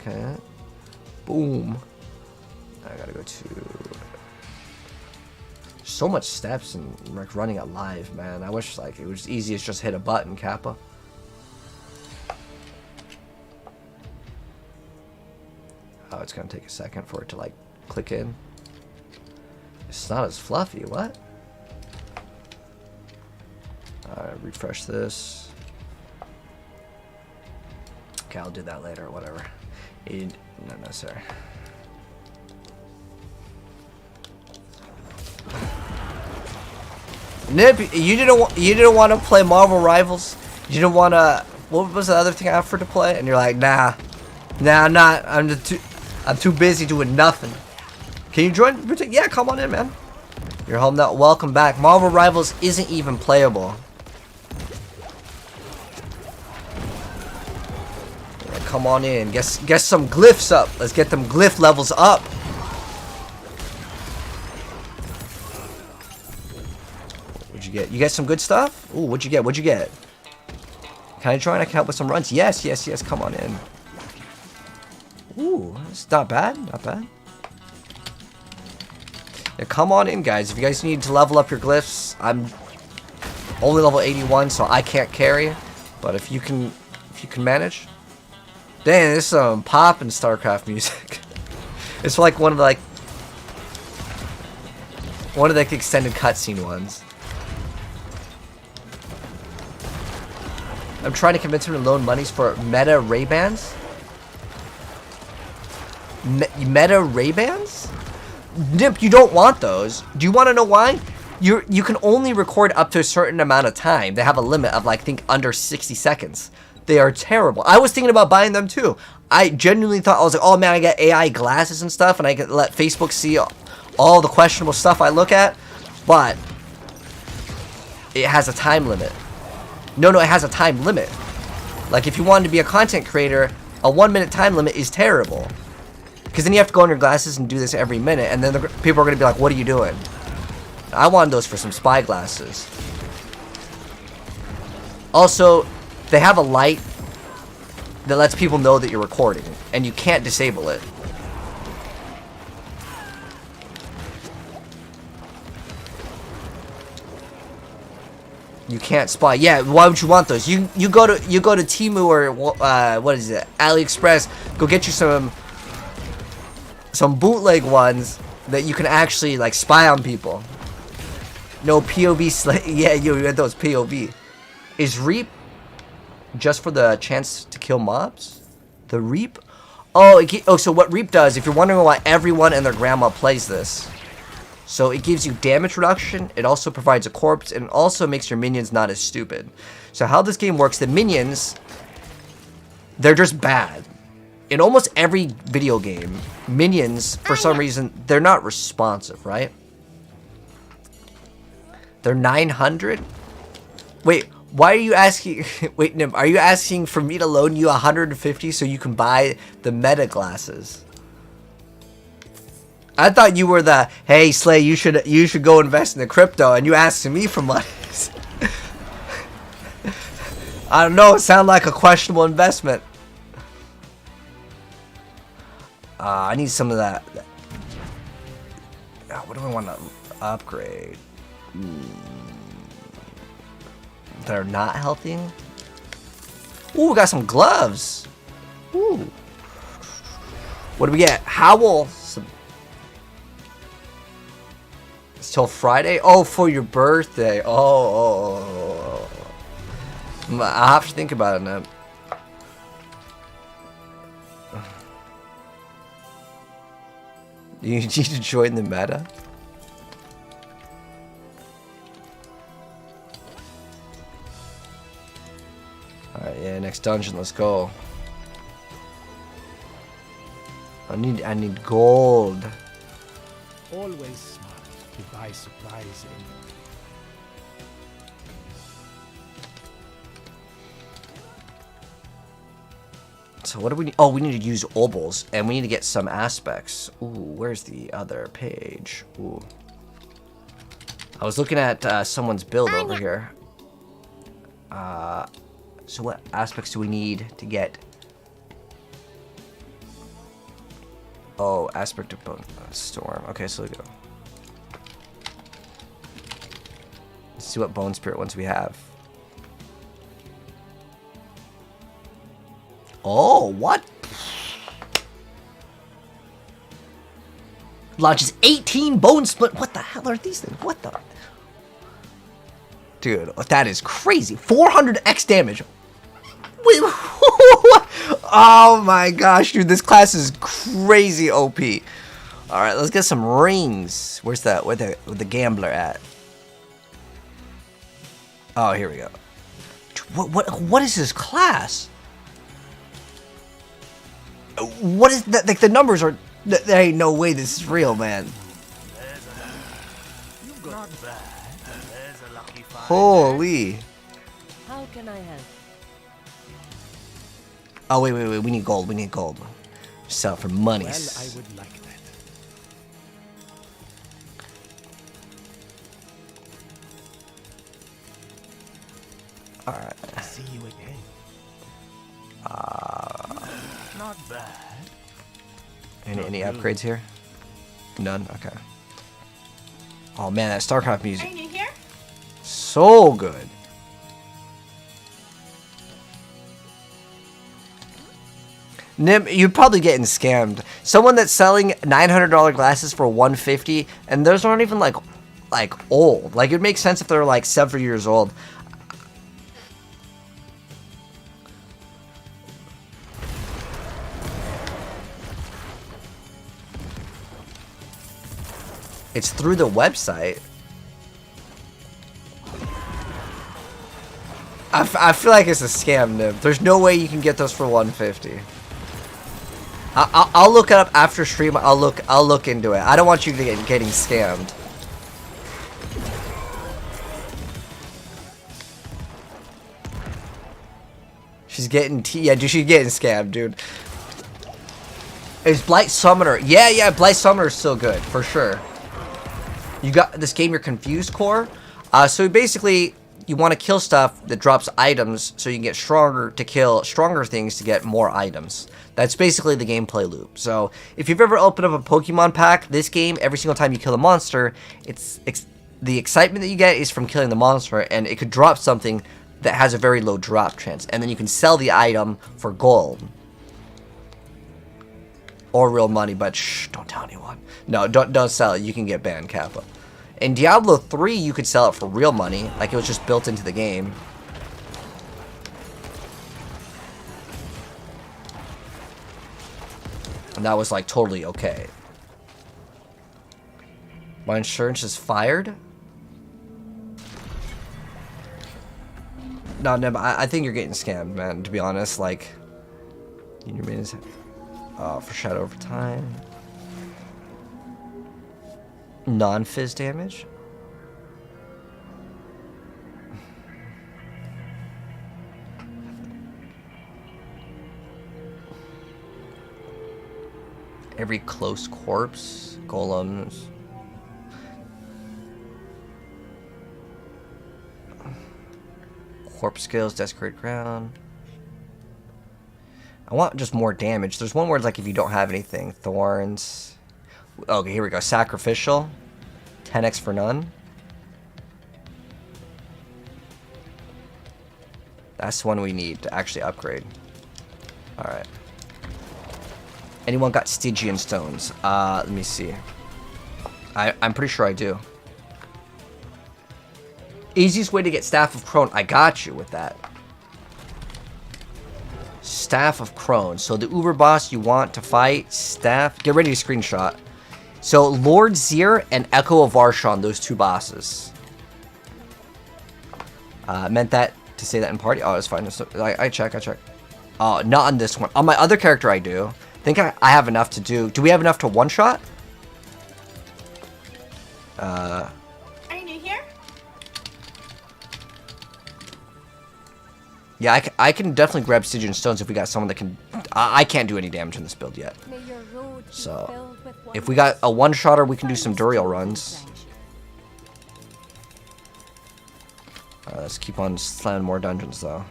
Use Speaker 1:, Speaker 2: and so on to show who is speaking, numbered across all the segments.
Speaker 1: Okay. Boom. I gotta go to... So much steps and like running it live, man. I wish like it was easy as just hit a button, Kappa. Oh, it's gonna take a second for it to like click in. It's not as fluffy, what? Alright, refresh this. Okay, I'll do that later or whatever. Not necessary. Nip, you didn't want to play Marvel Rivals? You didn't want to... What was the other thing I offered to play? And you're like, nah. Nah, I'm not. I'm too busy doing nothing. Can you join? Yeah, come on in, man. You're home now. Welcome back. Marvel Rivals isn't even playable. Yeah, come on in. Get some glyphs up. Let's get them glyph levels up. What'd you get? You get some good stuff? Ooh, what'd you get? What'd you get? Can I join? I can help with some runs. Yes, yes, yes. Come on in. Ooh, it's not bad. Not bad. Yeah, come on in, guys. If you guys need to level up your glyphs, I'm only level 81, so I can't carry. But if you can manage. Dang, this is some pop and StarCraft music. It's like one of the extended cutscene ones. I'm trying to convince him to loan monies for Meta Ray-Bans. Meta Ray-Bans? Nip, you don't want those. Do you want to know why? You can only record up to a certain amount of time. They have a limit of like, I think under 60 seconds. They are terrible. I was thinking about buying them too. I genuinely thought, I was like, oh man, I got AI glasses and stuff, and I can let Facebook see all the questionable stuff I look at. But it has a time limit. No, it has a time limit. Like if you wanted to be a content creator, a 1 minute time limit is terrible. Because then you have to go on your glasses and do this every minute, and then people are going to be like, what are you doing? I wanted those for some spy glasses. Also, they have a light that lets people know that you're recording, and you can't disable it. You can't spy. Yeah, why would you want those? You go to Temu or what is it? AliExpress. Go get you some bootleg ones that you can actually like spy on people. No POV. Yeah, you had those POV. Is Reap just for the chance to kill mobs? The Reap? Oh, so what Reap does? If you're wondering why everyone and their grandma plays this, so it gives you damage reduction. It also provides a corpse, and it also makes your minions not as stupid. So how this game works? The minions, they're just bad. In almost every video game, minions, for some reason, they're not responsive, right? They're 900? Wait, why are you asking... Wait, Nim, are you asking for me to loan you 150 so you can buy the meta glasses? I thought you were the, hey, Slay, you should go invest in the crypto, and you asking me for money. I don't know, it sounded like a questionable investment. I need some of that. What do I want to upgrade? They're not healthy. Ooh, we got some gloves. Ooh. What do we get? Howl. It's till Friday? Oh, for your birthday. Oh. I'll have to think about it now. You need to join the meta? Alright, yeah, next dungeon, let's go. I need gold.
Speaker 2: Always smart to buy supplies in.
Speaker 1: So what do we need? Oh, we need to use obols, and we need to get some aspects. Ooh, where's the other page? Ooh. I was looking at someone's build over here. So what aspects do we need to get? Oh, aspect of bone storm. Okay, so we go. Let's see what bone spirit ones we have. Oh, what? Launches 18 bone split. What the hell are these things? What the? Dude, that is crazy. 400 X damage. Wait, oh my gosh, dude, this class is crazy OP. All right, let's get some rings. Where's that? Where the gambler at? Oh, here we go. Dude, what is this class? What is that? Like the numbers are. There ain't no way this is real, man. Holy.
Speaker 3: How can I help?
Speaker 1: Oh, wait. We need gold. We need gold. Sell for money.
Speaker 2: Well, I would like that.
Speaker 1: Alright.
Speaker 2: See you again.
Speaker 4: Not bad.
Speaker 1: Any upgrades here? None? Okay. Oh man, that StarCraft music.
Speaker 5: Are you new here?
Speaker 1: So good. Nim, you're probably getting scammed. Someone that's selling $900 glasses for $150, and those aren't even like old. Like it makes sense if they're like 7 years old. It's through the website. I feel like it's a scam, Nib. There's no way you can get those for $150. I'll look it up after stream. I'll look into it. I don't want you to get getting scammed. She's getting she's getting scammed, dude. Is Blight Summoner? Yeah, Blight Summoner is still good for sure. You got this game, you're confused core. So basically, you want to kill stuff that drops items so you can get stronger to kill stronger things to get more items. That's basically the gameplay loop. So if you've ever opened up a Pokemon pack, this game, every single time you kill a monster, the excitement that you get is from killing the monster, and it could drop something that has a very low drop chance, and then you can sell the item for gold. Or real money, but shh, don't tell anyone. No, don't sell it. You can get banned, Kappa. In Diablo 3, you could sell it for real money. Like, it was just built into the game. And that was, like, totally okay. My insurance is fired? No, Neb, I think you're getting scammed, man, to be honest. Like, your main is... for Shadow over time. Non-fizz damage. Every close corpse. Golems. Corpse skills. Desecrated ground. I want just more damage. There's one where it's like if you don't have anything. Thorns. Okay, here we go. Sacrificial. 10x for none. That's the one we need to actually upgrade. Alright. Anyone got Stygian stones? Let me see. I'm pretty sure I do. Easiest way to get Staff of Crone. I got you with that. Staff of Crone. So the Uber boss you want to fight. Staff. Get ready to screenshot. So Lord Zir and Echo of Varshan, those two bosses. Meant that to say that in party. Oh, it's fine. I check. Oh, not on this one. On my other character, I do. I think I have enough to do. Do we have enough to one shot?
Speaker 5: Are you new here?
Speaker 1: Yeah, I can definitely grab Stygian stones if we got someone that can. I can't do any damage in this build yet. So, if we got a one-shotter, we can do some Duriel runs. Let's keep on slamming more dungeons, though.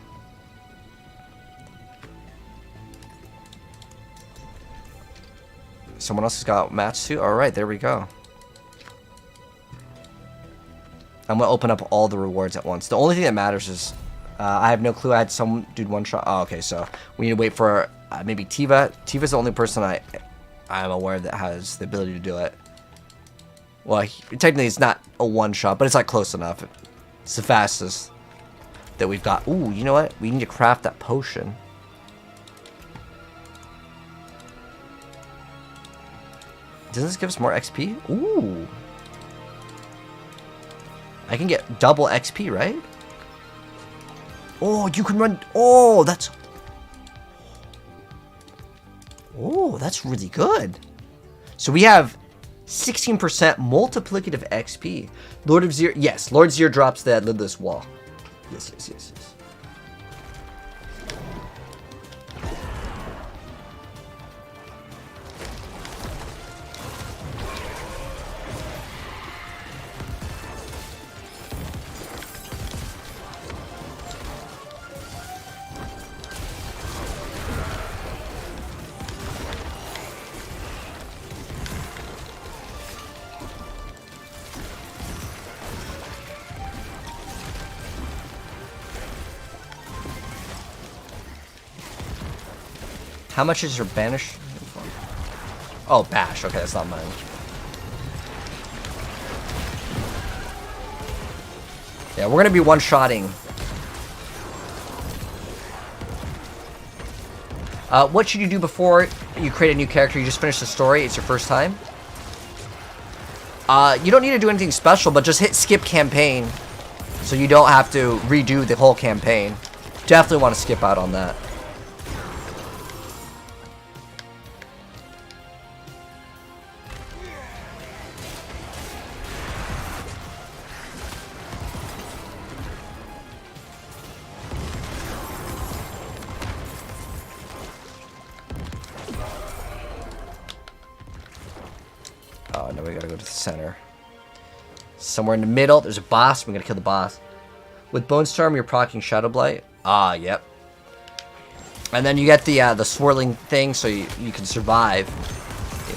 Speaker 1: Someone else has got mats too? Alright, there we go. I'm gonna open up all the rewards at once. The only thing that matters is I have no clue. I had some dude one shot. Oh, okay, so we need to wait for maybe Tiva. Tiva's the only person I'm aware of that has the ability to do it. Well, technically it's not a one shot, but it's like close enough. It's the fastest that we've got. Ooh, you know what? We need to craft that potion. Doesn't this give us more XP? Ooh. I can get double XP, right? Oh, you can run. Oh, that's really good. So we have 16% multiplicative XP. Lord of Zir. Yes, Lord Zir drops that lidless wall. Yes. How much is your banish? Oh, bash. Okay, that's not mine. Yeah, we're gonna be one-shotting. What should you do before you create a new character? You just finish the story. It's your first time. You don't need to do anything special, but just hit skip campaign, so you don't have to redo the whole campaign. Definitely want to skip out on that. Oh, no, we gotta go to the center. Somewhere in the middle, there's a boss. We gotta kill the boss. With Bone Storm, you're proccing Shadow Blight. Ah, yep. And then you get the swirling thing, so you can survive.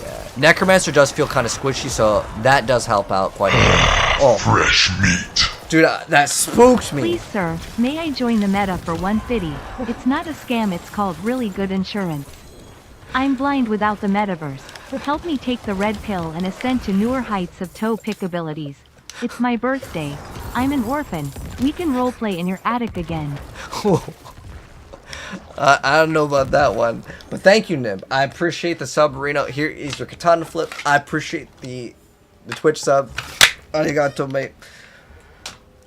Speaker 1: Yeah. Necromancer does feel kind of squishy, so that does help out quite a bit. Oh,
Speaker 6: fresh meat.
Speaker 1: Dude, that spooked me.
Speaker 7: Please, sir, may I join the meta for 150? It's not a scam, it's called really good insurance. I'm blind without the metaverse. Help me take the red pill and ascend to newer heights of toe pick abilities. It's my birthday. I'm an orphan. We can roleplay in your attic again.
Speaker 1: I don't know about that one. But thank you, Nib. I appreciate the sub, Reno. Here is your katana flip. I appreciate the Twitch sub. Arigato, mate.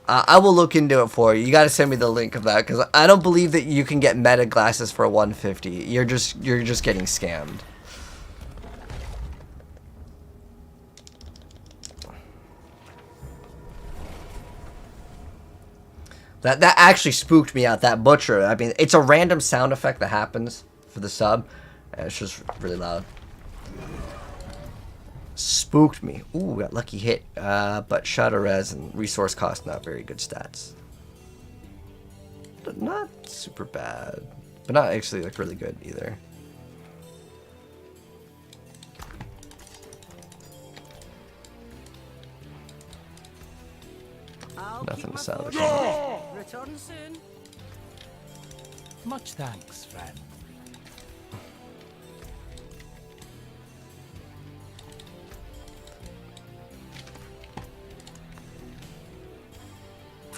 Speaker 1: I will look into it for you. You gotta send me the link of that, because I don't believe that you can get meta glasses for 150. You're just getting scammed. That actually spooked me out, that butcher. I mean, it's a random sound effect that happens for the sub, and it's just really loud. Spooked me. Ooh, got lucky hit. But shadow res and resource cost, not very good stats. But not super bad. But not actually like really good either. Nothing to salvage.
Speaker 3: Return soon.
Speaker 2: Much thanks, friend.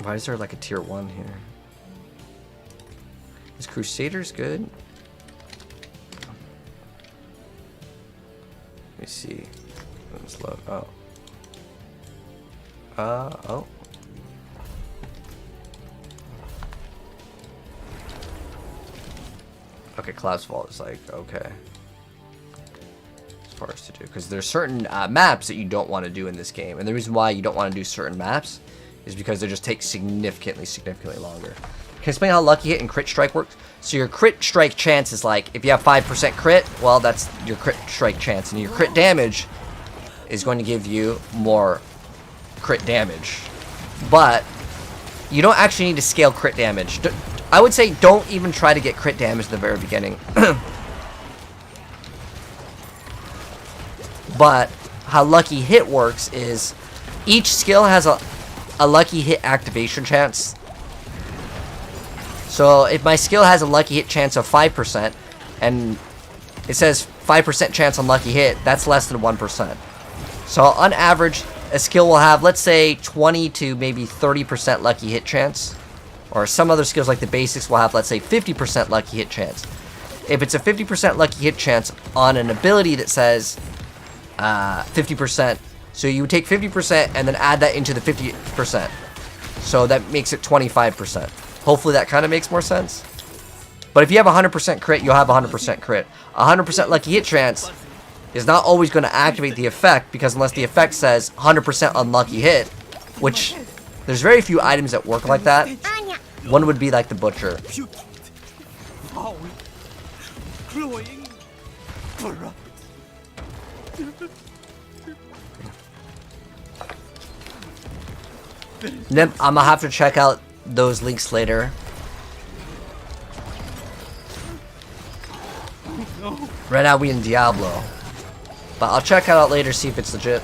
Speaker 1: Why is there like a tier 1 here? Is Crusaders good? Let me see. Let's look. Oh. Oh. Okay, Cloud's Vault is like, okay. As far as to do. Because there's certain maps that you don't want to do in this game. And the reason why you don't want to do certain maps is because they just take significantly longer. Can I explain how Lucky Hit and Crit Strike works? So your Crit Strike chance is like, if you have 5% crit, well, that's your Crit Strike chance. And your crit damage is going to give you more crit damage. But you don't actually need to scale crit damage. I would say don't even try to get crit damage at the very beginning. But how lucky hit works is each skill has a lucky hit activation chance. So if my skill has a lucky hit chance of 5%, and it says 5% chance on lucky hit, that's less than 1%. So on average, a skill will have, let's say, 20 to maybe 30% lucky hit chance. Or some other skills like the basics will have, let's say, 50% lucky hit chance. If it's a 50% lucky hit chance on an ability that says 50%, so you would take 50% and then add that into the 50%. So that makes it 25%. Hopefully that kind of makes more sense. But if you have 100% crit, you'll have 100% crit. 100% lucky hit chance is not always going to activate the effect, because unless the effect says 100% unlucky hit, which there's very few items that work like that. One would be like the Butcher. Nip, I'm gonna have to check out those links later. Right now we in Diablo, but I'll check it out later, see if it's legit.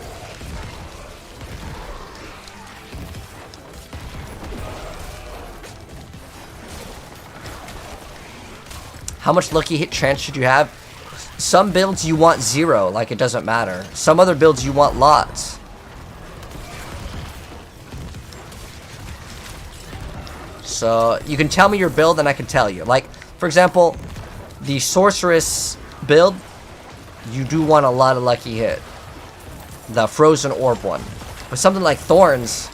Speaker 1: How much lucky hit chance should you have? Some builds you want 0, like it doesn't matter. Some other builds you want lots. So you can tell me your build and I can tell you. Like, for example, the Sorceress build, you do want a lot of lucky hit. The Frozen Orb one. But something like Thorns,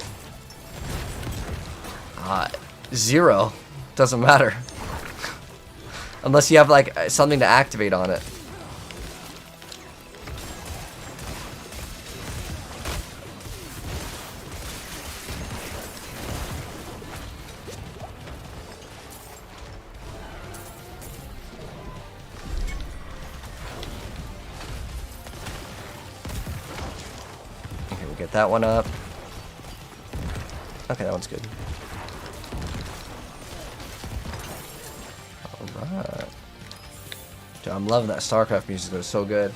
Speaker 1: 0. Doesn't matter. Unless you have like something to activate on it. Okay, we'll get that one up. Okay, that one's good. Alright. Dude, I'm loving that StarCraft music. It's so good.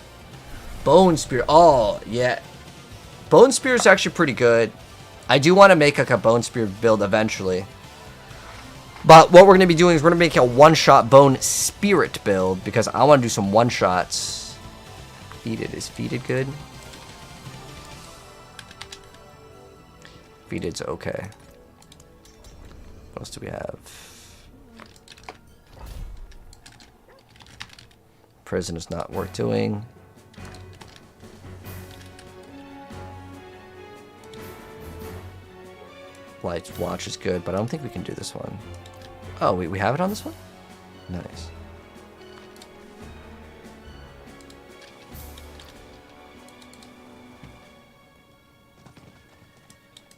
Speaker 1: Bone Spear. Oh, yeah. Bone Spear is actually pretty good. I do want to make like a Bone Spear build eventually. But what we're going to be doing is we're going to make a one-shot Bone Spirit build, because I want to do some one-shots. Feeded. Is Feeded good? Feeded's okay. What else do we have? Prison is not worth doing. Lights Watch is good, but I don't think we can do this one. Oh, we have it on this one? Nice.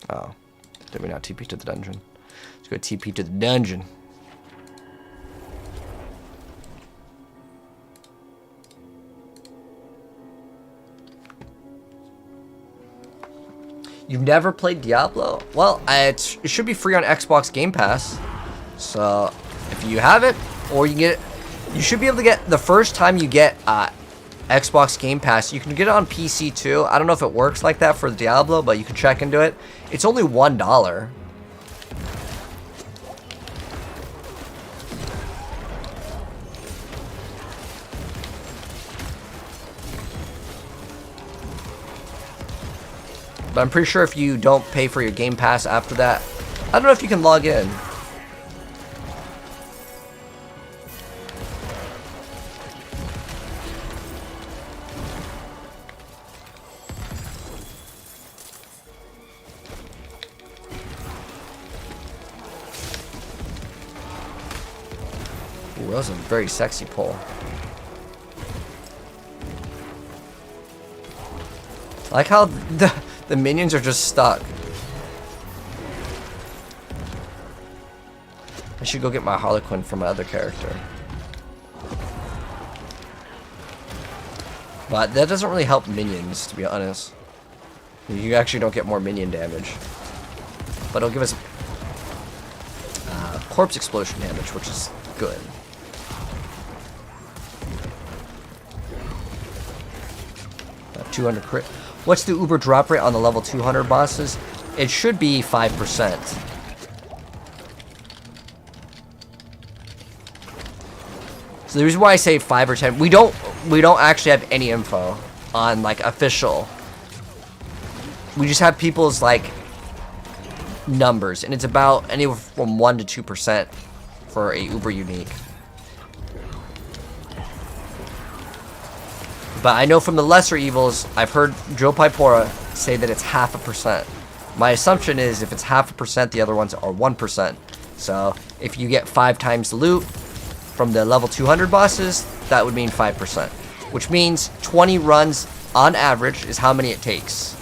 Speaker 1: Oh, did we not TP to the dungeon? Let's go TP to the dungeon. You've never played Diablo? Well, it should be free on Xbox Game Pass. So, if you have it, or you get it, you should be able to get, the first time you get Xbox Game Pass, you can get it on PC too. I don't know if it works like that for Diablo, but you can check into it. It's only $1. But I'm pretty sure if you don't pay for your Game Pass after that, I don't know if you can log in. Ooh, that was a very sexy pull. I like how the minions are just stuck. I should go get my Harlequin from my other character. But that doesn't really help minions, to be honest. You actually don't get more minion damage. But it'll give us corpse explosion damage, which is good. 200 crit. What's the Uber drop rate on the level 200 bosses? It should be 5%. So the reason why I say 5 or 10, we don't actually have any info on like official. We just have people's like numbers, and it's about anywhere from 1 to 2% for a Uber unique. But I know from the lesser evils, I've heard Joe Pipora say that it's 0.5%. My assumption is if it's 0.5%, the other ones are 1%. So if you get 5 times the loot from the level 200 bosses, that would mean 5%. Which means 20 runs on average is how many it takes.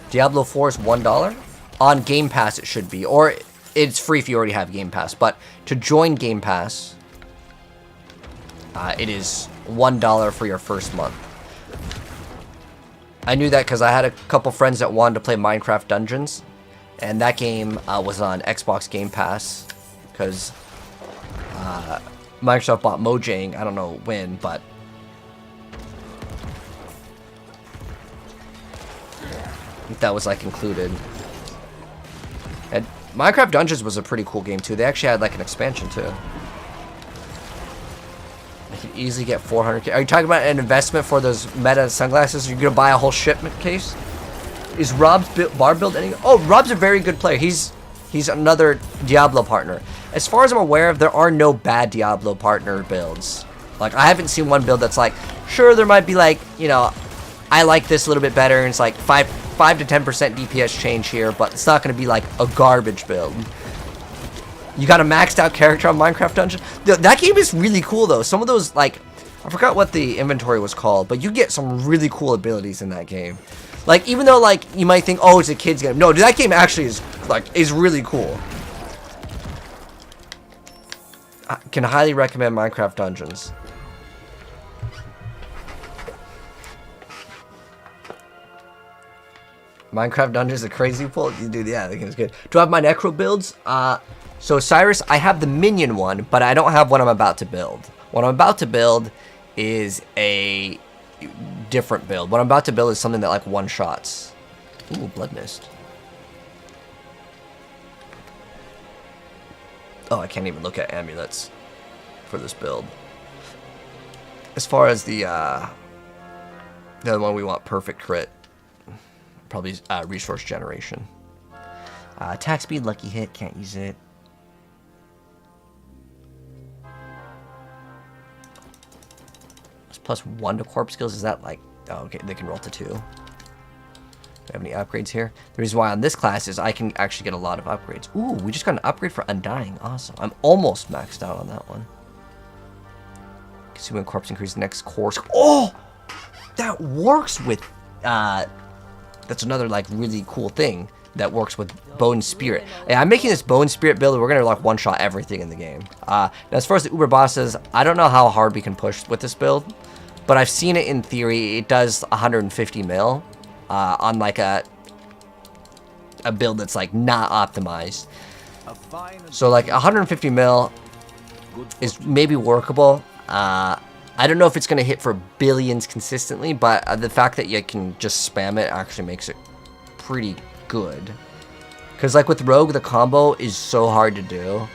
Speaker 1: Diablo 4 is $1. On Game Pass it should be. Or it's free if you already have Game Pass. But to join Game Pass, it is $1 for your first month. I knew that because I had a couple friends that wanted to play Minecraft Dungeons. And that game was on Xbox Game Pass. Because Microsoft bought Mojang. I don't know when, but that was like included. And Minecraft Dungeons was a pretty cool game too. They actually had like an expansion too. I could easily get 400k. Are you talking about an investment for those meta sunglasses? You're gonna buy a whole shipment case? Is Rob's bar build any? Oh, Rob's a very good player. He's another Diablo partner. As far as I'm aware, there are no bad Diablo partner builds. Like I haven't seen one build that's like, sure there might be like, you know, I like this a little bit better, and it's like 5 to 10% DPS change here, but it's not going to be like a garbage build. You got a maxed out character on Minecraft Dungeon. That game is really cool though. Some of those, like, I forgot what the inventory was called, but you get some really cool abilities in that game. Like, even though like you might think, oh, it's a kid's game. No, that game actually is really cool. I can highly recommend Minecraft Dungeons. Minecraft Dungeons, a crazy pull. Dude, yeah, that game's good. Do I have my Necro builds? So Cyrus, I have the minion one, but I don't have what I'm about to build. What I'm about to build is a different build. What I'm about to build is something that like one-shots. Ooh, Blood Mist. Oh, I can't even look at amulets for this build. As far as the other one, we want perfect crit. Probably resource generation. Attack speed, lucky hit, can't use it. It's +1 to corpse skills. Is that like, oh, okay, they can roll to 2. Do I have any upgrades here? The reason why on this class is I can actually get a lot of upgrades. Ooh, we just got an upgrade for Undying. Awesome. I'm almost maxed out on that one. Consuming corpse increase next course. Oh! That works with that's another like really cool thing that works with Bone Spirit. Yeah, I'm making this Bone Spirit build. We're gonna like one-shot everything in the game. Now as far as the Uber bosses, I don't know how hard we can push with this build, but I've seen it in theory. It does 150 mil on like a build that's like not optimized. So like 150 mil is maybe workable. I don't know if it's going to hit for billions consistently, but the fact that you can just spam it actually makes it pretty good. Because like with Rogue, the combo is so hard to do.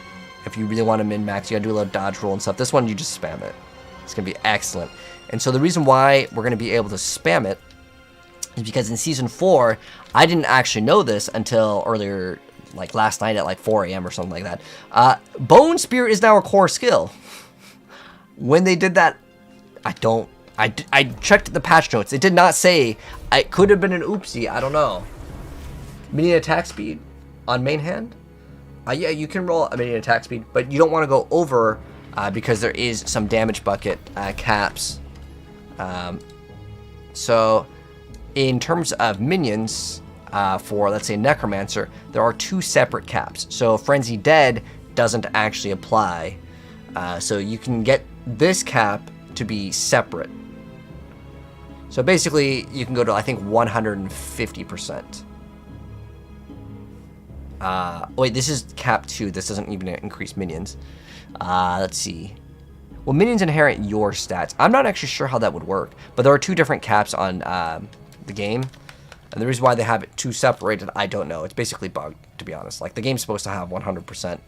Speaker 1: If you really want to min-max, you got to do a little dodge roll and stuff. This one, you just spam it. It's going to be excellent. And so the reason why we're going to be able to spam it is because in Season 4, I didn't actually know this until earlier, like last night at like 4 a.m. or something like that. Bone Spirit is now a core skill. When they did that, I checked the patch notes. It did not say. It could have been an oopsie. I don't know. Minion attack speed on main hand. Yeah, you can roll a minion attack speed, but you don't want to go over because there is some damage bucket caps. So in terms of minions for, let's say, Necromancer, there are 2 separate caps. So Frenzy Dead doesn't actually apply. So you can get this cap to be separate. So basically, you can go to, I think, 150%. Wait, this is cap 2. This doesn't even increase minions. Let's see. Well, minions inherit your stats. I'm not actually sure how that would work, but there are 2 different caps on the game. And the reason why they have it 2 separated, I don't know. It's basically bugged, to be honest. Like, the game's supposed to have 100%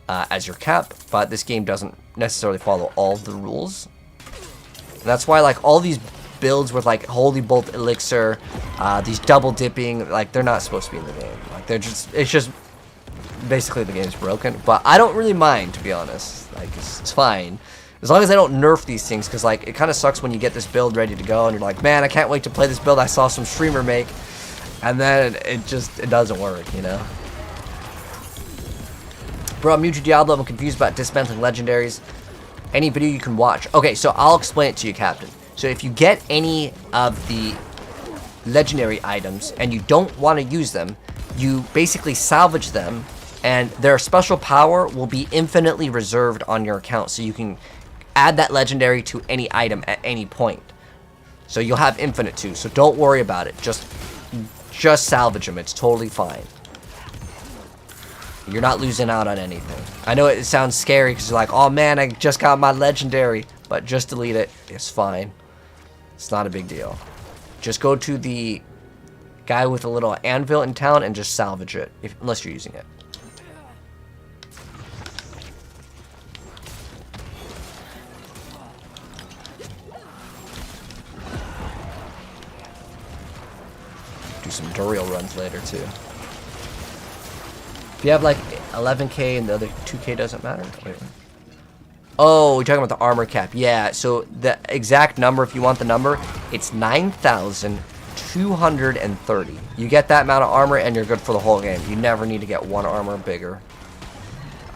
Speaker 1: as your cap, but this game doesn't necessarily follow all of the rules. And that's why, like, all these builds with, like, Holy Bolt Elixir, these double dipping, like, they're not supposed to be in the game. Like, they're just, it's just, basically the game's broken. But I don't really mind, to be honest. Like, it's fine. As long as I don't nerf these things, because, like, it kind of sucks when you get this build ready to go, and you're like, man, I can't wait to play this build I saw some streamer make. And then it doesn't work, you know? Bro, I'm new to Diablo. I'm confused about dismantling legendaries. Any video you can watch. Okay, so I'll explain it to you, Captain. So if you get any of the legendary items and you don't want to use them, you basically salvage them, and their special power will be infinitely reserved on your account, so you can add that legendary to any item at any point. So you'll have infinite too, so don't worry about it. Just salvage them. It's totally fine. You're not losing out on anything. I know it sounds scary because you're like, oh man, I just got my legendary, but just delete it. It's fine. It's not a big deal. Just go to the guy with a little anvil in town and just salvage it, unless you're using it. Do some Duriel runs later too. If you have like 11k and the other 2k doesn't matter. Wait. Oh, you're talking about the armor cap. Yeah, so the exact number, if you want the number, it's 9,230. You get that amount of armor and you're good for the whole game. You never need to get one armor bigger.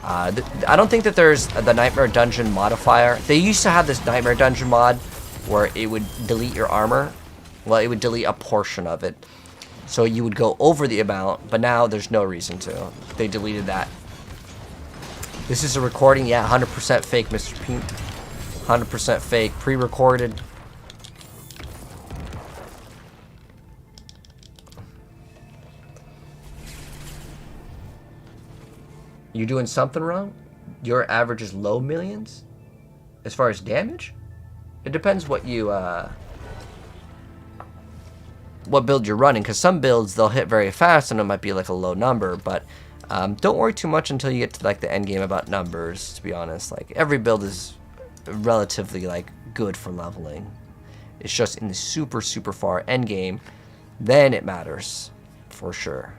Speaker 1: I don't think that there's the Nightmare Dungeon modifier. They used to have this Nightmare Dungeon mod where it would delete your armor. Well, it would delete a portion of it. So you would go over the amount, but now there's no reason to. They deleted that. This is a recording, yeah, 100% fake, Mr. Pink. 100% fake, pre-recorded. You're doing something wrong? Your average is low millions? As far as damage? It depends what you, what build you're running, because some builds they'll hit very fast and it might be like a low number, but don't worry too much until you get to like the end game about numbers, to be honest. Like every build is relatively like good for leveling. It's just in the super far end game, then it matters for sure.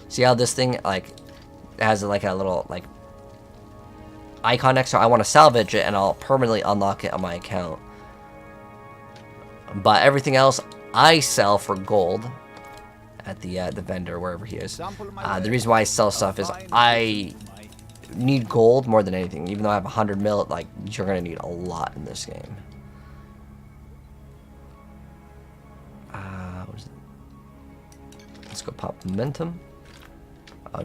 Speaker 1: See how this thing like has like a little like icon next to it? I want to salvage it and I'll permanently unlock it on my account. But everything else I sell for gold at the vendor, wherever he is. The reason why I sell stuff is I need gold more than anything. Even though I have 100 mil, like you're gonna need a lot in this game. What is it? Let's go pop momentum.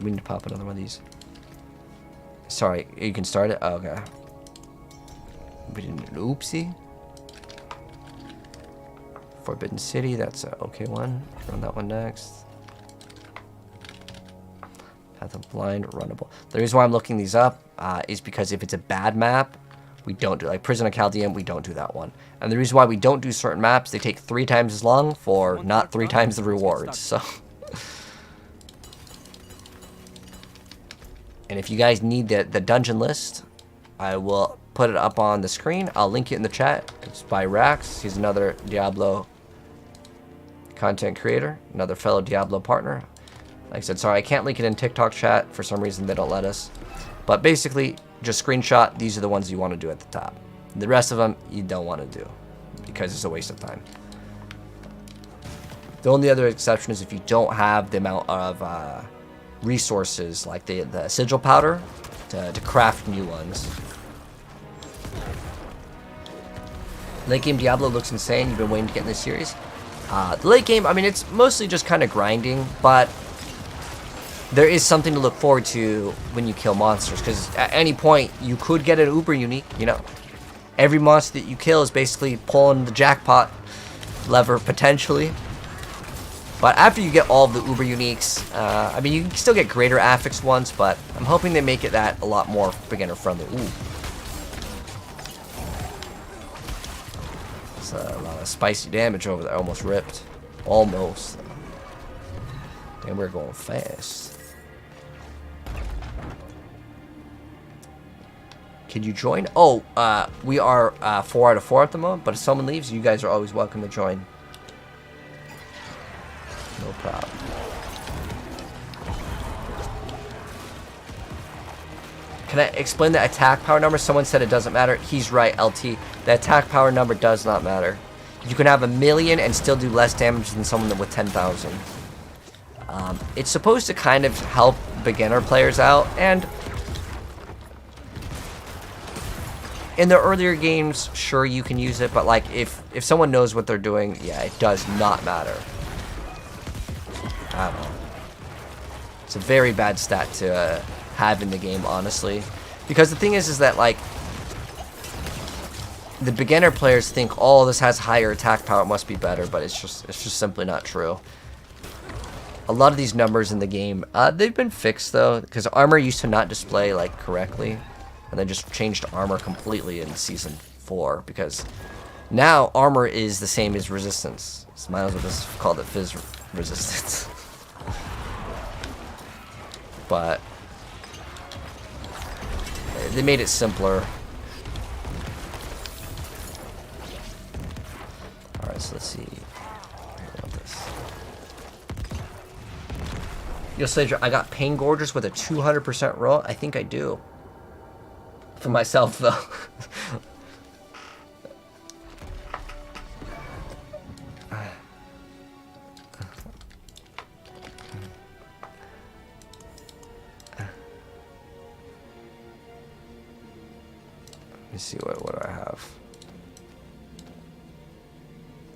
Speaker 1: We need to pop another one of these. Sorry, you can start it. Oh, okay. We didn't. Oopsie. Forbidden City, that's an okay one. Run that one next. Path of Blind, runnable. The reason why I'm looking these up is because if it's a bad map, we don't do, like Prison of Chaldean, we don't do that one. And the reason why we don't do certain maps, they take 3 times as long for not 3 times the rewards, so. And if you guys need the dungeon list, I will put it up on the screen. I'll link it in the chat. It's by Rax. He's another Diablo content creator, another fellow Diablo partner. Like I said, sorry, I can't link it in TikTok chat. For some reason, they don't let us. But basically, just screenshot. These are the ones you want to do at the top. The rest of them, you don't want to do because it's a waste of time. The only other exception is if you don't have the amount of resources, like the sigil powder, to craft new ones. Late game Diablo looks insane. You've been waiting to get in this series. The late game, I mean, it's mostly just kind of grinding, but there is something to look forward to when you kill monsters, because at any point you could get an uber unique, you know. every monster that you kill is basically pulling the jackpot lever, potentially. But after you get all of the uber uniques, I mean, you can still get greater affix ones, but I'm hoping they make it that a lot more beginner friendly. Ooh. That's a lot of spicy damage over there. Almost ripped. Almost. And we're going fast. Can you join? Oh, we are 4 out of 4 at the moment, but if someone leaves, you guys are always welcome to join. No problem. Can I explain the attack power number? Someone said it doesn't matter. He's right, LT. The attack power number does not matter. You can have 1,000,000 and still do less damage than someone with 10,000. It's supposed to kind of help beginner players out, and in the earlier games, sure, you can use it, but like if someone knows what they're doing, yeah, it does not matter. I don't know. It's a very bad stat to have in the game, honestly, because the thing is that like the beginner players think, oh, this has higher attack power, it must be better, but it's just simply not true. A lot of these numbers in the game, they've been fixed though, because armor used to not display like correctly, and they just changed armor completely in season 4, because now armor is the same as resistance. So might as well just call it fizz resistance. But they made it simpler. Alright, so let's see. I want this. Yo, Slager, I got Pain Gorgers with a 200% roll. I think I do. For myself, though. Let me see, what do I have?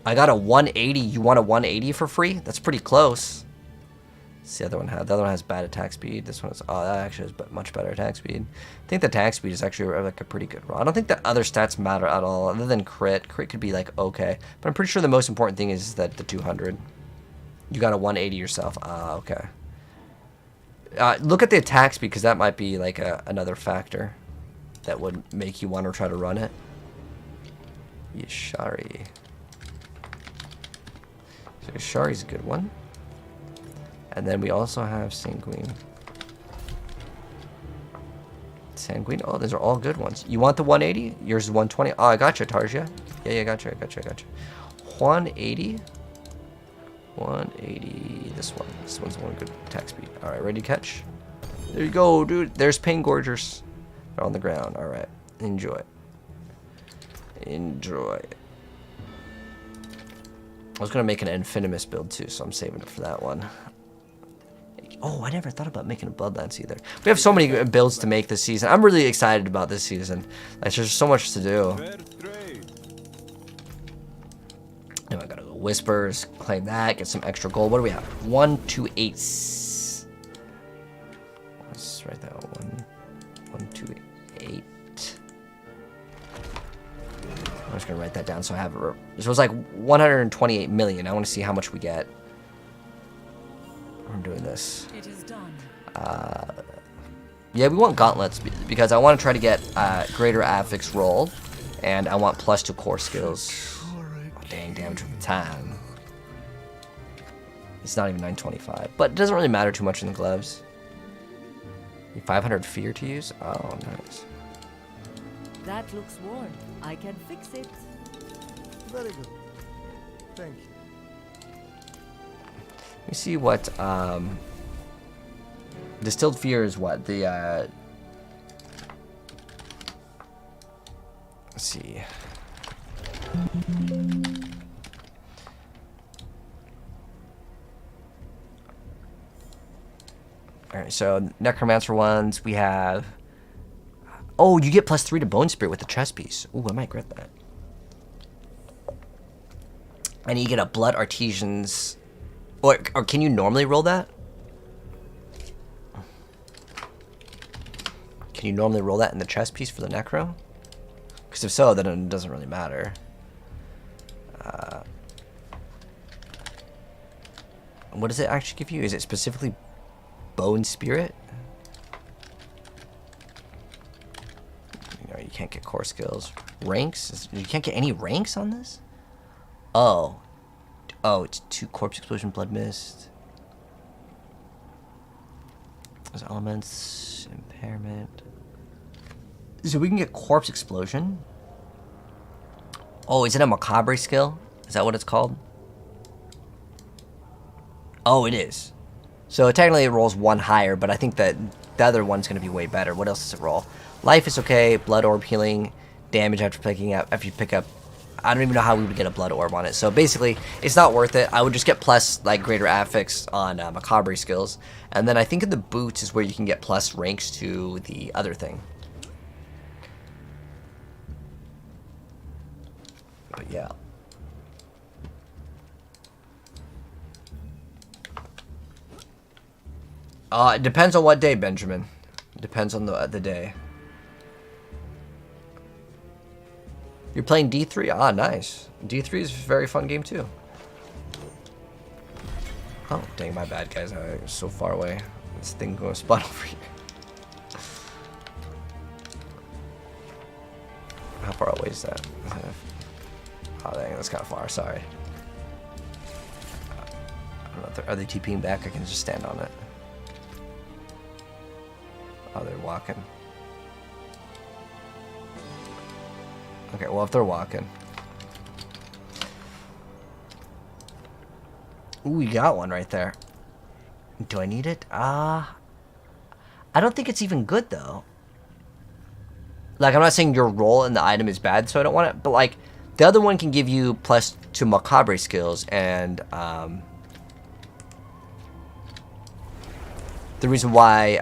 Speaker 1: I got a 180. You want a 180 for free? That's pretty close. What's the other one have? The other one has bad attack speed. This one is, oh, that actually has much better attack speed. I think the attack speed is actually like a pretty good roll. I don't think the other stats matter at all, other than crit. Crit could be like okay, but I'm pretty sure the most important thing is that the 200. You got a 180 yourself. Ah, okay. Look at the attack speed, because that might be like another factor that would make you want to try to run it. Yashari. So Yashari's a good one. And then we also have Sanguine. Sanguine. Oh, those are all good ones. You want the 180? Yours is 120. Oh, I got you, Tarja. Yeah, I got you. 180. 180. This one. This one's one good attack speed. All right, ready to catch? There you go, dude. There's Pain Gorgers. They're on the ground. All right. Enjoy. Enjoy. I was going to make an Infinimus build, too, so I'm saving it for that one. Oh, I never thought about making a Bloodlance either. We have so many builds to make this season. I'm really excited about this season. Like, there's so much to do. Now I gotta go Whispers, claim that, get some extra gold. What do we have? 1, 2, 8. Let's write that one. 1, 2, 8. I'm just gonna write that down so I have it. So it's like 128 million. I want to see how much we get. I'm doing this.
Speaker 3: It is done.
Speaker 1: Yeah, we want gauntlets because I want to try to get greater affix roll, and I want +2 core skills. Oh, dang, damage over time. It's not even 925, but it doesn't really matter too much in the gloves. 500 fear to use. Oh, nice.
Speaker 3: That looks worn. I can fix it.
Speaker 2: Very good. Thank you.
Speaker 1: Let me see what distilled fear is. What the let's see. All right, so Necromancer ones we have. Oh, you get +3 to Bone Spirit with the chest piece. Ooh, I might regret that. And you get a Blood Artisan's. Or can you normally roll that? Can you normally roll that in the chest piece for the Necro? Because if so, then it doesn't really matter. What does it actually give you? Is it specifically Bone Spirit? You can't get core skills. Ranks? You can't get any ranks on this? Oh. Oh, it's 2 Corpse Explosion, Blood Mist. There's elements, impairment. So we can get Corpse Explosion. Oh, is it a Macabre skill? Is that what it's called? Oh, it is. So technically it rolls 1 higher, but I think that the other one's going to be way better. What else does it roll? Life is okay. Blood Orb healing. Damage after you pick up. I don't even know how we would get a Blood Orb on it. So basically, it's not worth it. I would just get plus like greater affix on Macabre skills. And then I think in the boots is where you can get plus ranks to the other thing. But yeah. It depends on what day, Benjamin. It depends on the day. You're playing D3? Ah, nice. D3 is a very fun game too. Oh, dang, my bad, guys. I was so far away. This thing going to spawn over here. How far away is that? Oh, dang, that's kind of far. Sorry. I don't know if are they TPing back? I can just stand on it. Oh, they're walking. Okay, well, if they're walking. Ooh, we got one right there. Do I need it? I don't think it's even good, though. Like, I'm not saying your role in the item is bad, so I don't want it. But, like, the other one can give you plus 2 Macabre skills, and, the reason why,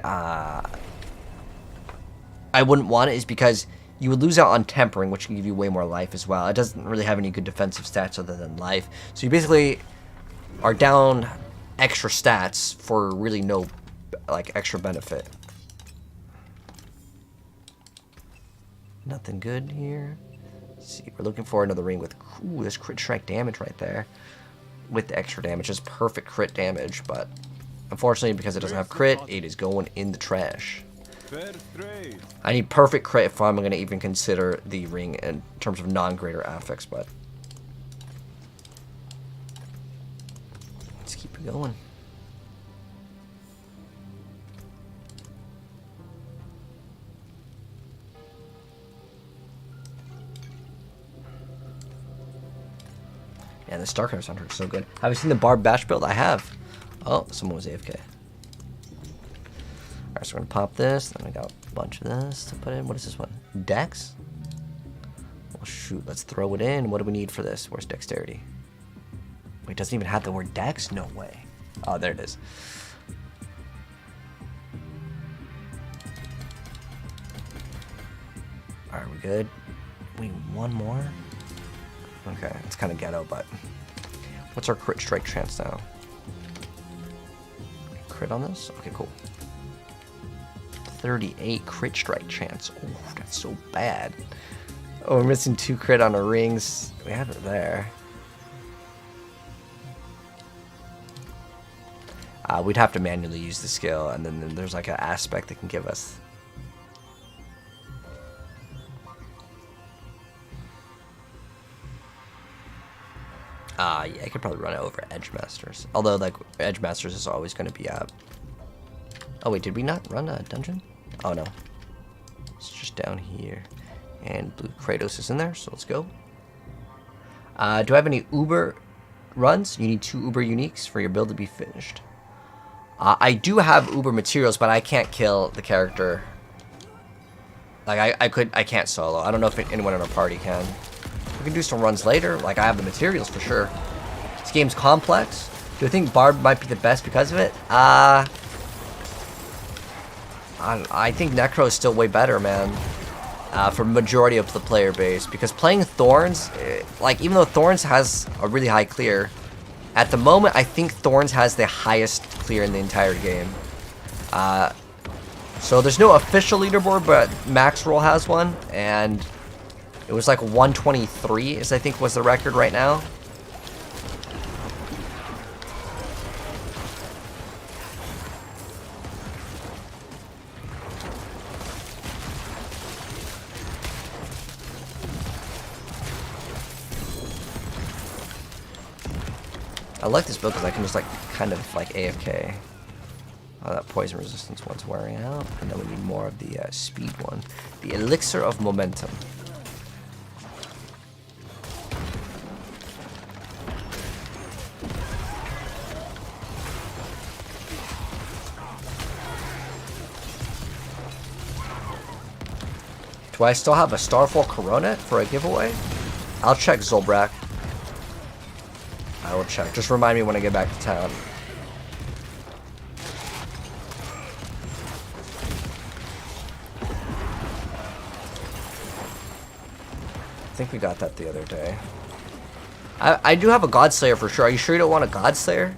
Speaker 1: I wouldn't want it is because you would lose out on Tempering, which can give you way more life as well. It doesn't really have any good defensive stats other than life. So you basically are down extra stats for really no, like, extra benefit. Nothing good here. Let's see, we're looking for another ring with, ooh, this crit strike damage right there. With the extra damage, it's perfect crit damage, but unfortunately, because it doesn't have crit, it is going in the trash. I need perfect crit if I'm going to even consider the ring in terms of non-greater affix, but let's keep it going. Yeah, the StarCraft soundtrack is so good. Have you seen the Barb Bash build? I have. Oh, someone was AFK. Alright, so we're gonna pop this, then we got a bunch of this to put in. What is this one? Dex? Well, shoot, let's throw it in. What do we need for this? Where's dexterity? Wait, it doesn't even have the word dex? No way. Oh, there it is. Alright, we good? We need one more? Okay, it's kind of ghetto, but what's our crit strike chance now? Crit on this? Okay, cool. 38 crit strike chance. Oh, that's so bad. Oh, we're missing 2 crit on our rings. We have it there. We'd have to manually use the skill, and then there's like an aspect that can give us. Yeah, I could probably run it over Edge Masters. Although, like, Edge Masters is always going to be up. Oh, wait, did we not run a dungeon? Oh, no. It's just down here. And Blue Kratos is in there, so let's go. Do I have any Uber runs? You need 2 Uber uniques for your build to be finished. I do have Uber materials, but I can't kill the character. Like, I can't solo. I don't know if anyone in our party can. We can do some runs later. Like, I have the materials for sure. This game's complex. Do I think Barb might be the best because of it? I think Necro is still way better, man. For majority of the player base. Because playing Thorns, like, even though Thorns has a really high clear, at the moment, I think Thorns has the highest clear in the entire game. So there's no official leaderboard, but Max Roll has one, and It was like 123 is I think was the record right now. I like this build because I can just like kind of like AFK. Oh, that poison resistance one's wearing out, and then we need more of the speed one. The elixir of momentum. Do I still have a Starfall Coronet for a giveaway? I'll check Zolbrak. I will check. Just remind me when I get back to town. I think we got that the other day. I do have a Godslayer for sure. Are you sure you don't want a Godslayer?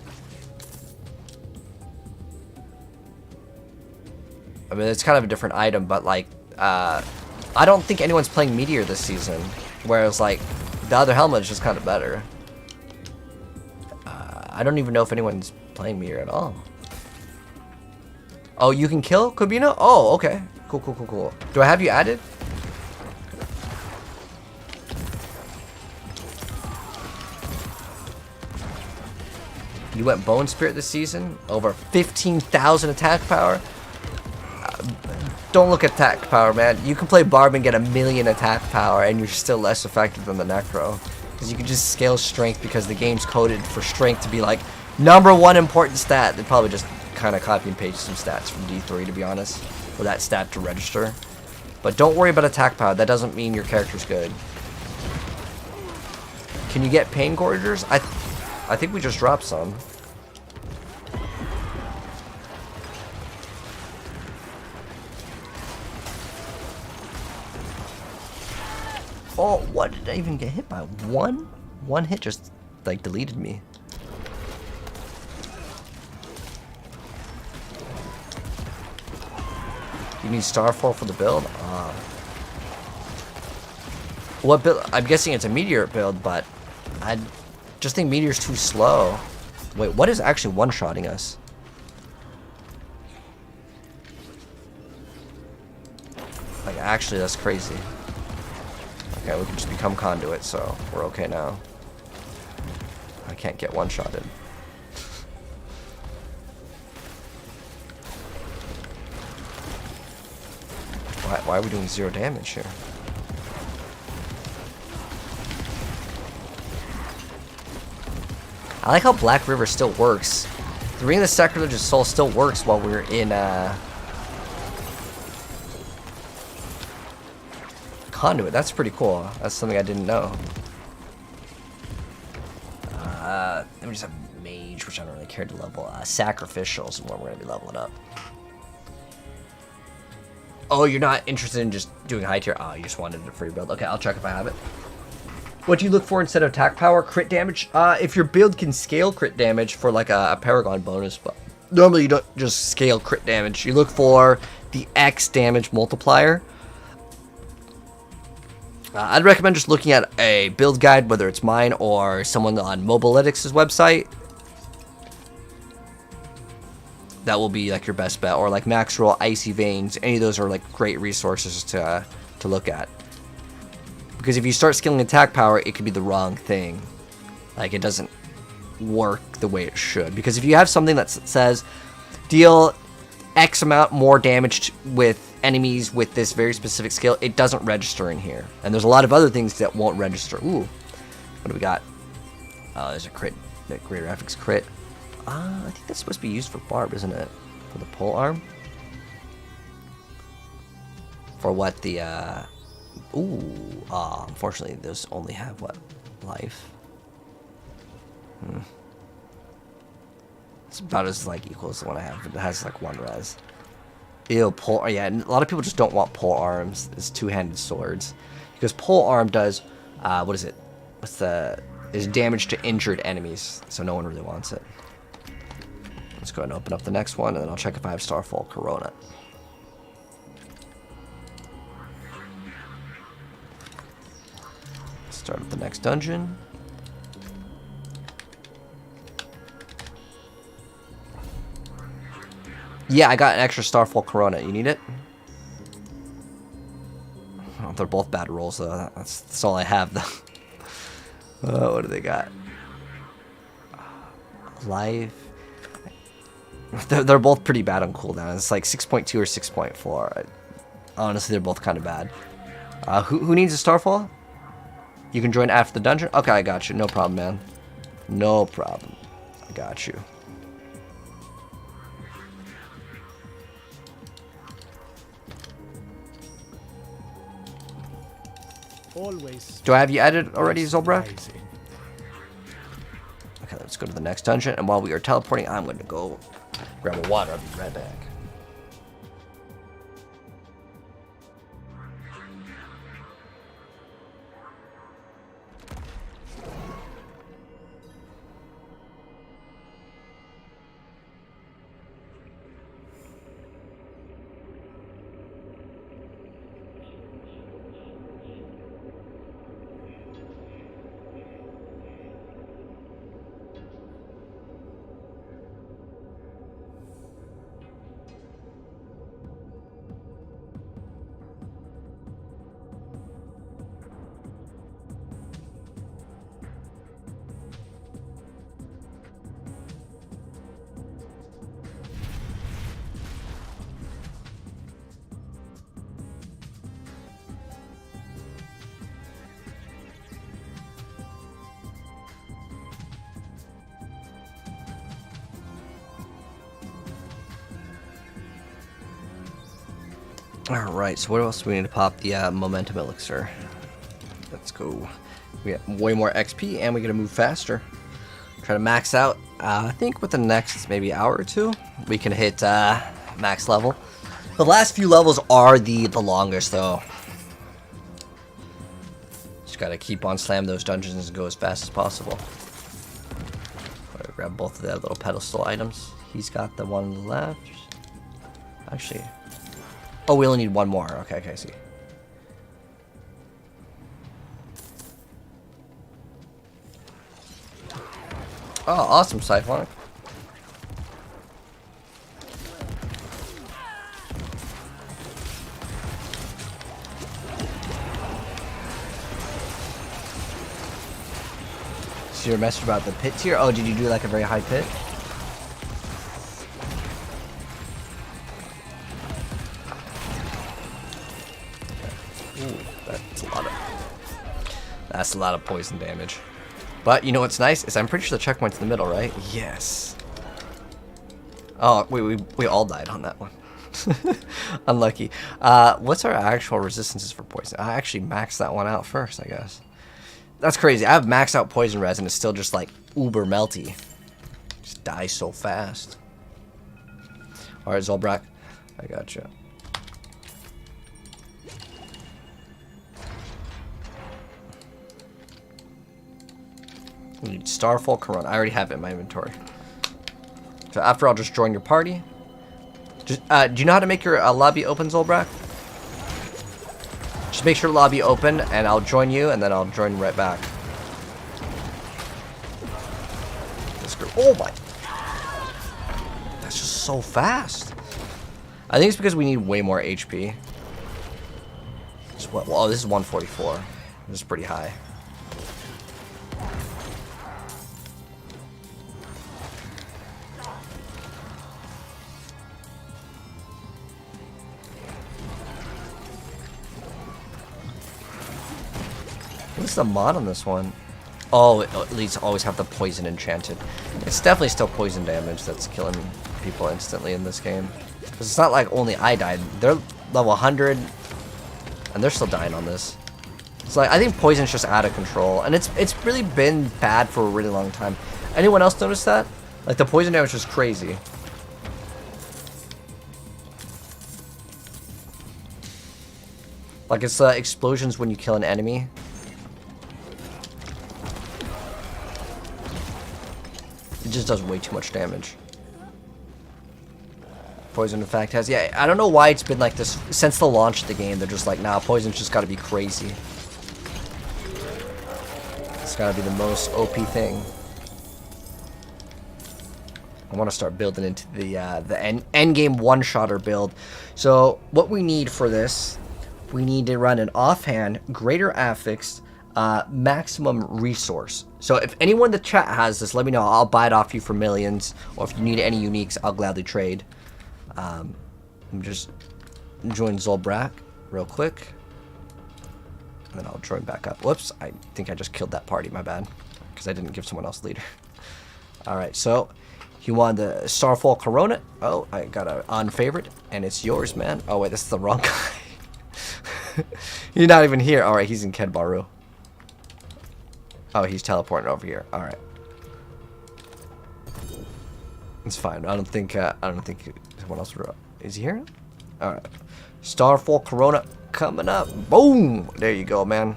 Speaker 1: I mean, it's kind of a different item, but like, I don't think anyone's playing Meteor this season. Whereas like, the other helmet is just kind of better. I don't even know if anyone's playing Meteor at all. Oh, you can kill Kobina? Oh, okay. Cool, cool, cool, cool. Do I have you added? You went Bone Spirit this season? Over 15,000 attack power? Don't look at attack power, man. You can play Barb and get 1,000,000 attack power and you're still less effective than the Necro. Because you can just scale strength because the game's coded for strength to be like #1 important stat. They probably just kind of copy and paste some stats from D3 to be honest. For that stat to register. But don't worry about attack power. That doesn't mean your character's good. Can you get Pain Gorgers? I think we just dropped some. Oh, what did I even get hit by? One? One hit just, like, deleted me. You need Starfall for the build? What build? I'm guessing it's a Meteor build, but I just think Meteor's too slow. Wait, what is actually one-shotting us? Like, actually, that's crazy. Okay, we can just become Conduit, so we're okay now. I can't get one-shotted. Why are we doing 0 damage here? I like how Black River still works. The Ring of the Sacrilegious Soul still works while we're in, Conduit. That's pretty cool. That's something I didn't know. Then we just have Mage, which I don't really care to level. Sacrificials, and where we're going to be leveling up. Oh, you're not interested in just doing high tier? Oh, you just wanted a free build. Okay, I'll check if I have it. What do you look for instead of attack power? Crit damage? If your build can scale crit damage for like a Paragon bonus, but normally you don't just scale crit damage. You look for the X damage multiplier. I'd recommend just looking at a build guide, whether it's mine or someone on Mobilytics' website. That will be like your best bet. Or like Max Roll, Icy Veins. Any of those are like great resources to look at. Because if you start scaling attack power, it could be the wrong thing. Like it doesn't work the way it should. Because if you have something that says deal X amount more damage with enemies with this very specific skill, it doesn't register in here. And there's a lot of other things that won't register. Ooh, what do we got? There's a crit, the Greater Affix crit. I think that's supposed to be used for Barb, isn't it? For the pole arm? For what the, unfortunately, those only have, what, life? It's about as, like, equal as the one I have, but it has, like, 1 res. Ew, pole, yeah, a lot of people just don't want pole arms. It's two-handed swords. Because pole arm does, what is it? Is damage to injured enemies, so no one really wants it. Let's go ahead and open up the next one, and then I'll check if I have Starfall Corona. Start up the next dungeon. Yeah, I got an extra Starfall Corona. You need it? Oh, they're both bad rolls, though. That's all I have, though. What do they got? Life. They're both pretty bad on cooldown. It's like 6.2 or 6.4. Honestly, they're both kind of bad. Who needs a Starfall? You can join after the dungeon? Okay, I got you. No problem, man. No problem. I got you.
Speaker 2: Always.
Speaker 1: Do I have you added already, Zolbrak?
Speaker 2: Rising.
Speaker 1: Okay, let's go to the next dungeon. And while we are teleporting, I'm going to go grab a water. I'll be right back. Alright, so what else do we need to pop? The momentum elixir. Let's go. We get way more XP and we get to move faster. Try to max out. I think with the next maybe hour or two, we can hit max level. The last few levels are the longest though. Just gotta keep on slamming those dungeons and go as fast as possible. Grab both of the little pedestal items. He's got the one on the left. Actually... Oh, we only need one more. Okay, I see. Oh, awesome, Siphonic. So you're messing about the pit tier? Oh, did you do like a very high pit? That's a lot of poison damage. But you know what's nice is I'm pretty sure the checkpoint's in the middle, right? Yes. Oh, we all died on that one. Unlucky. What's our actual resistances for poison? I actually maxed that one out first, I guess. That's crazy. I have maxed out poison res and it's still just like uber melty. Just die so fast. Alright, Zolbrak. I gotcha. We need Starfall Corona. I already have it in my inventory. So after I'll just join your party. Just, do you know how to make your lobby open, Zolbrak? Just make sure lobby open and I'll join you and then I'll join right back. Let's go. Oh my. That's just so fast. I think it's because we need way more HP. Oh, this is 144. This is pretty high. What's the mod on this one? Oh, at least always have the poison enchanted. It's definitely still poison damage that's killing people instantly in this game. Because it's not like only I died. They're level 100, and they're still dying on this. It's like, I think poison's just out of control. And it's really been bad for a really long time. Anyone else notice that? Like, the poison damage is crazy. Like, it's explosions when you kill an enemy. It just does way too much damage. Poison, in fact, has... Yeah, I don't know why it's been like this since the launch of the game. They're just like, nah, poison's just gotta be crazy. It's gotta be the most OP thing. I want to start building into the endgame one-shotter build. So what we need for this, we need to run an offhand, greater affix, maximum resource. So if anyone in the chat has this, let me know. I'll buy it off you for millions. Or if you need any uniques, I'll gladly trade. I'm just join Zolbrak real quick. And then I'll join back up. Whoops, I think I just killed that party, my bad. Because I didn't give someone else leader. Alright, so you want the Starfall Corona. Oh, I got an unfavorite. And it's yours, man. Oh, wait, this is the wrong guy. You're not even here. Alright, he's in Kedbaru. Oh, he's teleporting over here. Alright. It's fine. I don't think someone else is he here? Alright. Starfall Corona coming up. Boom! There you go, man.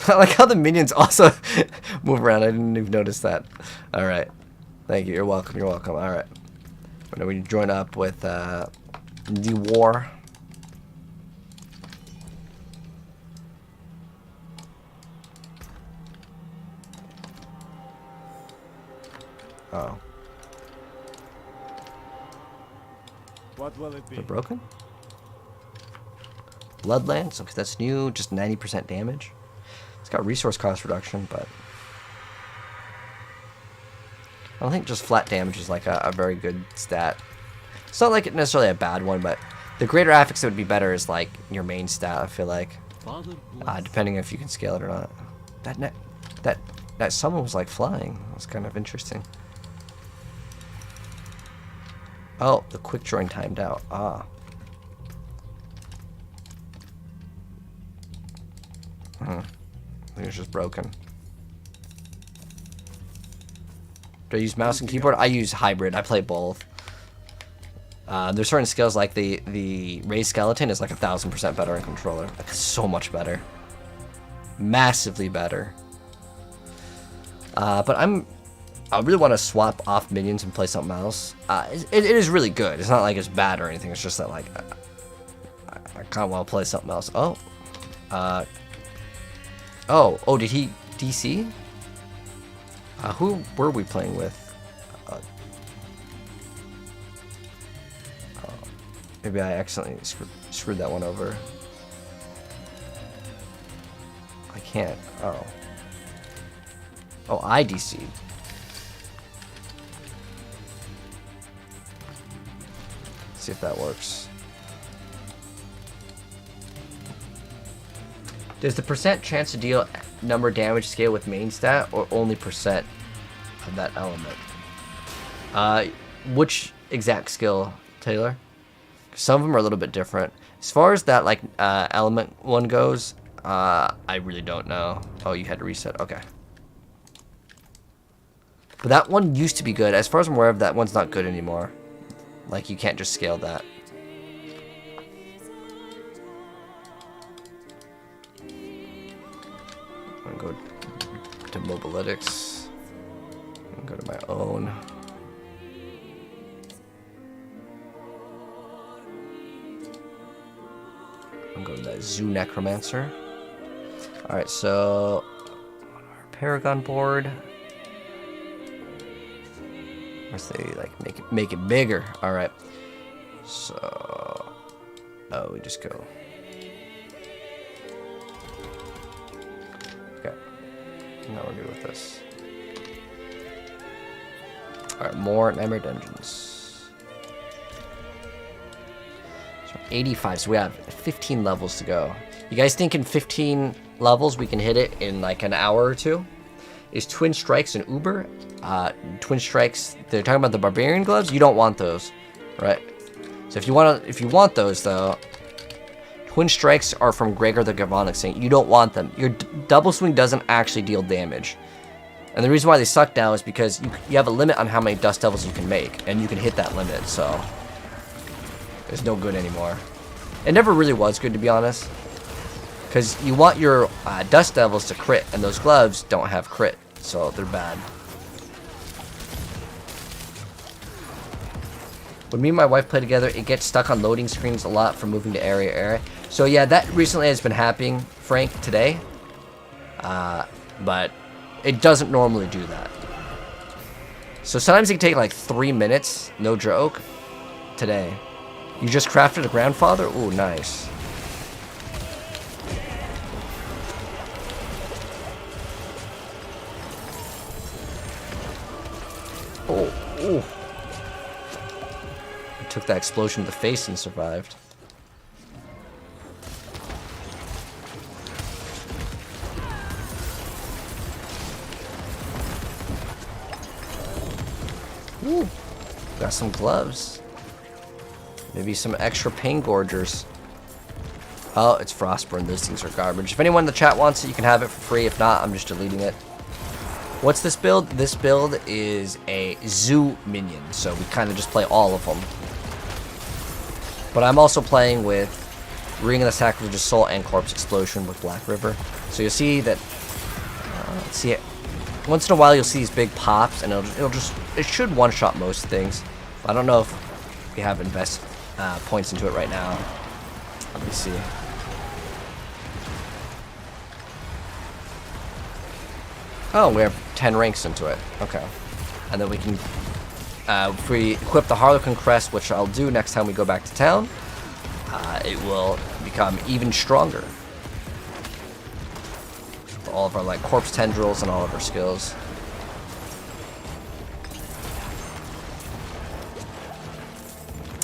Speaker 1: I like how the minions also move around. I didn't even notice that. Alright. Thank you. You're welcome. You're welcome. Alright. Now we join up with the war. Oh.
Speaker 2: What will it be?
Speaker 1: They're broken? Bloodlands? Okay, that's new. Just 90% damage. It's got resource cost reduction, but I don't think just flat damage is like a very good stat. It's not like it necessarily a bad one, but the greater affix that would be better is like your main stat, I feel like. Depending if you can scale it or not. That summon was like flying. It was kind of interesting. Oh, the quick join timed out. Ah. I think it's just broken. Do I use mouse and keyboard? I use hybrid. I play both. There's certain skills like the raised skeleton is like 1000% better in controller. Like so much better. Massively better. But I really want to swap off minions and play something else. It is really good. It's not like it's bad or anything. It's just that like I kind of want to play something else. Oh. Oh, did he DC? Who were we playing with? Maybe I accidentally screwed that one over. I can't. Oh. Oh, I DC'd. See if that works. Does the percent chance to deal number damage scale with main stat or only percent of that element? Which exact skill, Taylor? Some of them are a little bit different. As far as that like element one goes, I really don't know. Oh, you had to reset. Okay. But that one used to be good. As far as I'm aware of, that one's not good anymore. Like, you can't just scale that. I'm gonna go to Mobilytics. I'm gonna go to my own. I'm going to that Zoo Necromancer. Alright, so on our Paragon board. Let's say like make it bigger. Alright. So we just go. Okay. Now we're good with this. Alright, more Nightmare Dungeons. So 85, so we have 15 levels to go. You guys think in 15 levels we can hit it in like an hour or two? Is Twin Strikes an Uber? Twin Strikes, they're talking about the Barbarian gloves. You don't want those, right? So if you want those though, Twin Strikes are from Gregor the Gavonic Saint. You don't want them. Your double swing doesn't actually deal damage, and the reason why they suck now is because you have a limit on how many Dust Devils you can make, and you can hit that limit. So it's no good anymore. It never really was good, to be honest, because you want your Dust Devils to crit, and those gloves don't have crit, so they're bad. When me and my wife play together, it gets stuck on loading screens a lot from moving to area. So yeah, that recently has been happening, Frank, today. but it doesn't normally do that. So sometimes it can take like 3 minutes, no joke, today. You just crafted a grandfather? Ooh, nice. Oh, ooh. I took that explosion to the face and survived. Ooh, got some gloves. Maybe some extra pain gorgers. Oh, it's Frostburn. Those things are garbage. If anyone in the chat wants it, you can have it for free. If not, I'm just deleting it. What's this build? This build is a zoo minion, so we kind of just play all of them. But I'm also playing with Ring of the Sacrilegious Soul and Corpse Explosion with Black River. So you'll see that. Let's see it. Once in a while, you'll see these big pops, and it should one-shot most things. I don't know if we have invest points into it right now. Let me see. Oh, we have 10 ranks into it. Okay. And then we can, if we equip the Harlequin Crest, which I'll do next time we go back to town, it will become even stronger. For all of our, like, corpse tendrils and all of our skills.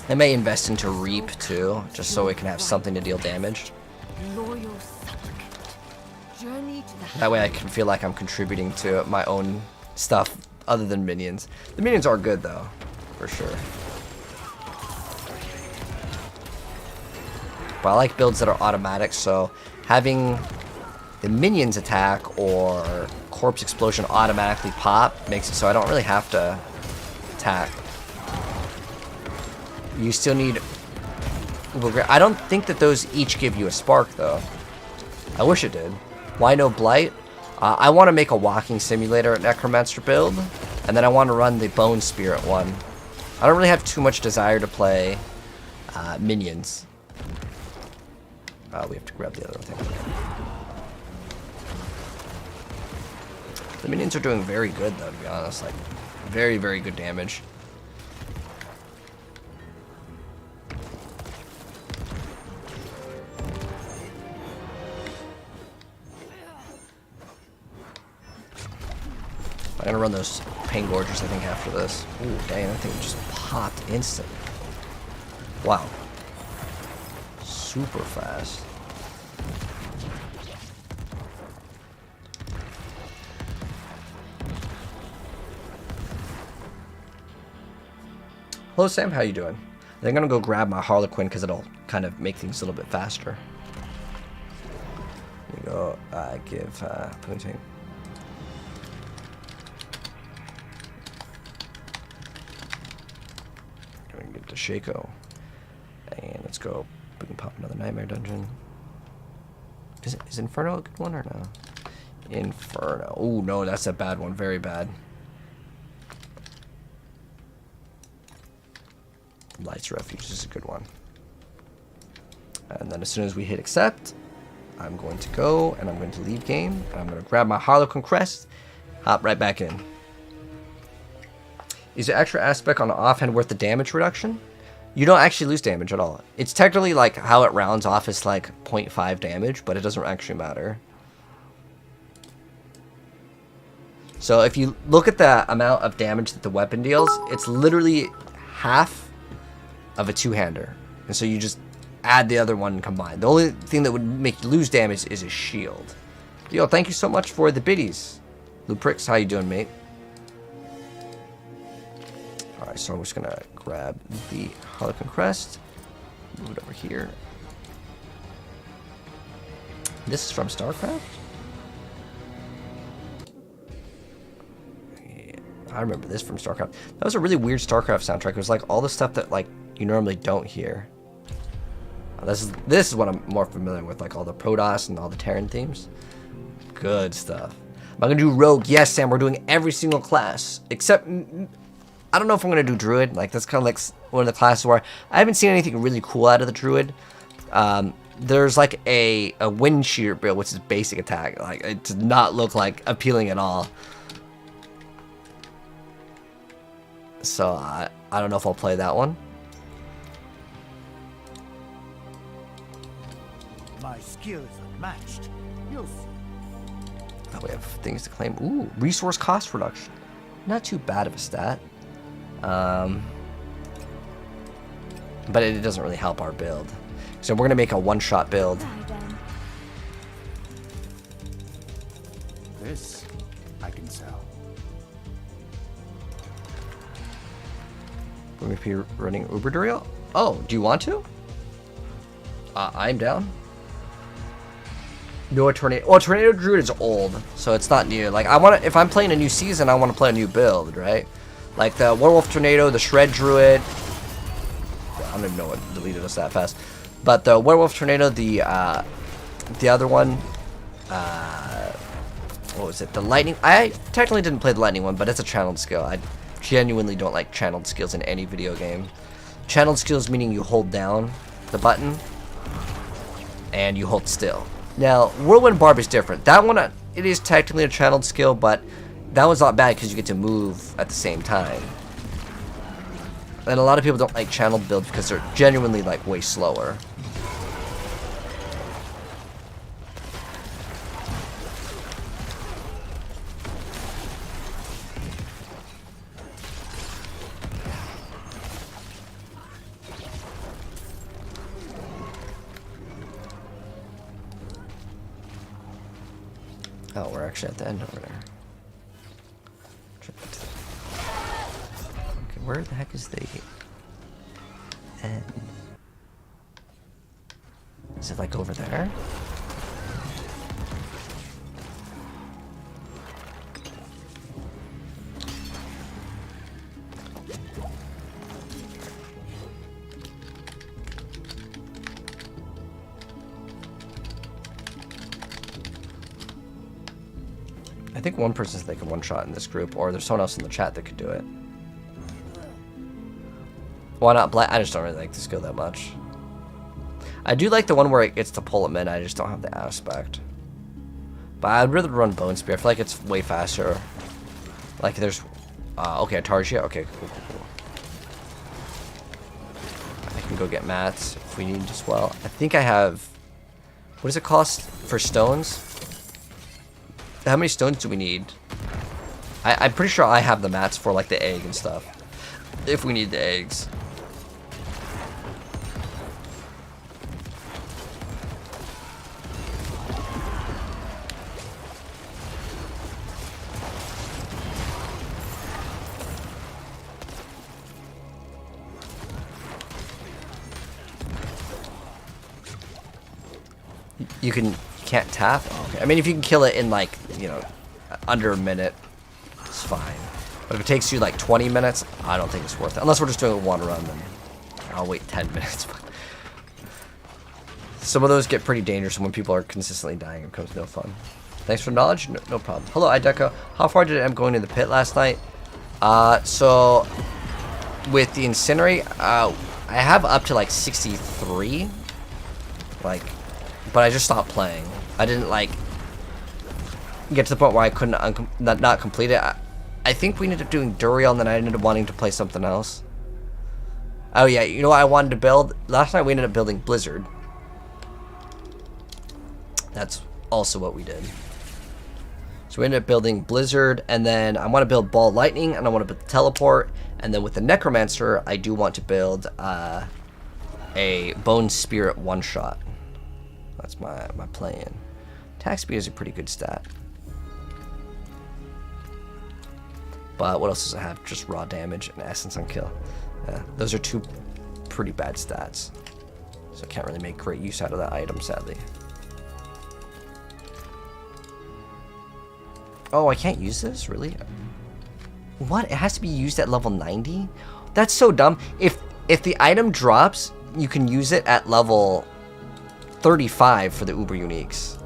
Speaker 1: I may invest into Reap, too, just so we can have something to deal damage.
Speaker 3: Loyal supplicant. Journey to the
Speaker 1: That way I can feel like I'm contributing to my own stuff other than minions. The minions are good, though, for sure. But I like builds that are automatic, so having the minions attack or Corpse Explosion automatically pop makes it so I don't really have to attack. You still need... I don't think that those each give you a spark, though. I wish it did. Why no Blight? I want to make a walking simulator at Necromancer build, and then I want to run the Bone Spirit one. I don't really have too much desire to play minions. We have to grab the other thing. The minions are doing very good, though, to be honest. Like, very, very good damage. I'm gonna run those pain gorgers, I think, after this. Ooh, dang, that thing just popped instant. Wow. Super fast. Hello, Sam. How you doing? I think I'm gonna go grab my Harlequin because it'll kind of make things a little bit faster. Here we go. Give Punting. Get to Shaco. And let's go. We can pop another Nightmare Dungeon. Is Inferno a good one or no? Inferno. Oh, no, that's a bad one. Very bad. Light's Refuge is a good one. And then as soon as we hit accept, I'm going to go and I'm going to leave game. And I'm going to grab my Harlequin Crest, hop right back in. Is the extra aspect on the offhand worth the damage reduction? You don't actually lose damage at all. It's technically like how it rounds off is like 0.5 damage, but it doesn't actually matter. So if you look at the amount of damage that the weapon deals, it's literally half of a two-hander. And so you just add the other one combined. The only thing that would make you lose damage is a shield. Yo, thank you so much for the biddies. Luprix, how you doing, mate? Alright, so I'm just gonna grab the Harlequin Crest, move it over here. This is from StarCraft? Yeah, I remember this from StarCraft. That was a really weird StarCraft soundtrack. It was like all the stuff that like you normally don't hear. This is what I'm more familiar with, like all the Protoss and all the Terran themes. Good stuff. Am I gonna do Rogue? Yes, Sam, we're doing every single class. Except, I don't know if I'm gonna do Druid. Like, that's kind of like one of the classes where I haven't seen anything really cool out of the Druid. there's like a wind shear build, which is basic attack. Like, it does not look like appealing at all. So I don't know if I'll play that one.
Speaker 4: My skill is unmatched. You'll see.
Speaker 1: Oh, we have things to claim. Ooh, resource cost reduction. Not too bad of a stat. But it doesn't really help our build. So we're gonna make a one-shot build.
Speaker 4: This I can sell.
Speaker 1: We're gonna be running Uber Duriel. Oh, do you want to? I'm down. No, a tornado. Well, Tornado Druid is old, so it's not new. Like, I want to. If I'm playing a new season, I want to play a new build, right? Like the Werewolf Tornado, the Shred Druid. I don't even know what deleted us that fast. But the Werewolf Tornado, the other one, what was it? The Lightning. I technically didn't play the Lightning one, but it's a channeled skill. I genuinely don't like channeled skills in any video game. Channeled skills meaning you hold down the button and you hold still. Now, Whirlwind Barb is different. That one, it is technically a channeled skill, but that one's not bad because you get to move at the same time. And a lot of people don't like channeled builds because they're genuinely, like, way slower. Oh, we're actually at the end over there. Okay, where the heck is the end? Is it like over there? I think one person said they could one-shot in this group, or there's someone else in the chat that could do it. Why not Black? I just don't really like the skill that much. I do like the one where it gets to pull him in, I just don't have the aspect. But I'd rather run Bone Spear. I feel like it's way faster. Like there's... okay, Targia. Okay, cool. I can go get mats if we need as well. I think I have... What does it cost for stones? How many stones do we need? I'm pretty sure I have the mats for like the egg and stuff. If we need the eggs. You can't tap? Oh, okay. I mean, if you can kill it in like, you know, under a minute, it's fine. But if it takes you like 20 minutes, I don't think it's worth it. Unless we're just doing a one run, then I'll wait 10 minutes. Some of those get pretty dangerous, and when people are consistently dying, it becomes no fun. Thanks for knowledge, no problem. Hello, iDeco. How far did I end going to the pit last night? So with the Incinerate, I have up to like 63. Like, but I just stopped playing. I didn't like get to the point where I couldn't not complete it. I think we ended up doing Duriel, and then I ended up wanting to play something else. Oh yeah, you know what I wanted to build? Last night we ended up building Blizzard. That's also what we did. So we ended up building Blizzard, and then I want to build Ball Lightning, and I want to build Teleport, and then with the Necromancer, I do want to build a Bone Spirit one-shot. That's my plan. Attack speed is a pretty good stat. But what else does it have? Just raw damage and essence on kill. Yeah, those are two pretty bad stats. So I can't really make great use out of that item, sadly. Oh, I can't use this? Really? What? It has to be used at level 90? That's so dumb. If the item drops, you can use it at level 35 for the Uber Uniques.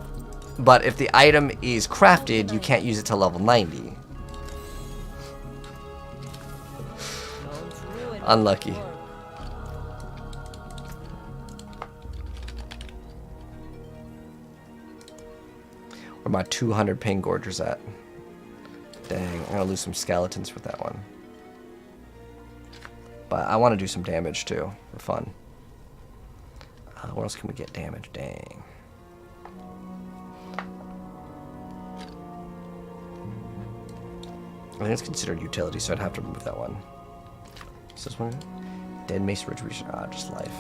Speaker 1: But if the item is crafted, you can't use it till level 90. Unlucky. Where my 200 pain gorgers at? Dang, I'm gonna lose some skeletons with that one. But I want to do some damage too, for fun. Where else can we get damage? Dang. I think it's considered utility, so I'd have to remove that one. Is this one? Dead Mace Retribution. Just life.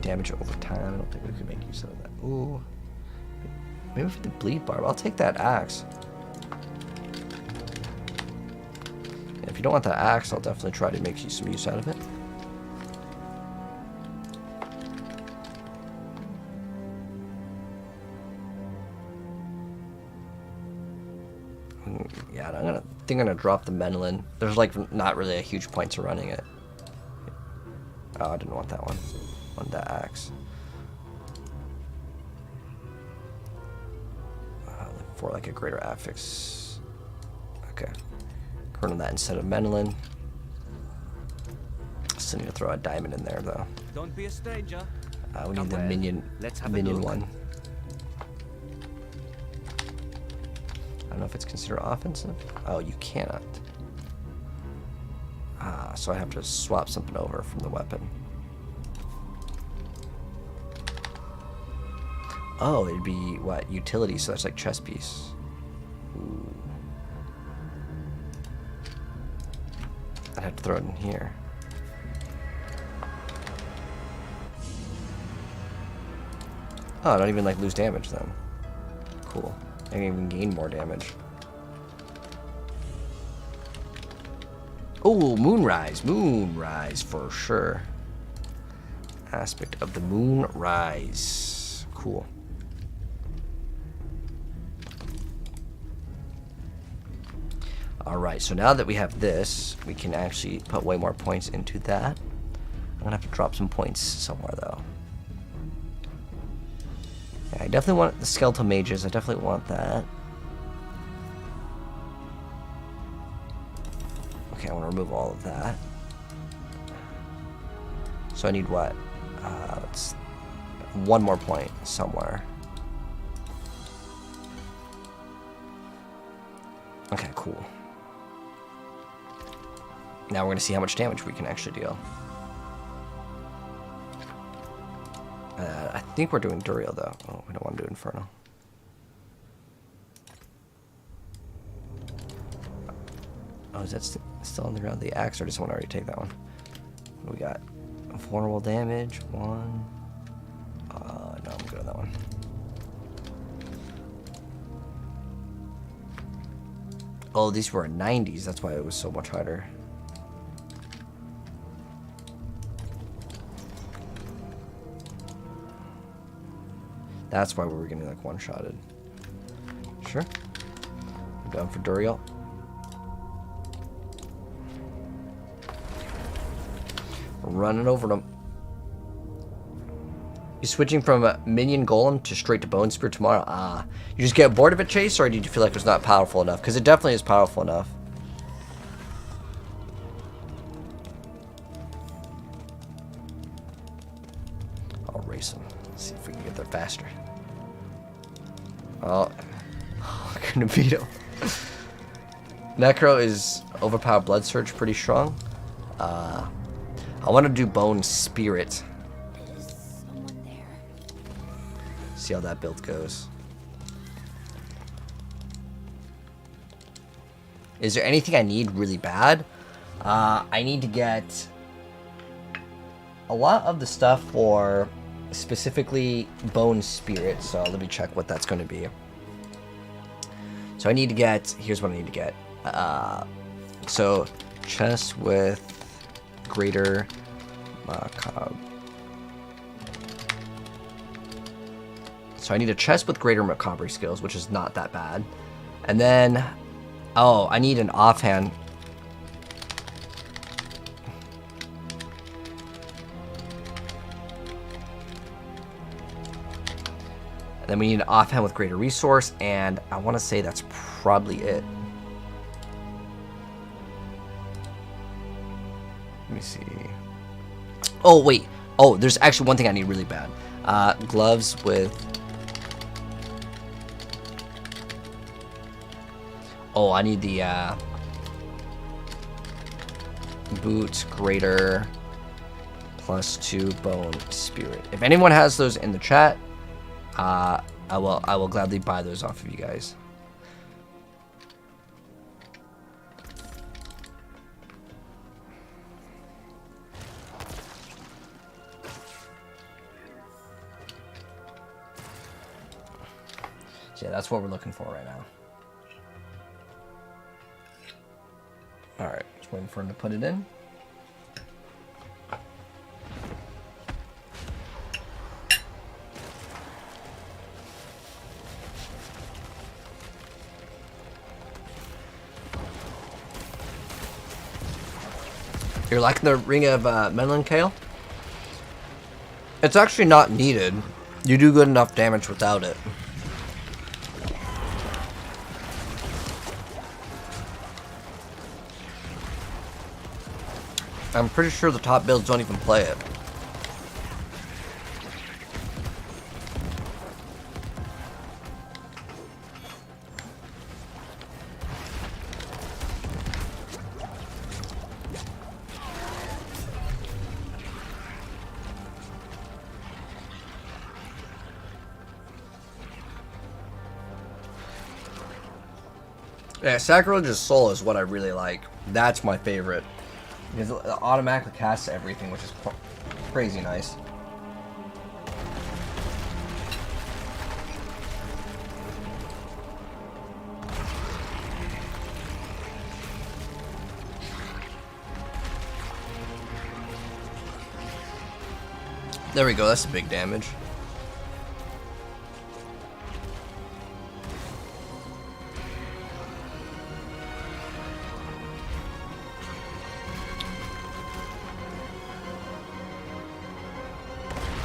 Speaker 1: Damage over time. I don't think we can make use of that. Ooh. Maybe for the bleed barb. I'll take that axe. If you don't want that axe, I'll definitely try to make some use out of it. Yeah, I think I'm gonna drop the Menelin. There's like not really a huge point to running it. Oh, I didn't want that one. I wanted that axe. For like a greater affix. Okay. Turn on that instead of Menelin. Still need to throw a diamond in there though.
Speaker 6: Don't be a stranger.
Speaker 1: We need the minion one. I don't know if it's considered offensive. Oh, you cannot. So I have to swap something over from the weapon. Oh, it'd be what? Utility, so that's like chest piece. Ooh. I'd have to throw it in here. Oh, I don't even like lose damage then. Cool. I can even gain more damage. Oh, moonrise. Moonrise for sure. Aspect of the moonrise. Cool. Alright, so now that we have this, we can actually put way more points into that. I'm gonna have to drop some points somewhere though. Yeah, I definitely want the skeletal mages, I definitely want that. Okay, I want to remove all of that. So I need what? Let's one more point somewhere. Okay, cool. Now we're going to see how much damage we can actually deal. I think we're doing Duriel though. Oh, we don't want to do Inferno. Oh, is that still on the ground? The axe, or does someone already take that one? What do we got? Vulnerable damage, 1. No, I'm good on that one. Oh, these were 90s. That's why it was so much harder. That's why we were getting like one-shotted. Sure. I'm down for Duriel. Running over them. You switching from a minion golem to straight to bone spear tomorrow? You just get bored of it, Chase, or did you feel like it was not powerful enough? Because it definitely is powerful enough. I'll race them. See if we can get there faster. Oh, I couldn't beat him. Necro is overpowered blood surge pretty strong. I want to do bone spirit.
Speaker 5: There's someone there.
Speaker 1: See how that build goes. Is there anything I need really bad? I need to get a lot of the stuff for specifically bone spirit. So let me check what that's going to be. So I need to get, here's what I need to get. So chest with greater macabre. So I need a chest with greater macabre skills, which is not that bad. And then, oh, I need an offhand. And then we need an offhand with greater resource, and I want to say that's probably it. Let me see. Oh, wait. Oh, there's actually one thing I need really bad. Gloves with Oh, I need the boots greater +2 bone spirit. If anyone has those in the chat, I will gladly buy those off of you guys. So yeah, that's what we're looking for right now. Alright, just waiting for him to put it in. You're liking the Ring of Melon Kale? It's actually not needed. You do good enough damage without it. I'm pretty sure the top builds don't even play it. Yeah, Sacrilege's Soul is what I really like. That's my favorite. Because it automatically casts everything, which is crazy nice. There we go, that's a big damage.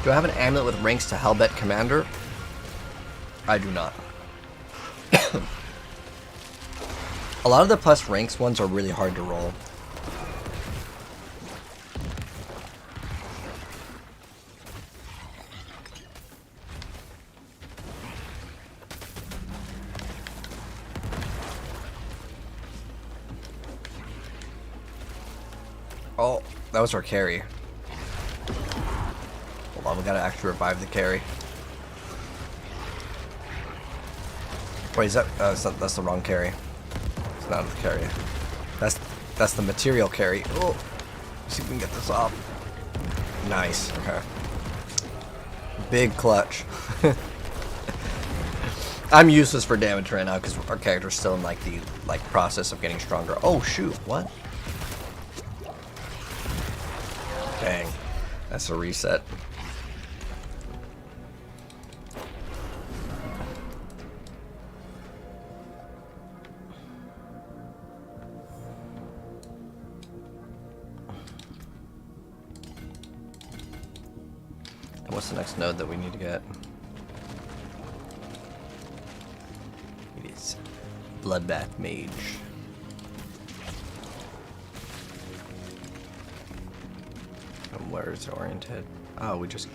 Speaker 1: Do I have an amulet with ranks to Hellbent Commander? I do not. A lot of the plus ranks ones are really hard to roll. Oh, that was our carry. Hold on, we gotta actually revive the carry. Wait, is that? That's the wrong carry. It's not the carry. That's the material carry. Oh, let's see if we can get this off. Nice. Okay. Big clutch. I'm useless for damage right now because our character's still in like the process of getting stronger. Oh shoot! What? Dang, that's a reset. What's the next node that we need to get? It is Bloodbath Mage. And where is it oriented? Oh, we just...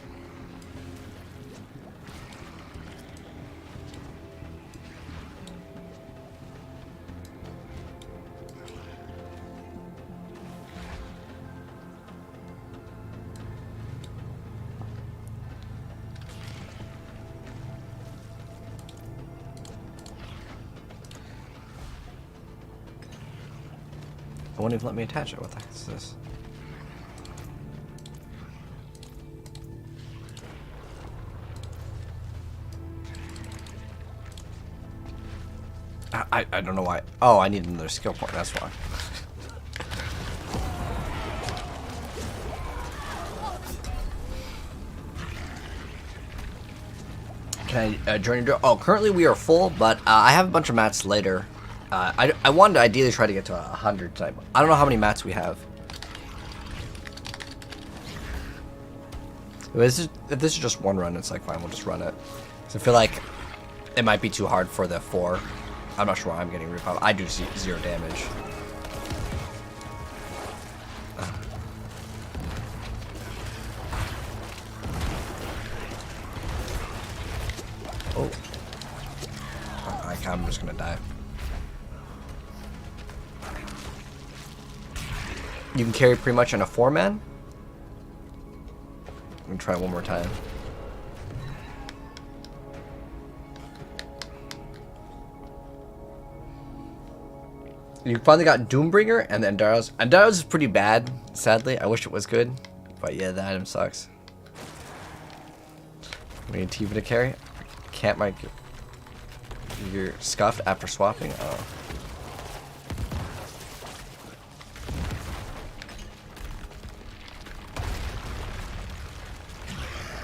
Speaker 1: It won't even let me attach it. What the heck is this? I don't know why. Oh, I need another skill point. That's why. Can I join your... Oh, currently we are full, but I have a bunch of mats later. I wanted to ideally try to get to 100 type. I don't know how many mats we have. If this is just one run, it's like fine, we'll just run it. So I feel like it might be too hard for the 4. I'm not sure why I'm getting repop. I do see 0 damage. Oh. I'm just gonna die. You can carry pretty much on a 4-man. Let me try one more time. You finally got Doombringer and then Endaros. Endaros is pretty bad, sadly. I wish it was good. But yeah, the item sucks. We need Tiva to carry. Can't make you're scuffed after swapping. Oh.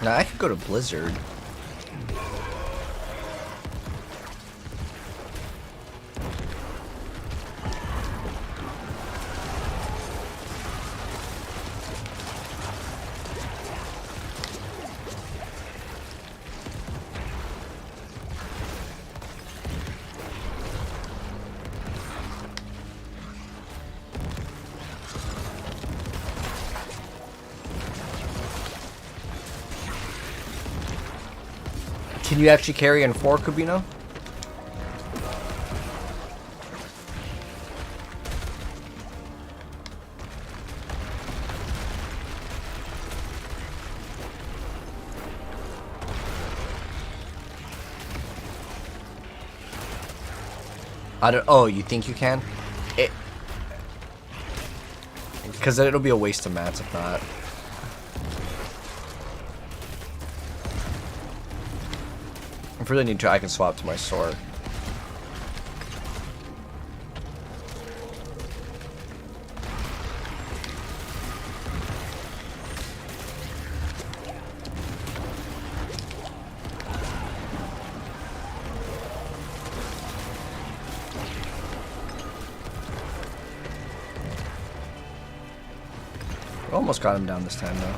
Speaker 1: Now I could go to Blizzard. Can you actually carry in 4, Kubino? I don't. Oh, you think you can? Because it'll be a waste of mats if not. If I really need to, I can swap to my sword. Almost got him down this time though.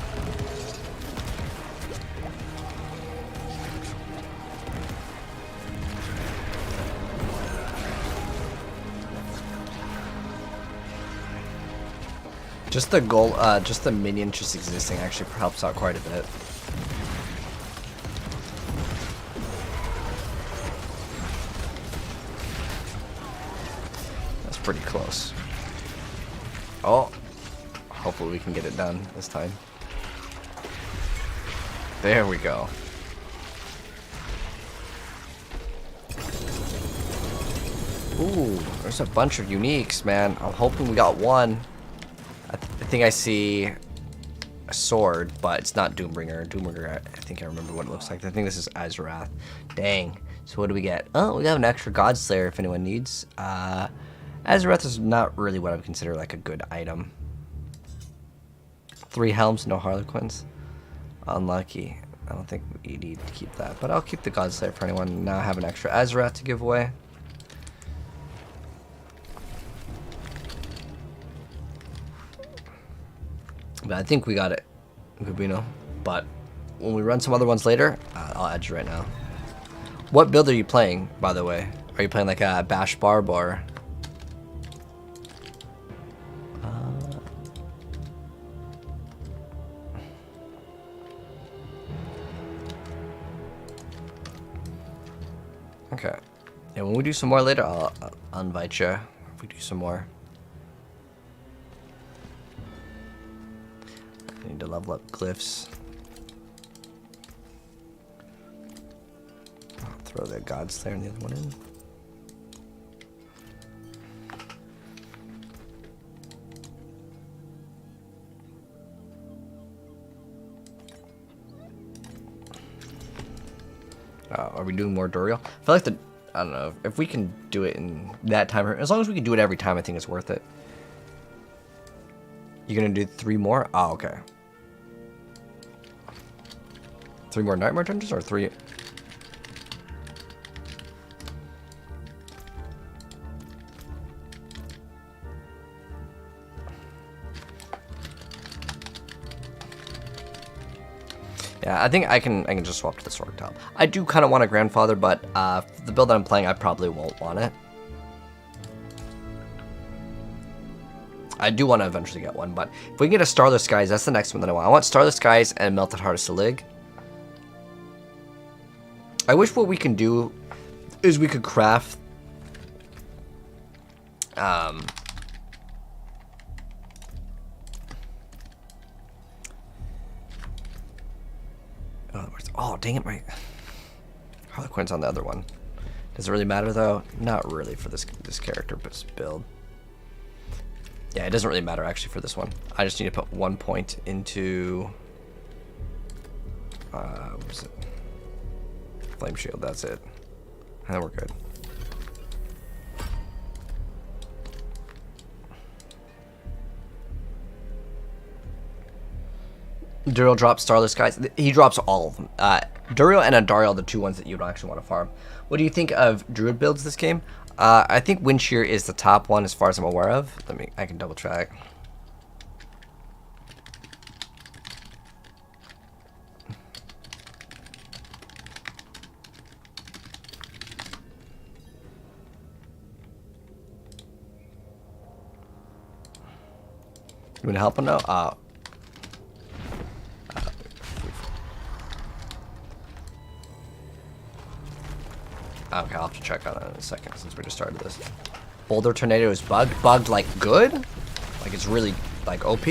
Speaker 1: Just the goal, just the minion just existing actually helps out quite a bit. That's pretty close. Oh, hopefully we can get it done this time. There we go. Ooh, there's a bunch of uniques, man. I'm hoping we got one. I think I see a sword, but it's not Doombringer. Doombringer, I think I remember what it looks like. I think this is Azurath. Dang. So what do we get? Oh, we got an extra Godslayer if anyone needs. Azurath is not really what I would consider like a good item. 3 helms, no Harlequins. Unlucky. I don't think we need to keep that, but I'll keep the Godslayer for anyone. Now I have an extra Azurath to give away. But I think we got it, Gabino. But when we run some other ones later, I'll add you right now. What build are you playing, by the way? Are you playing like a Bash Barb or? Okay. Yeah, when we do some more later, I'll invite you. If we do some more. I need to level up glyphs. I'll throw the Godslayer and the other one in. Are we doing more Duriel? I feel like I don't know, if we can do it in that time, as long as we can do it every time, I think it's worth it. You're gonna do 3 more? Oh, okay. 3 more Nightmare Dungeons or 3? Yeah, I think I can just swap to the sword top. I do kind of want a grandfather, but the build that I'm playing, I probably won't want it. I do want to eventually get one, but if we can get a Starless Skies, that's the next one that I want. I want Starless Skies and Melted Heart of Selig. I wish what we can do is we could craft Oh, dang it, my Harlequin's on the other one. Does it really matter though? Not really for this character build. Yeah, it doesn't really matter actually for this one. I just need to put 1 point into what was it? Flame shield, that's it. And then we're good. Duriel drops Starless Skies. He drops all of them. Duriel and Andariel are the two ones that you would actually want to farm. What do you think of Druid builds this game? I think Wind Shear is the top one as far as I'm aware of. I can double check. You want to help him now? Okay, I'll have to check on it in a second since we just started this. Boulder Tornado is bugged. Bugged like good? Like it's really like OP?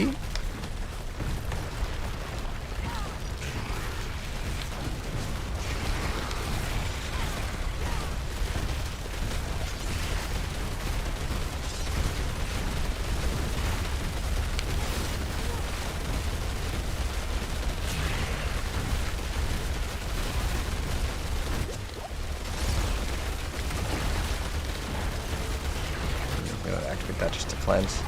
Speaker 1: Activate that just to cleanse.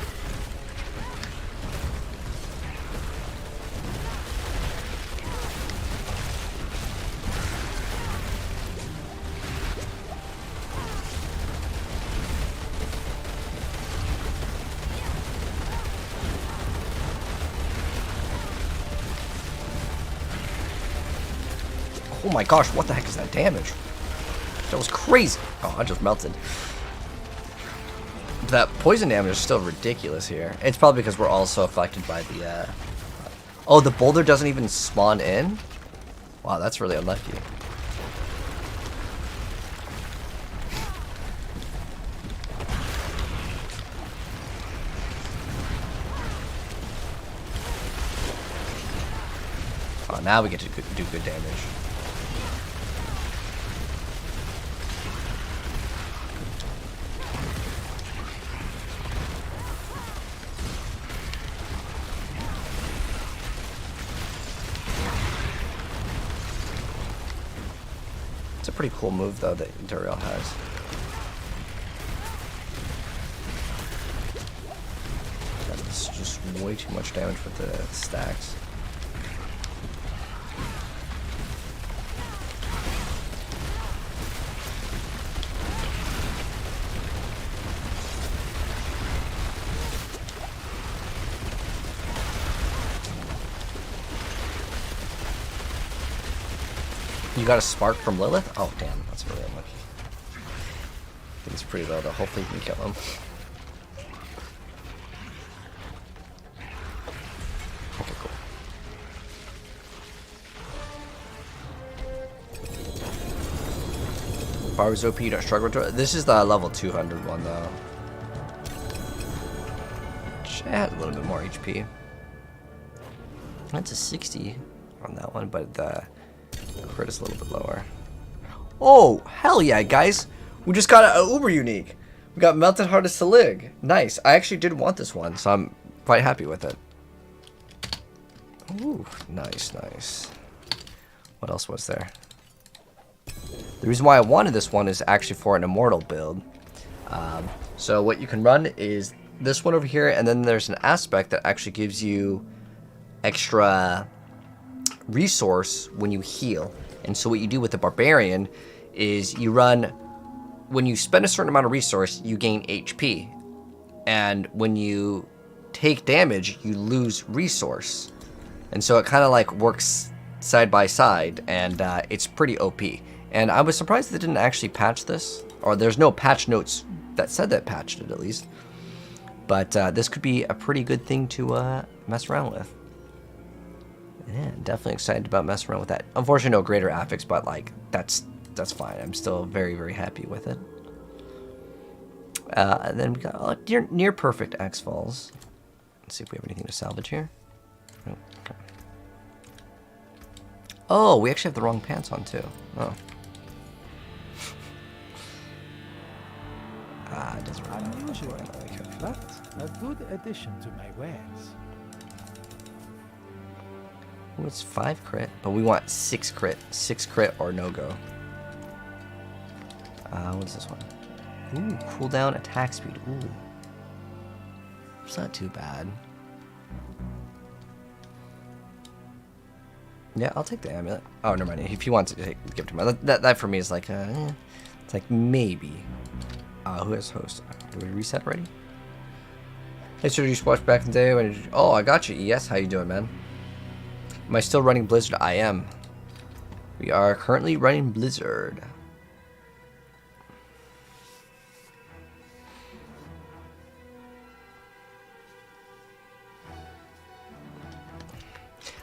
Speaker 1: Oh my gosh, what the heck is that damage? That was crazy. Oh, I just melted. That poison damage is still ridiculous here. It's probably because we're also affected by the, Oh, the boulder doesn't even spawn in? Wow, that's really unlucky. Oh, now we get to do good damage. It's a pretty cool move though that Duriel has. That's just way too much damage with the stacks. You got a spark from Lilith? Oh, damn. That's really unlucky. I think it's pretty low, though. Hopefully you can kill him. Okay, cool. Barb's OP, you don't struggle with it. This is the level 200 one, though. Which had a little bit more HP. That's a 60 on that one, but the crit is a little bit lower. Oh, hell yeah, guys. We just got an uber unique. We got Melted Heart of Selig. Nice. I actually did want this one, so I'm quite happy with it. Ooh, nice, nice. What else was there? The reason why I wanted this one is actually for an immortal build. So what you can run is this one over here, and then there's an aspect that actually gives you extra resource when you heal. And so what you do with the Barbarian is you run, when you spend a certain amount of resource, you gain HP. And when you take damage, you lose resource. And so it kind of like works side by side, and it's pretty OP. And I was surprised they didn't actually patch this, or there's no patch notes that said that patched it at least. But this could be a pretty good thing to mess around with. Yeah, definitely excited about messing around with that. Unfortunately, no greater affix, but like that's fine. I'm still very, very happy with it. And then we got near perfect X Falls. Let's see if we have anything to salvage here. Oh, okay. Oh, we actually have the wrong pants on too. Oh. It doesn't really matter.
Speaker 2: Unusual, but a good addition to my wares.
Speaker 1: Ooh, it's 5 crit, but we want 6 crit. 6 crit or no go. What's this one? Ooh, cooldown attack speed. Ooh. It's not too bad. Yeah, I'll take the amulet. Oh, never mind. If you want to give it to me. That for me is like, it's like maybe. Who has host? Did we reset already? Hey, sir, did you watch back in the day? When did you... Oh, I got you. Yes, how you doing, man? Am I still running Blizzard? I am. We are currently running Blizzard.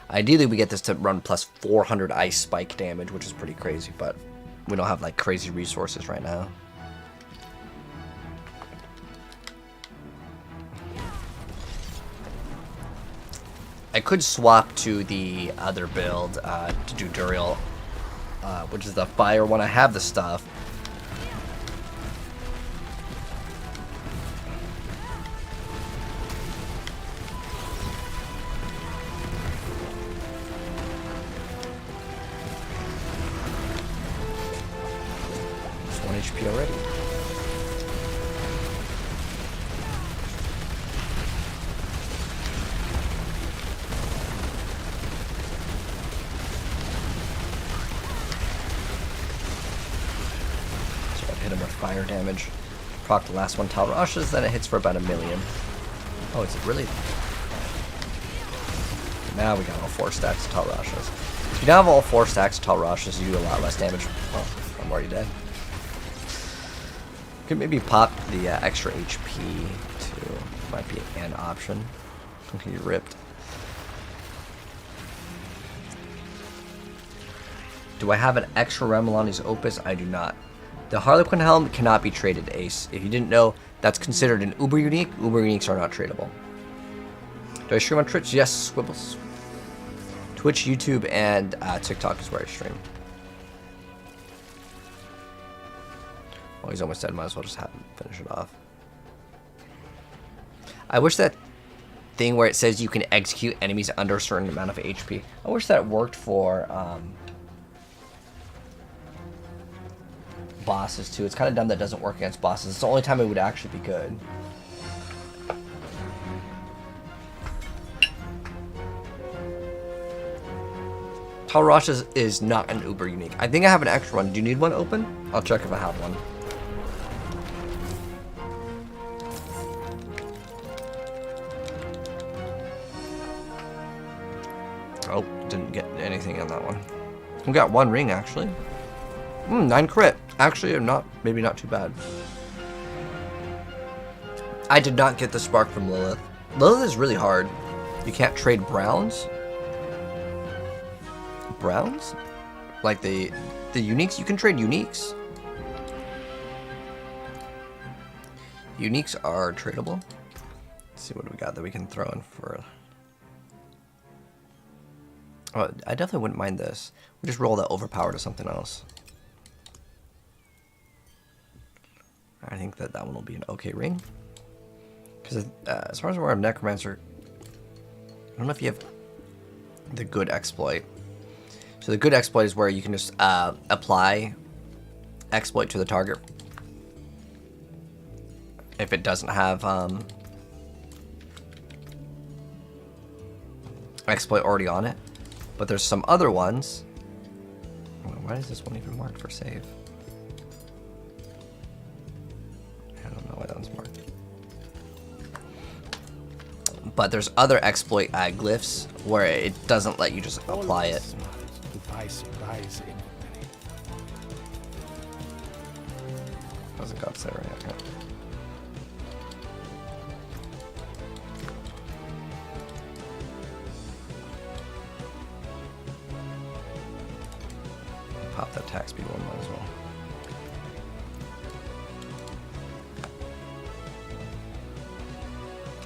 Speaker 1: Ideally, we get this to run plus 400 ice spike damage, which is pretty crazy, but we don't have like crazy resources right now. I could swap to the other build to do Duriel, which is the fire one. I have the stuff. It's 1 HP already. Hit him with fire damage. Proc the last one, Tal Rushes, then it hits for about 1 million. Oh, is it really? Now we got all 4 stacks of Tal Rushes. If you don't have all 4 stacks of Tal Rushes, you do a lot less damage. Oh, I'm already dead. Could maybe pop the extra HP too. Might be an option. You ripped. Do I have an extra Remolani's Opus? I do not. The Harlequin Helm cannot be traded, Ace. If you didn't know, that's considered an Uber Unique. Uber Uniques are not tradable. Do I stream on Twitch? Yes, Squibbles. Twitch, YouTube, and TikTok is where I stream. Well, he's almost dead. Might as well just have him finish it off. I wish that thing where it says you can execute enemies under a certain amount of HP. I wish that worked for bosses too. It's kind of dumb that doesn't work against bosses. It's the only time it would actually be good. Tal Rosh is not an Uber Unique. I think I have an extra one. Do you need one open? I'll check if I have one. Oh, didn't get anything on that one. We got 1 ring actually. 9 crit. Actually, maybe not too bad. I did not get the spark from Lilith. Lilith is really hard. You can't trade browns. Browns? Like the uniques? You can trade uniques. Uniques are tradable. Let's see what we got that we can throw in for. Oh, I definitely wouldn't mind this. We just roll that overpower to something else. I think that one will be an okay ring. Because as far as we're a Necromancer, I don't know if you have the good exploit. So the good exploit is where you can just apply exploit to the target if it doesn't have exploit already on it. But there's some other ones. Why is this one even marked for save? I don't know why that one's marked. But there's other exploit glyphs where it doesn't let you just apply it. Doesn't got to say right now. Pop that attack speed one, might as well.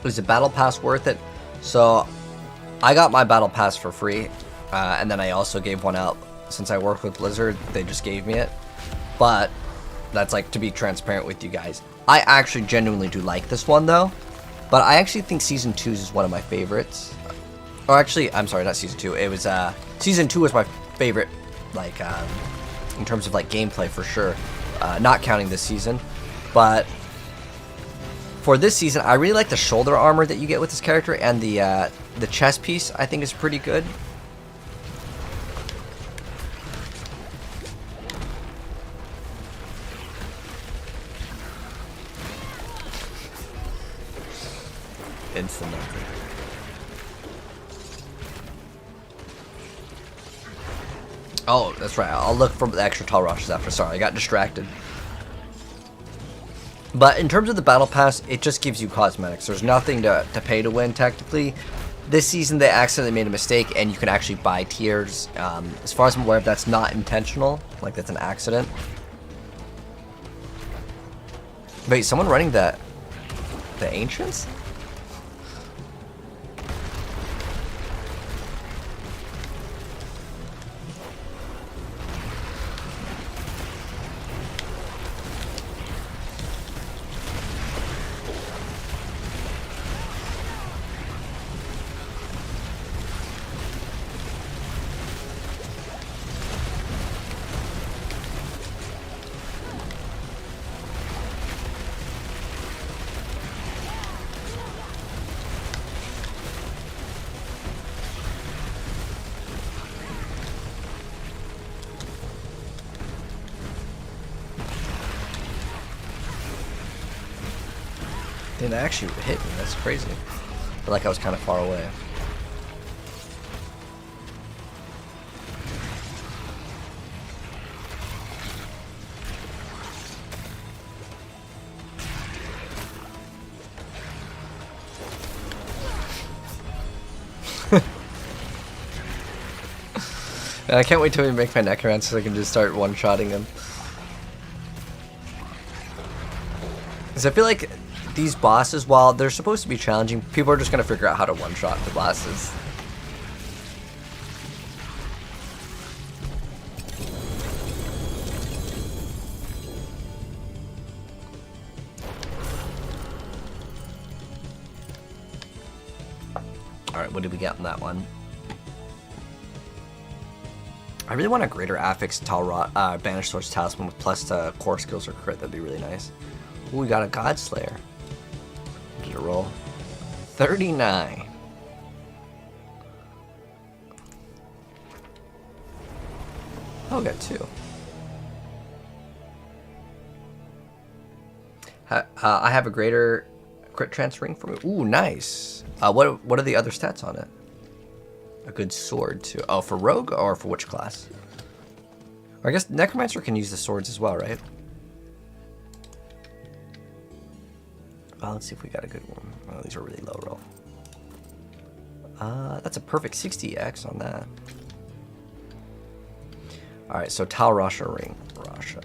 Speaker 1: Is the battle pass worth it? So I got my battle pass for free. And then I also gave one out since I work with Blizzard. They just gave me it, but that's like to be transparent with you guys. I actually genuinely do like this one though, but I actually think Season 2's is one of my favorites. Or actually, I'm sorry, not Season 2. It was Season 2 was my favorite, like in terms of like gameplay for sure, not counting this season. But for this season, I really like the shoulder armor that you get with this character, and the chest piece I think is pretty good. Instant. Oh, that's right. I'll look for the extra tall rushes after. Sorry, I got distracted. But in terms of the battle pass, it just gives you cosmetics. There's nothing to pay to win technically. This season they accidentally made a mistake, and you can actually buy tiers. As far as I'm aware, that's not intentional. Like, that's an accident. Wait, someone running the Ancients? Didn't actually hit me, that's crazy. I feel like I was kind of far away. And I can't wait till we make my Necromancer so I can just start one-shotting him. Because I feel like these bosses, while they're supposed to be challenging, people are just going to figure out how to one-shot the bosses. Alright, what did we get on that one? I really want a greater affix Banished Swords Talisman with plus to core skills or crit. That'd be really nice. Ooh, we got a Godslayer. Did a roll. 39. Oh, we got 2. I have a greater crit chance ring for me. Ooh, nice. What are the other stats on it? A good sword too. Oh, for rogue or for which class? Or I guess Necromancer can use the swords as well, right? Well, let's see if we got a good one. Oh, these are really low roll. That's a perfect 60x on that. Alright, so Tal Rasha ring. Rasha.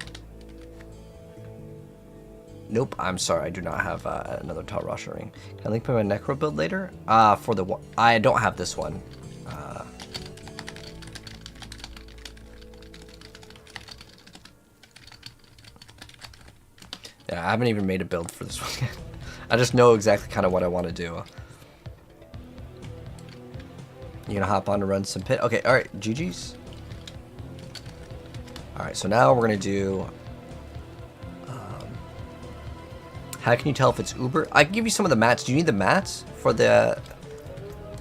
Speaker 1: Nope, I'm sorry, I do not have another Tal Rasha ring. Can I link my Necro build later? For the one, I don't have this one. Yeah, I haven't even made a build for this one yet. I just know exactly kind of what I want to do. You gonna hop on to run some pit? Okay, alright, GG's. Alright, so now we're gonna do... how can you tell if it's Uber? I can give you some of the mats. Do you need the mats for the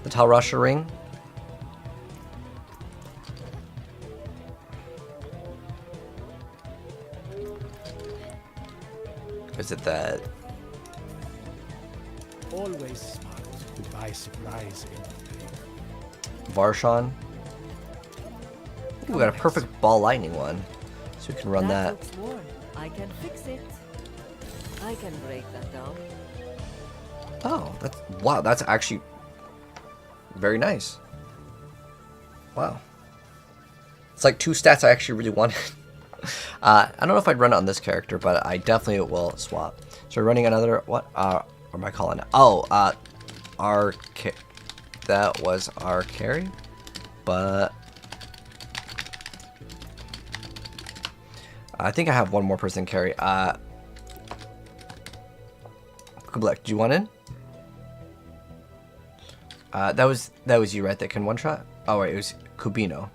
Speaker 1: Tal Rasha ring? Is it that?
Speaker 2: Always smart to buy supplies in
Speaker 1: Varshan? Ooh, we got a perfect ball lightning one. So we can run that.
Speaker 3: Looks worn. I can fix it. I can break that down.
Speaker 1: Oh, wow, that's actually very nice. Wow. It's like 2 stats I actually really wanted. I don't know if I'd run it on this character, but I definitely will swap. So we're running another, what am I calling it? Oh, that was our carry? but I think I have one more person carry. Kublek, do you want in? That was you, right? That can one shot. Oh wait, it was Kubino.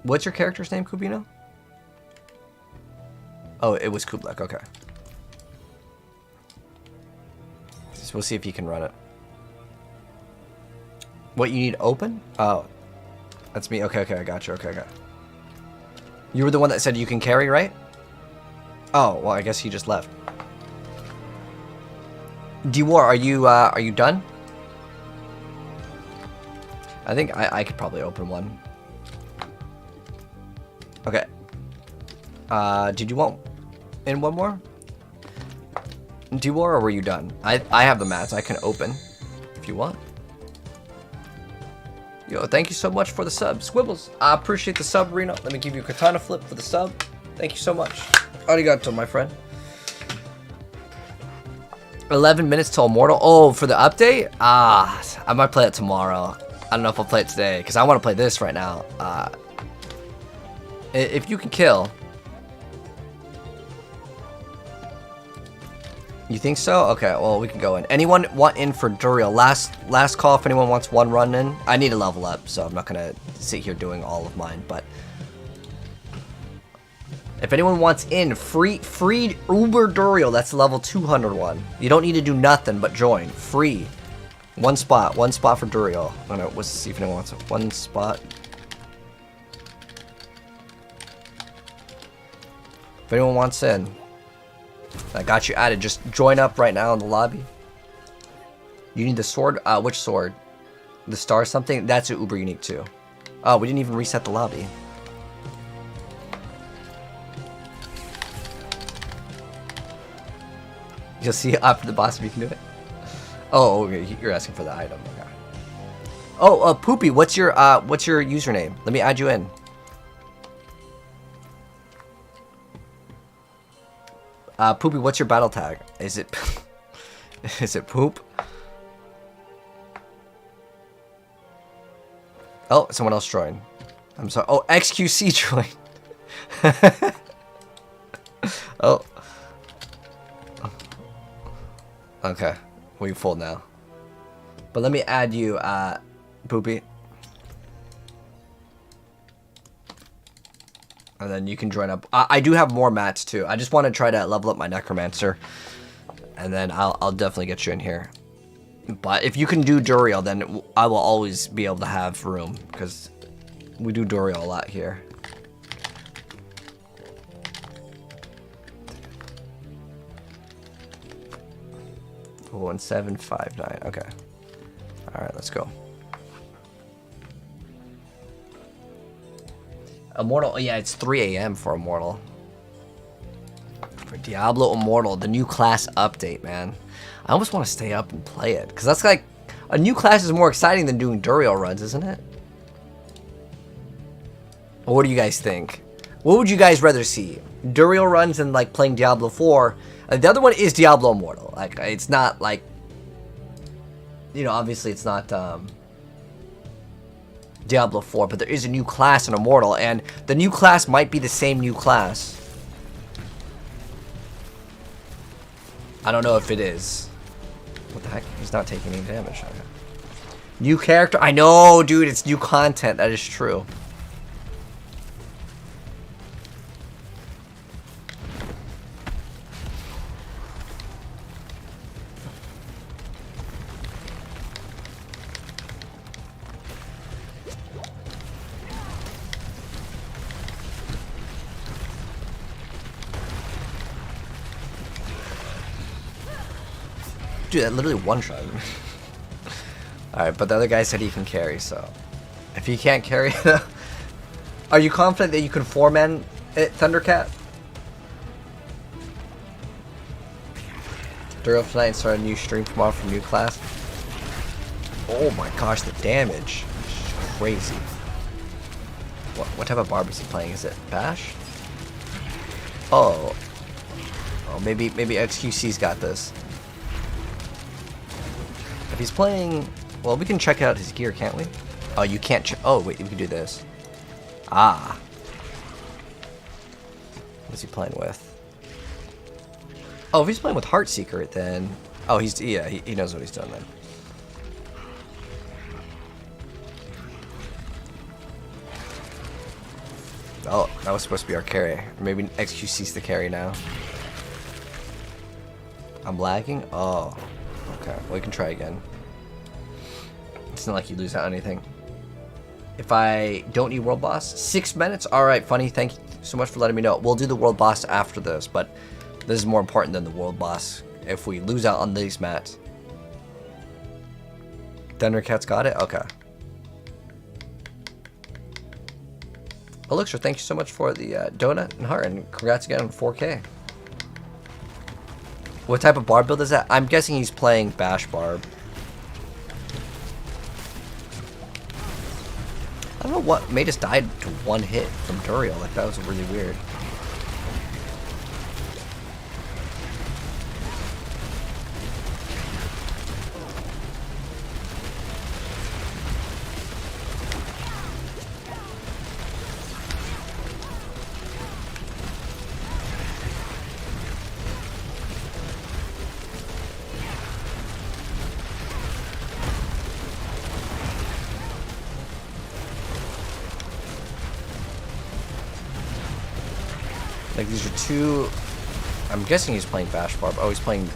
Speaker 1: What's your character's name, Kubino? Oh, it was Kublek. Okay. So we'll see if he can run it. What you need open? Oh, that's me. Okay, I got you. Okay. You were the one that said you can carry, right? Oh, well, I guess he just left. D-War, are you done? I think I could probably open one. Okay. Did you want in one more? D-War, or were you done? I have the mats. I can open if you want. Yo, thank you so much for the sub. Squibbles, I appreciate the sub, Reno. Let me give you a katana flip for the sub. Thank you so much. Arigato, my friend. 11 minutes till Immortal. Oh, for the update? I might play it tomorrow. I don't know if I'll play it today, because I want to play this right now. If you can kill. You think so? Okay, well, we can go in. Anyone want in for Duriel? Last call if anyone wants one run in. I need to level up, so I'm not going to sit here doing all of mine, but if anyone wants in, free Uber Duriel, that's level 201. You don't need to do nothing but join. Free. One spot for Duriel. Let's see if anyone wants it. One spot. If anyone wants in, I got you added. Just join up right now in the lobby. You need the sword? Which sword? The star something? That's an Uber unique too. Oh, we didn't even reset the lobby. You'll see after the boss if you can do it. Oh, okay. You're asking for the item. Okay. Oh, Poopy, what's your username? Let me add you in. Poopy, what's your battle tag? Is it is it poop? Oh, someone else joined. I'm sorry. Oh, XQC joined. Oh. Okay, we full now. But let me add you, Poopy. And then you can join up. I do have more mats too. I just want to try to level up my Necromancer. And then I'll definitely get you in here. But if you can do Duriel, then I will always be able to have room. Because we do Duriel a lot here. Oh, 1759. Okay. Alright, let's go. Immortal. Oh, yeah, it's 3 a.m. for Immortal. For Diablo Immortal, the new class update, man. I almost want to stay up and play it. Because that's like... A new class is more exciting than doing Duriel runs, isn't it? Or what do you guys think? What would you guys rather see? Duriel runs and like playing Diablo 4. The other one is Diablo Immortal. Like, it's not like... You know, obviously it's not... Diablo 4, but there is a new class in Immortal, and the new class might be the same new class. I don't know if it is. What the heck? He's not taking any damage. Okay. New character? I know, dude, it's new content. That is true. Dude, that literally one-shot me. Alright, but the other guy said he can carry, so... If he can't carry... Are you confident that you can 4-man it, Thundercat? Duriel tonight and start a new stream tomorrow for new class. Oh my gosh, the damage. It's crazy. What type of barb is he playing? Is it Bash? Oh. Oh, maybe XQC's got this. If he's playing Well, we can check out his gear, can't we? Oh, you can't oh, wait, we can do this. Ah. What's he playing with? Oh, if he's playing with Heartseeker, then... Oh, yeah, he knows what he's done then. Oh, that was supposed to be our carry. Maybe XQC's the carry now. I'm lagging? Oh. Okay, well, we can try again. It's not like you lose out on anything. If I don't need world boss, 6 minutes? Alright, funny, thank you so much for letting me know. We'll do the world boss after this, but this is more important than the world boss if we lose out on these mats. Thundercat's got it? Okay. Elixir, thank you so much for the donut and heart, and congrats again on 4K. What type of barb build is that? I'm guessing he's playing Bash Barb. I don't know what made us die to one hit from Duriel. Like, that was really weird. Like, these are two... I'm guessing he's playing Bash Barb. Oh, he's playing...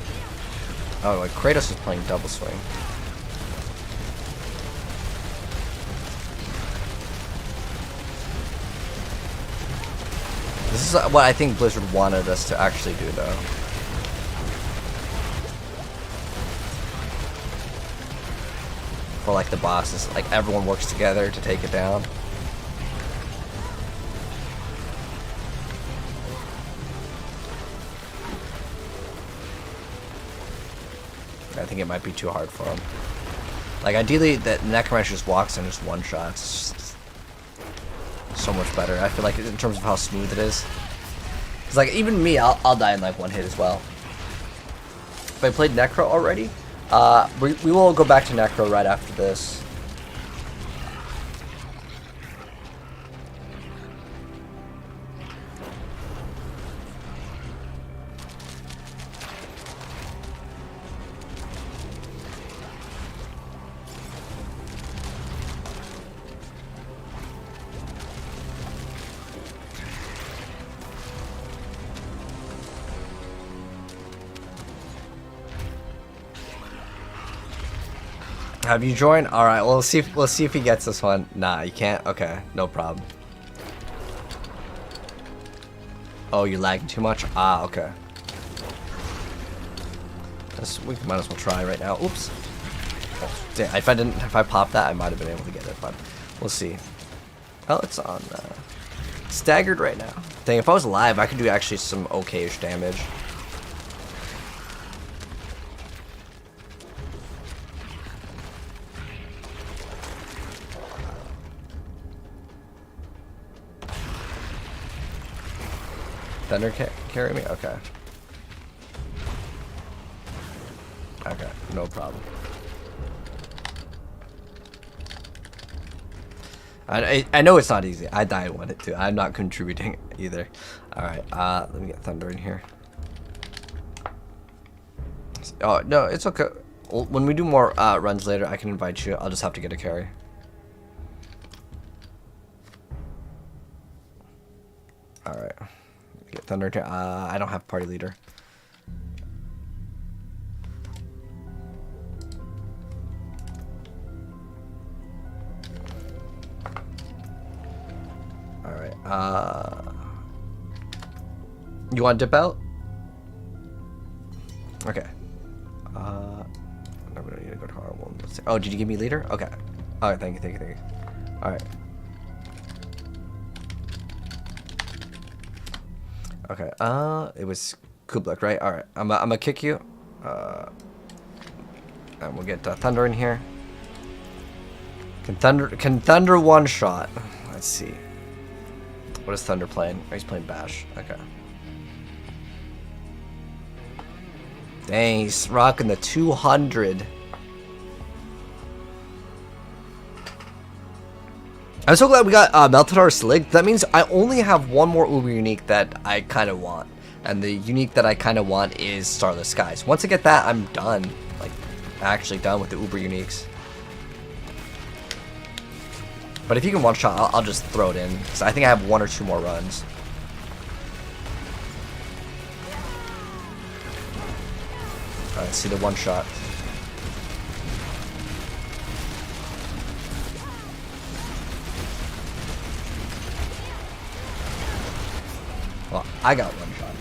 Speaker 1: Oh, like, Kratos is playing Double Swing. This is what I think Blizzard wanted us to actually do, though. For, like, the bosses. Like, everyone works together to take it down. I think it might be too hard for him. Like, ideally, that Necromancer just walks and just one-shots. So much better. I feel like in terms of how smooth it is. It's like, even me, I'll die in like one hit as well. If I played Necro already, we will go back to Necro right after this. Have you joined? All right. Well, we'll see if he gets this one. Nah, you can't. Okay, no problem. Oh, you're lagging too much. Ah, okay. We might as well try right now. Oops. Oh, damn, if I popped that, I might have been able to get it, but we'll see. Oh, it's on staggered right now. Dang, if I was live, I could do actually some okay-ish damage. Thunder carry me? Okay. Okay, no problem. I know it's not easy. I die one hit too. I'm not contributing either. Alright, let me get Thunder in here. Oh, no, it's okay. When we do more runs later, I can invite you. I'll just have to get a carry. Alright. Get Thunder. I don't have party leader. Alright. You want to dip out? Okay. No, we don't need to go to our one. Oh, did you give me leader? Okay. Alright, thank you. Alright. Okay, it was Kublak, right? Alright, I'm gonna kick you. And we'll get Thunder in here. Can Thunder one shot? Let's see. What is Thunder playing? Oh, he's playing Bash. Okay. Dang, he's rocking the 200. I'm so glad we got Meltadar Slig. That means I only have one more Uber unique that I kind of want. And the unique that I kind of want is Starless Skies. Once I get that, I'm done. Like, actually done with the Uber uniques. But if you can one-shot, I'll just throw it in. Because I think I have 1 or 2 more runs. Alright, see the one-shot. Well, I got one shot.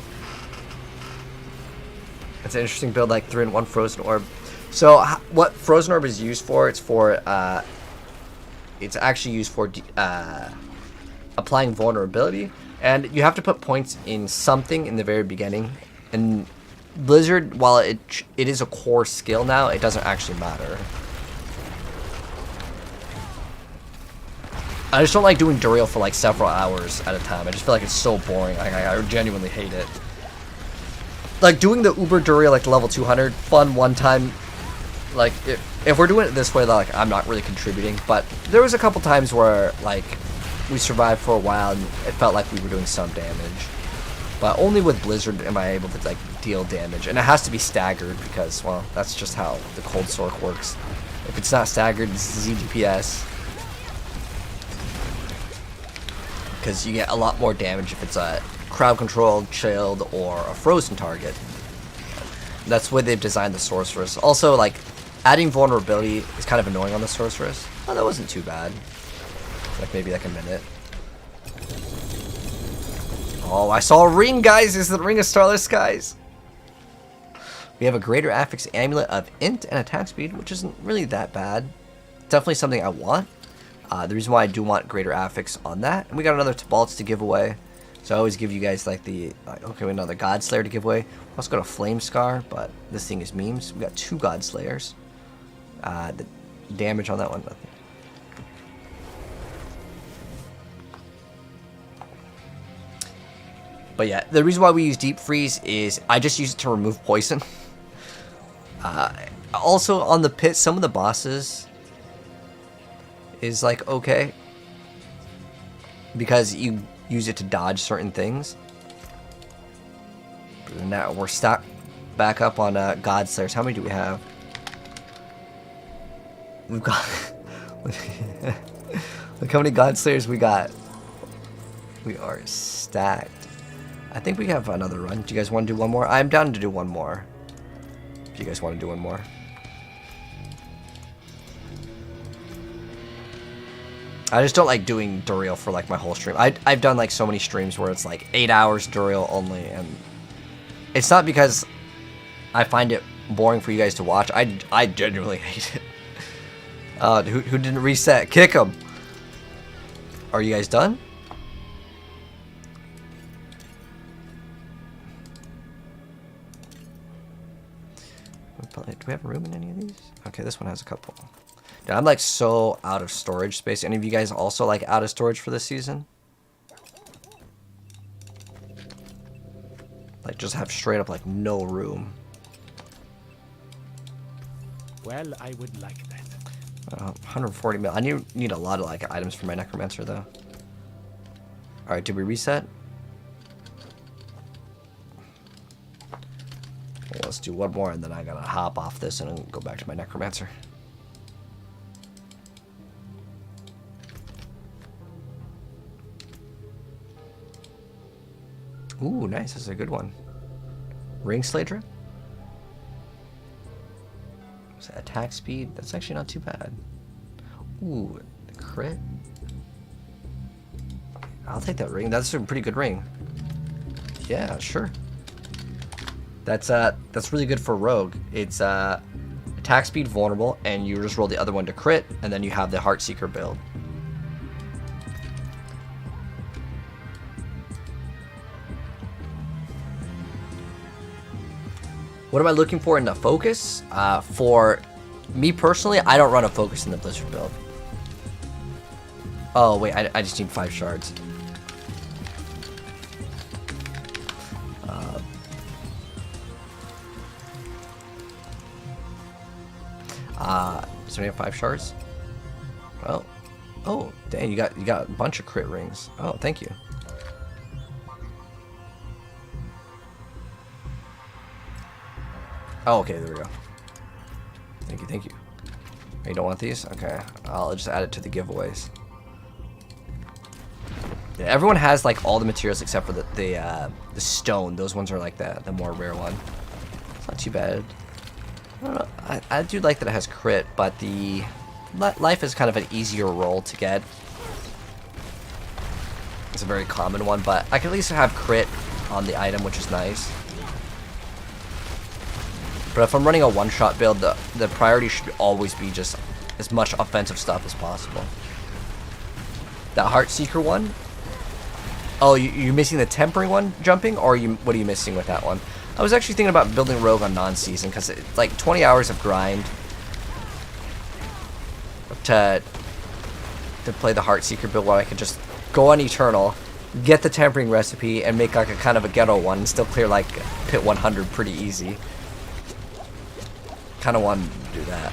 Speaker 1: It's an interesting build, like 3 and 1 Frozen Orb. So, what Frozen Orb is used for, it's actually used for applying vulnerability. And you have to put points in something in the very beginning. And Blizzard, while it is a core skill now, it doesn't actually matter. I just don't like doing Duriel for like several hours at a time. I just feel like it's so boring. I genuinely hate it. Like doing the Uber Duriel like level 200, fun one time. Like if we're doing it this way, like I'm not really contributing. But there was a couple times where like we survived for a while and it felt like we were doing some damage. But only with Blizzard am I able to like deal damage, and it has to be staggered because, well, that's just how the Cold Sork works. If it's not staggered, it's ZDPS. Because you get a lot more damage if it's a crowd controlled, chilled, or a frozen target. That's why they've designed the Sorceress. Also, like, adding vulnerability is kind of annoying on the Sorceress. Oh, that wasn't too bad. Like, maybe like a minute. Oh, I saw a ring, guys! Is the Ring of Starless Skies? We have a Greater Affix Amulet of Int and Attack Speed, which isn't really that bad. Definitely something I want. The reason why I do want Greater Affix on that. And we got another Tabalts to give away. So I always give you guys like the... okay, we have another God Slayer to give away. We also got a Flame Scar, but this thing is memes. We got 2 God Slayers. The damage on that one, nothing. But yeah, the reason why we use Deep Freeze is I just use it to remove poison. Also, on the pit, some of the bosses is like okay. Because you use it to dodge certain things. But now we're stuck back up on God Slayers. How many do we have? We've got... Look how many God Slayers we got. We are stacked. I think we have another run. Do you guys want to do one more? I'm down to do one more. If you guys want to do one more. I just don't like doing Duriel for like my whole stream. I've done like so many streams where it's like 8 hours Duriel only, and it's not because I find it boring for you guys to watch. I genuinely hate it. Who didn't reset? Kick him. Are you guys done? Do we have room in any of these? Okay, this one has a couple. Dude, I'm like so out of storage space. Any of you guys also like out of storage for this season? Like just have straight up like no room.
Speaker 2: Well, I would like that.
Speaker 1: 140 mil. I need a lot of like items for my Necromancer though. Alright, did we reset? Well, let's do one more and then I gotta hop off this and go back to my Necromancer. Ooh, nice. This is a good one. Ring Sladra? Attack speed? That's actually not too bad. Ooh, the crit? I'll take that ring. That's a pretty good ring. Yeah, sure. That's really good for Rogue. It's attack speed vulnerable, and you just roll the other one to crit, and then you have the Heartseeker build. What am I looking for in the focus? For me personally, I don't run a focus in the Blizzard build. Oh wait, I just need 5 shards. Does anyone have 5 shards? Well, Oh, dang, you got a bunch of crit rings. Oh, thank you. Oh, okay, there we go. Thank you, thank you. You don't want these? Okay, I'll just add it to the giveaways. Yeah, everyone has like all the materials except for the stone. Those ones are like the more rare one. It's not too bad. I don't know. I do like that it has crit, but the life is kind of an easier roll to get. It's a very common one, but I can at least have crit on the item, which is nice. But if I'm running a one-shot build, the priority should always be just as much offensive stuff as possible. That Heartseeker one? Oh, you're missing the tempering one jumping? Or what are you missing with that one? I was actually thinking about building Rogue on non-season, because it's like 20 hours of grind to play the Heartseeker build where I could just go on Eternal, get the tempering recipe, and make like a kind of a ghetto one, and still clear like Pit 100 pretty easy. Kind of wanted to do that.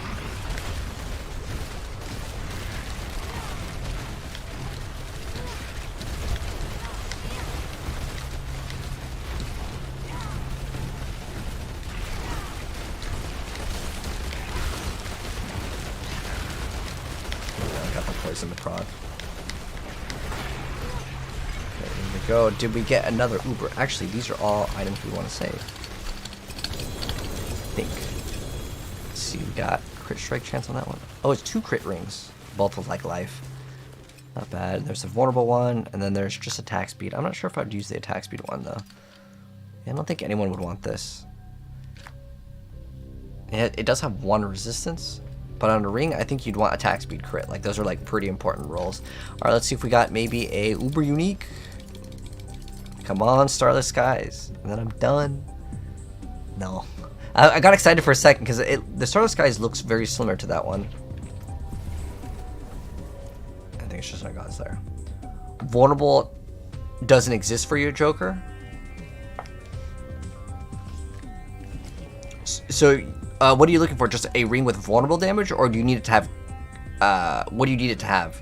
Speaker 1: I got my poison to prod. Okay, here we go. Did we get another Uber? Actually, these are all items we want to save. I think. We got crit strike chance on that one. Oh, it's 2 crit rings, both with like life. Not bad. There's a vulnerable one, and then there's just attack speed. I'm not sure if I'd use the attack speed one though. Yeah, I don't think anyone would want this. It does have 1 resistance, but on a ring, I think you'd want attack speed crit. Like those are like pretty important rolls. All right, let's see if we got maybe a uber unique. Come on, Starless Skies, and then I'm done. No. I got excited for a second because the Starless Skies looks very similar to that one. I think it's just my God's there. Vulnerable doesn't exist for you, Joker. So, what are you looking for? Just a ring with vulnerable damage, or do you need it to have? What do you need it to have?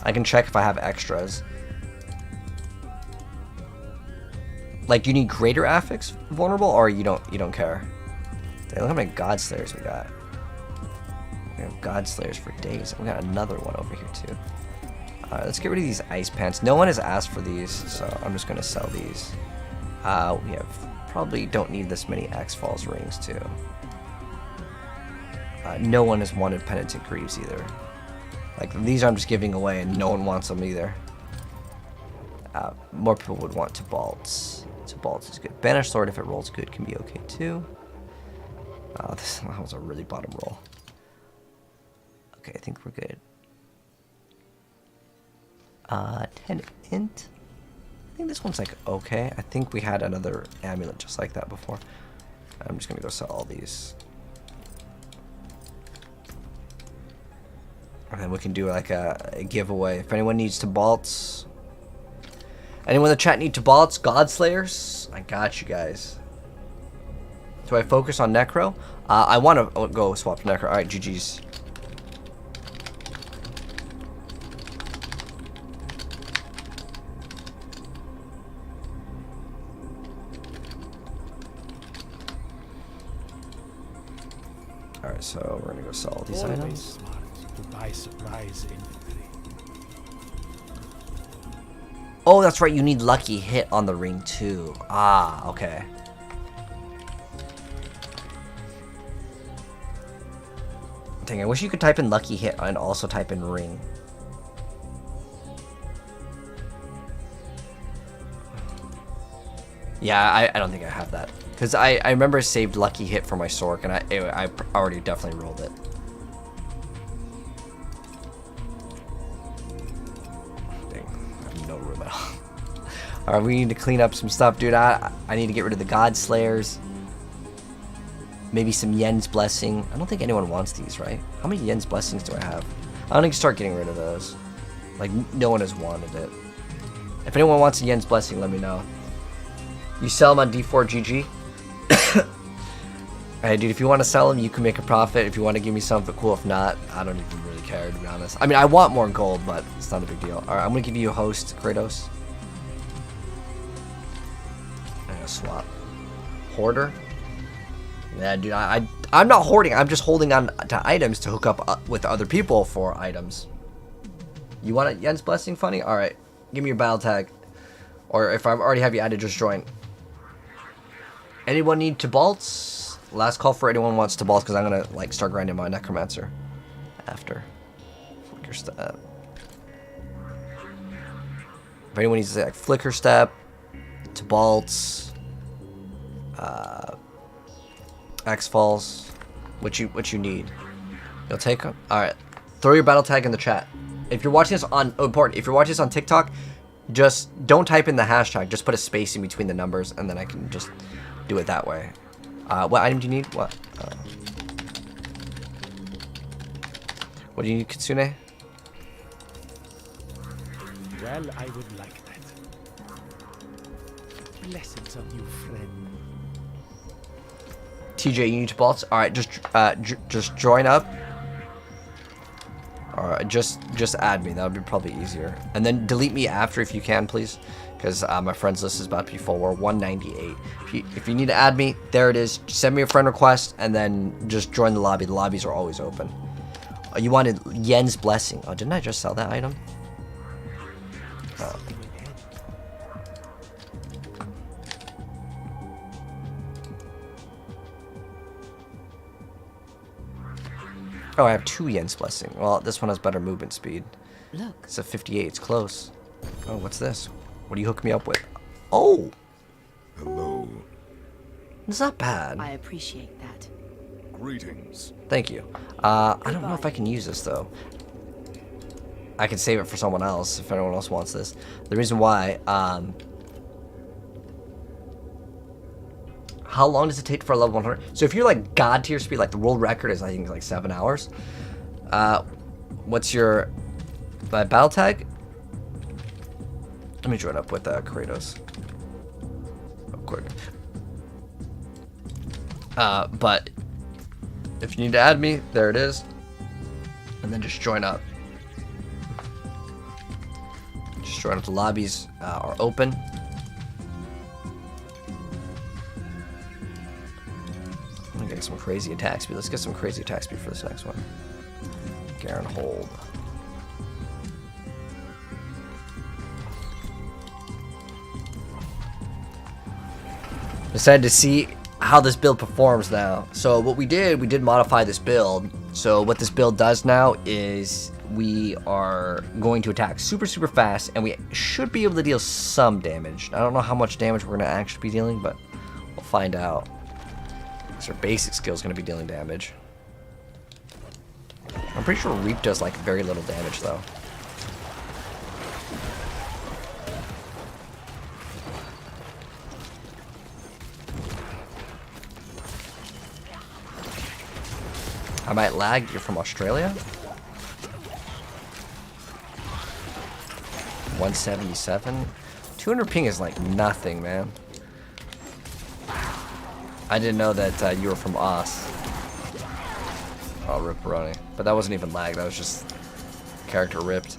Speaker 1: I can check if I have extras. Like, do you need greater affix vulnerable, or you don't care? Dang, look how many God Slayers we got. We have God Slayers for days. We got another one over here too. Alright, let's get rid of these ice pants. No one has asked for these, so I'm just gonna sell these. We have probably don't need this many X-Falls rings too. No one has wanted Penitent Greaves either. Like, these I'm just giving away and no one wants them either. More people would want Tibalt's. Tibalt's is good. Banished Sword, if it rolls good, can be okay too. That was a really bottom roll. Okay, I think we're good. 10 int. I think this one's like okay. I think we had another amulet just like that before. I'm just gonna go sell all these. And then we can do like a giveaway. If anyone needs Tibalt's. Anyone in the chat need Tibalt's God Slayers? I got you guys. Do I focus on Necro? I want to go swap to Necro. Alright, GG's. Alright, so we're going to go sell all these
Speaker 2: Always
Speaker 1: items.
Speaker 2: smart to buy supplies inventory.
Speaker 1: Oh, that's right. You need Lucky Hit on the ring, too. Ah, okay. Dang, I wish you could type in Lucky Hit and also type in ring. Yeah, I don't think I have that. Because I remember I saved Lucky Hit for my Sork, and I already definitely rolled it. Alright, we need to clean up some stuff, dude. I need to get rid of the God Slayers. Maybe some Yen's Blessing. I don't think anyone wants these, right? How many Yen's Blessings do I have? I need to start getting rid of those. Like, no one has wanted it. If anyone wants a Yen's Blessing, let me know. You sell them on D4 GG. Hey, dude, if you want to sell them, you can make a profit. If you want to give me something cool, if not, I don't even really care, to be honest. I mean, I want more gold, but it's not a big deal. All right, I'm going to give you a host, Kratos. I'm going to swap. Hoarder. Yeah, dude, I'm not hoarding. I'm just holding on to items to hook up with other people for items. You want a Yen's Blessing, funny? All right, give me your battle tag. Or if I already have you added, just join. Anyone need Tibalts? Last call for anyone who wants Tibalts, because I'm gonna like start grinding my Necromancer after. Flicker Step. If anyone needs like Flicker Step, Tibalts, X-Falls, what you need, you'll take them. All right, throw your battle tag in the chat. If you're watching this on if you're watching this on TikTok, just don't type in the hashtag. Just put a space in between the numbers, and then I can just do it that way. What item do you need? What? What do you need, Kitsune?
Speaker 2: Well, I would like that. Blessings on you, friend.
Speaker 1: TJ, you need to bolts? Alright, just join up. Alright, just add me. That would be probably easier. And then delete me after if you can, please. Because my friends list is about to be full. We're 198. If you need to add me, there it is. Send me a friend request and then just join the lobby. The lobbies are always open. You wanted Yen's Blessing. Oh, didn't I just sell that item? Oh, I have 2 Yen's Blessing. Well, this one has better movement speed.
Speaker 3: Look.
Speaker 1: It's a 58. It's close. Oh, what's this? What do you hook me up with? Oh!
Speaker 6: Hello.
Speaker 1: It's not bad.
Speaker 3: I appreciate that.
Speaker 6: Greetings.
Speaker 1: Thank you. I don't know if I can use this, though. I can save it for someone else, if anyone else wants this. The reason why, how long does it take for a level 100? So if you're like God tier speed, like the world record is, I think, like 7 hours. What's your battle tag? Let me join up with Kratos. Real quick. But if you need to add me, there it is. And then just join up. Just join up. The lobbies are open. I'm gonna get some crazy attack speed. Let's get some crazy attack speed for this next one. Garen hold. Decided to see how this build performs now. So what we did modify this build. So what this build does now is we are going to attack super fast, and we should be able to deal some damage. I don't know how much damage we're going to actually be dealing, but we'll find out. Because our basic skill is going to be dealing damage. I'm pretty sure Reap does like very little damage though. I might lag. You're from Australia? 177? 200 ping is like nothing, man. I didn't know that you were from Oz. Oh, ripperoni. But that wasn't even lag. That was just character ripped.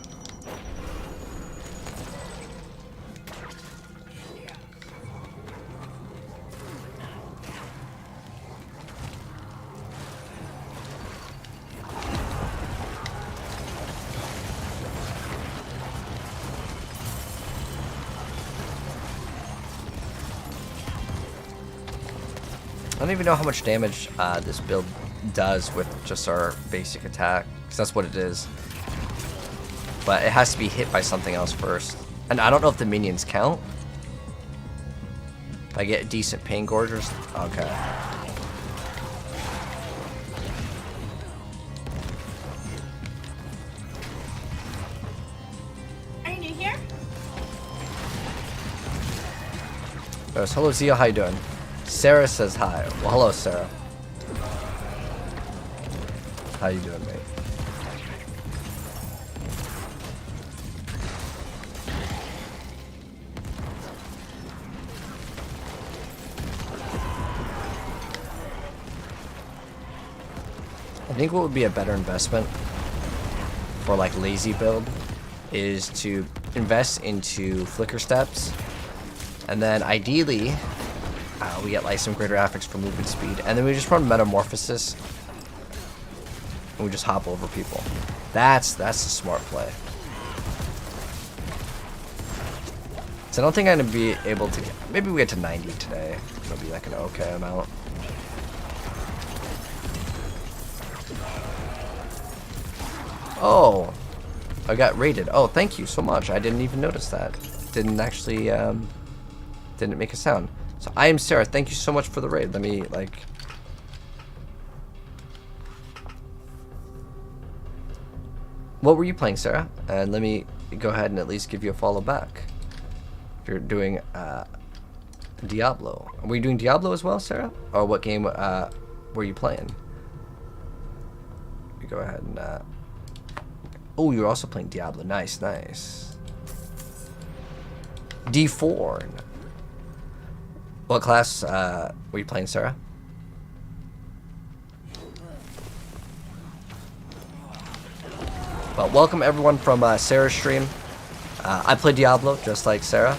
Speaker 1: I don't even know how much damage this build does with just our basic attack, because that's what it is. But it has to be hit by something else first. And I don't know if the minions count. If I get decent pain gorgers. Okay.
Speaker 5: Are you new here?
Speaker 1: So, hello Zia, how you doing? Sarah says hi. Well, hello Sarah. How you doing, mate? think what would be a better investment for like lazy build is to invest into flicker steps, and then ideally we get like some greater affix for movement speed, and then we just run metamorphosis and we just hop over people. That's a smart play. So I don't think I'm gonna be able to get, maybe we get to 90 today. It'll be like an okay amount. Oh, I got raided. Oh, thank you so much. I didn't even notice that. Didn't actually, didn't make a sound. So I am Sarah. Thank you so much for the raid. Let me, like... What were you playing, Sarah? And let me go ahead and at least give you a follow back. If you're doing, Diablo. Were you doing Diablo as well, Sarah? Or what game, were you playing? You go ahead and, oh, you're also playing Diablo. Nice, nice. D4. What class were you playing, Sarah? Well, welcome everyone from Sarah's stream. I play Diablo just like Sarah.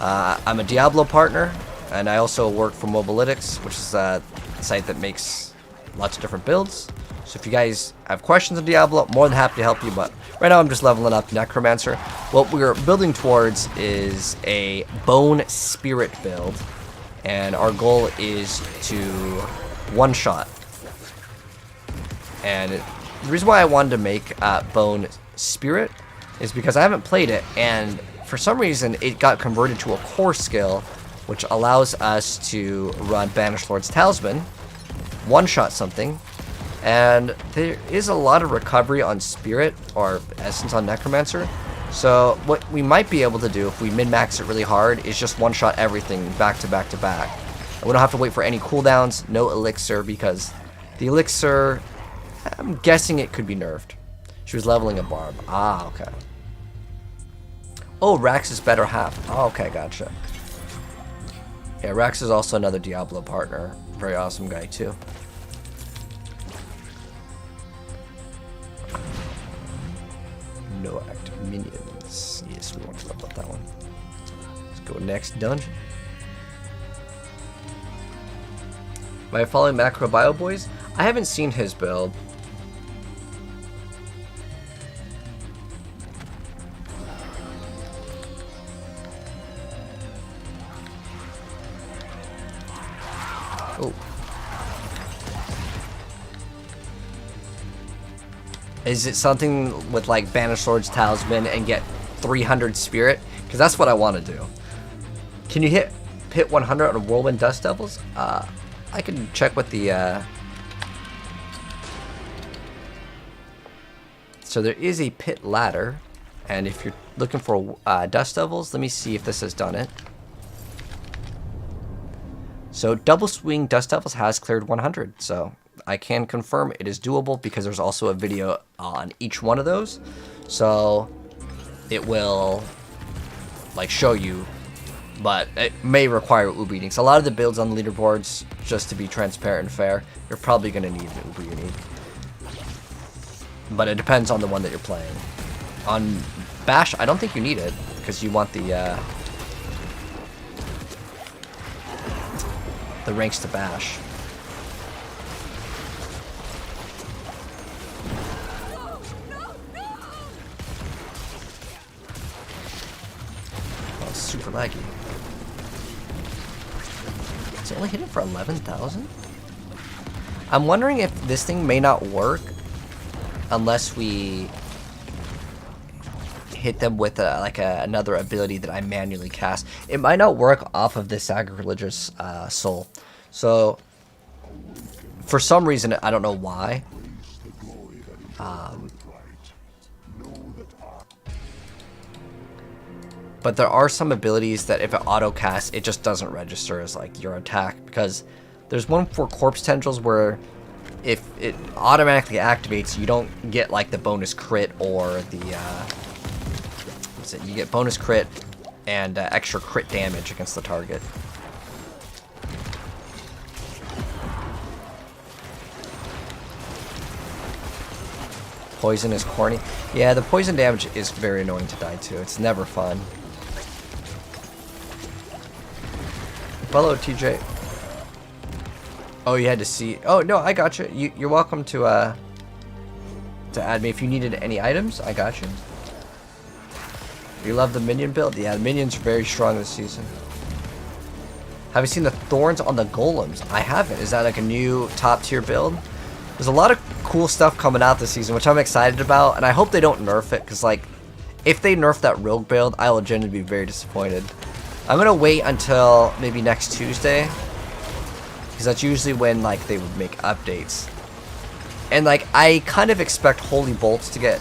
Speaker 1: I'm a Diablo partner, and I also work for Mobalytics, which is a site that makes lots of different builds. So if you guys have questions on Diablo, more than happy to help you, but right now I'm just leveling up Necromancer. What we're building towards is a Bone Spirit build, and our goal is to one-shot. And the reason why I wanted to make Bone Spirit is because I haven't played it, and for some reason it got converted to a core skill, which allows us to run Banished Lord's Talisman, one-shot something, and there is a lot of recovery on Spirit, or Essence on Necromancer. So what we might be able to do if we min-max it really hard is just one-shot everything back to back to back. And we don't have to wait for any cooldowns, no elixir, because the elixir, I'm guessing it could be nerfed. She was leveling a Barb. Ah, okay. Oh, Rax is better half. Oh, okay, gotcha. Yeah, Rax is also another Diablo partner. Very awesome guy, too. No active minions. Yes, we want to level up that one. Let's go next dungeon. Am I following Macro Bio Boys? I haven't seen his build. Oh. Is it something with like Banished Lord's Talisman and get 300 Spirit? Because that's what I want to do. Can you hit Pit 100 on Whirlwind Dust Devils? I can check with the... So there is a Pit ladder, and if you're looking for Dust Devils, let me see if this has done it. So Double Swing Dust Devils has cleared 100, so I can confirm it is doable because there's also a video on each one of those. So it will like show you, but it may require Uber Unique. So a lot of the builds on the leaderboards, just to be transparent and fair, you're probably going to need an Uber Unique. But it depends on the one that you're playing. On Bash, I don't think you need it because you want the ranks to Bash. Oh, super laggy. It's only hitting for 11,000? I'm wondering if this thing may not work unless we hit them with another ability that I manually cast. It might not work off of this sacrilegious soul. So for some reason, I don't know why. But there are some abilities that if it auto casts, it just doesn't register as like your attack, because there's one for Corpse Tendrils where if it automatically activates, you don't get like the bonus crit or the what's it? You get bonus crit and extra crit damage against the target. Poison is corny. Yeah, the poison damage is very annoying to die to. It's never fun. Hello, TJ. Oh, you had to see. Oh no, I got you. You're welcome to add me if you needed any items. I got you. You love the minion build? Yeah, the minions are very strong this season. Have you seen the thorns on the golems? I haven't. Is that like a new top tier build? There's a lot of cool stuff coming out this season, which I'm excited about, and I hope they don't nerf it, because like, if they nerf that rogue build, I will genuinely be very disappointed. I'm gonna wait until maybe next Tuesday, because that's usually when like they would make updates. And like, I kind of expect Holy Bolts to get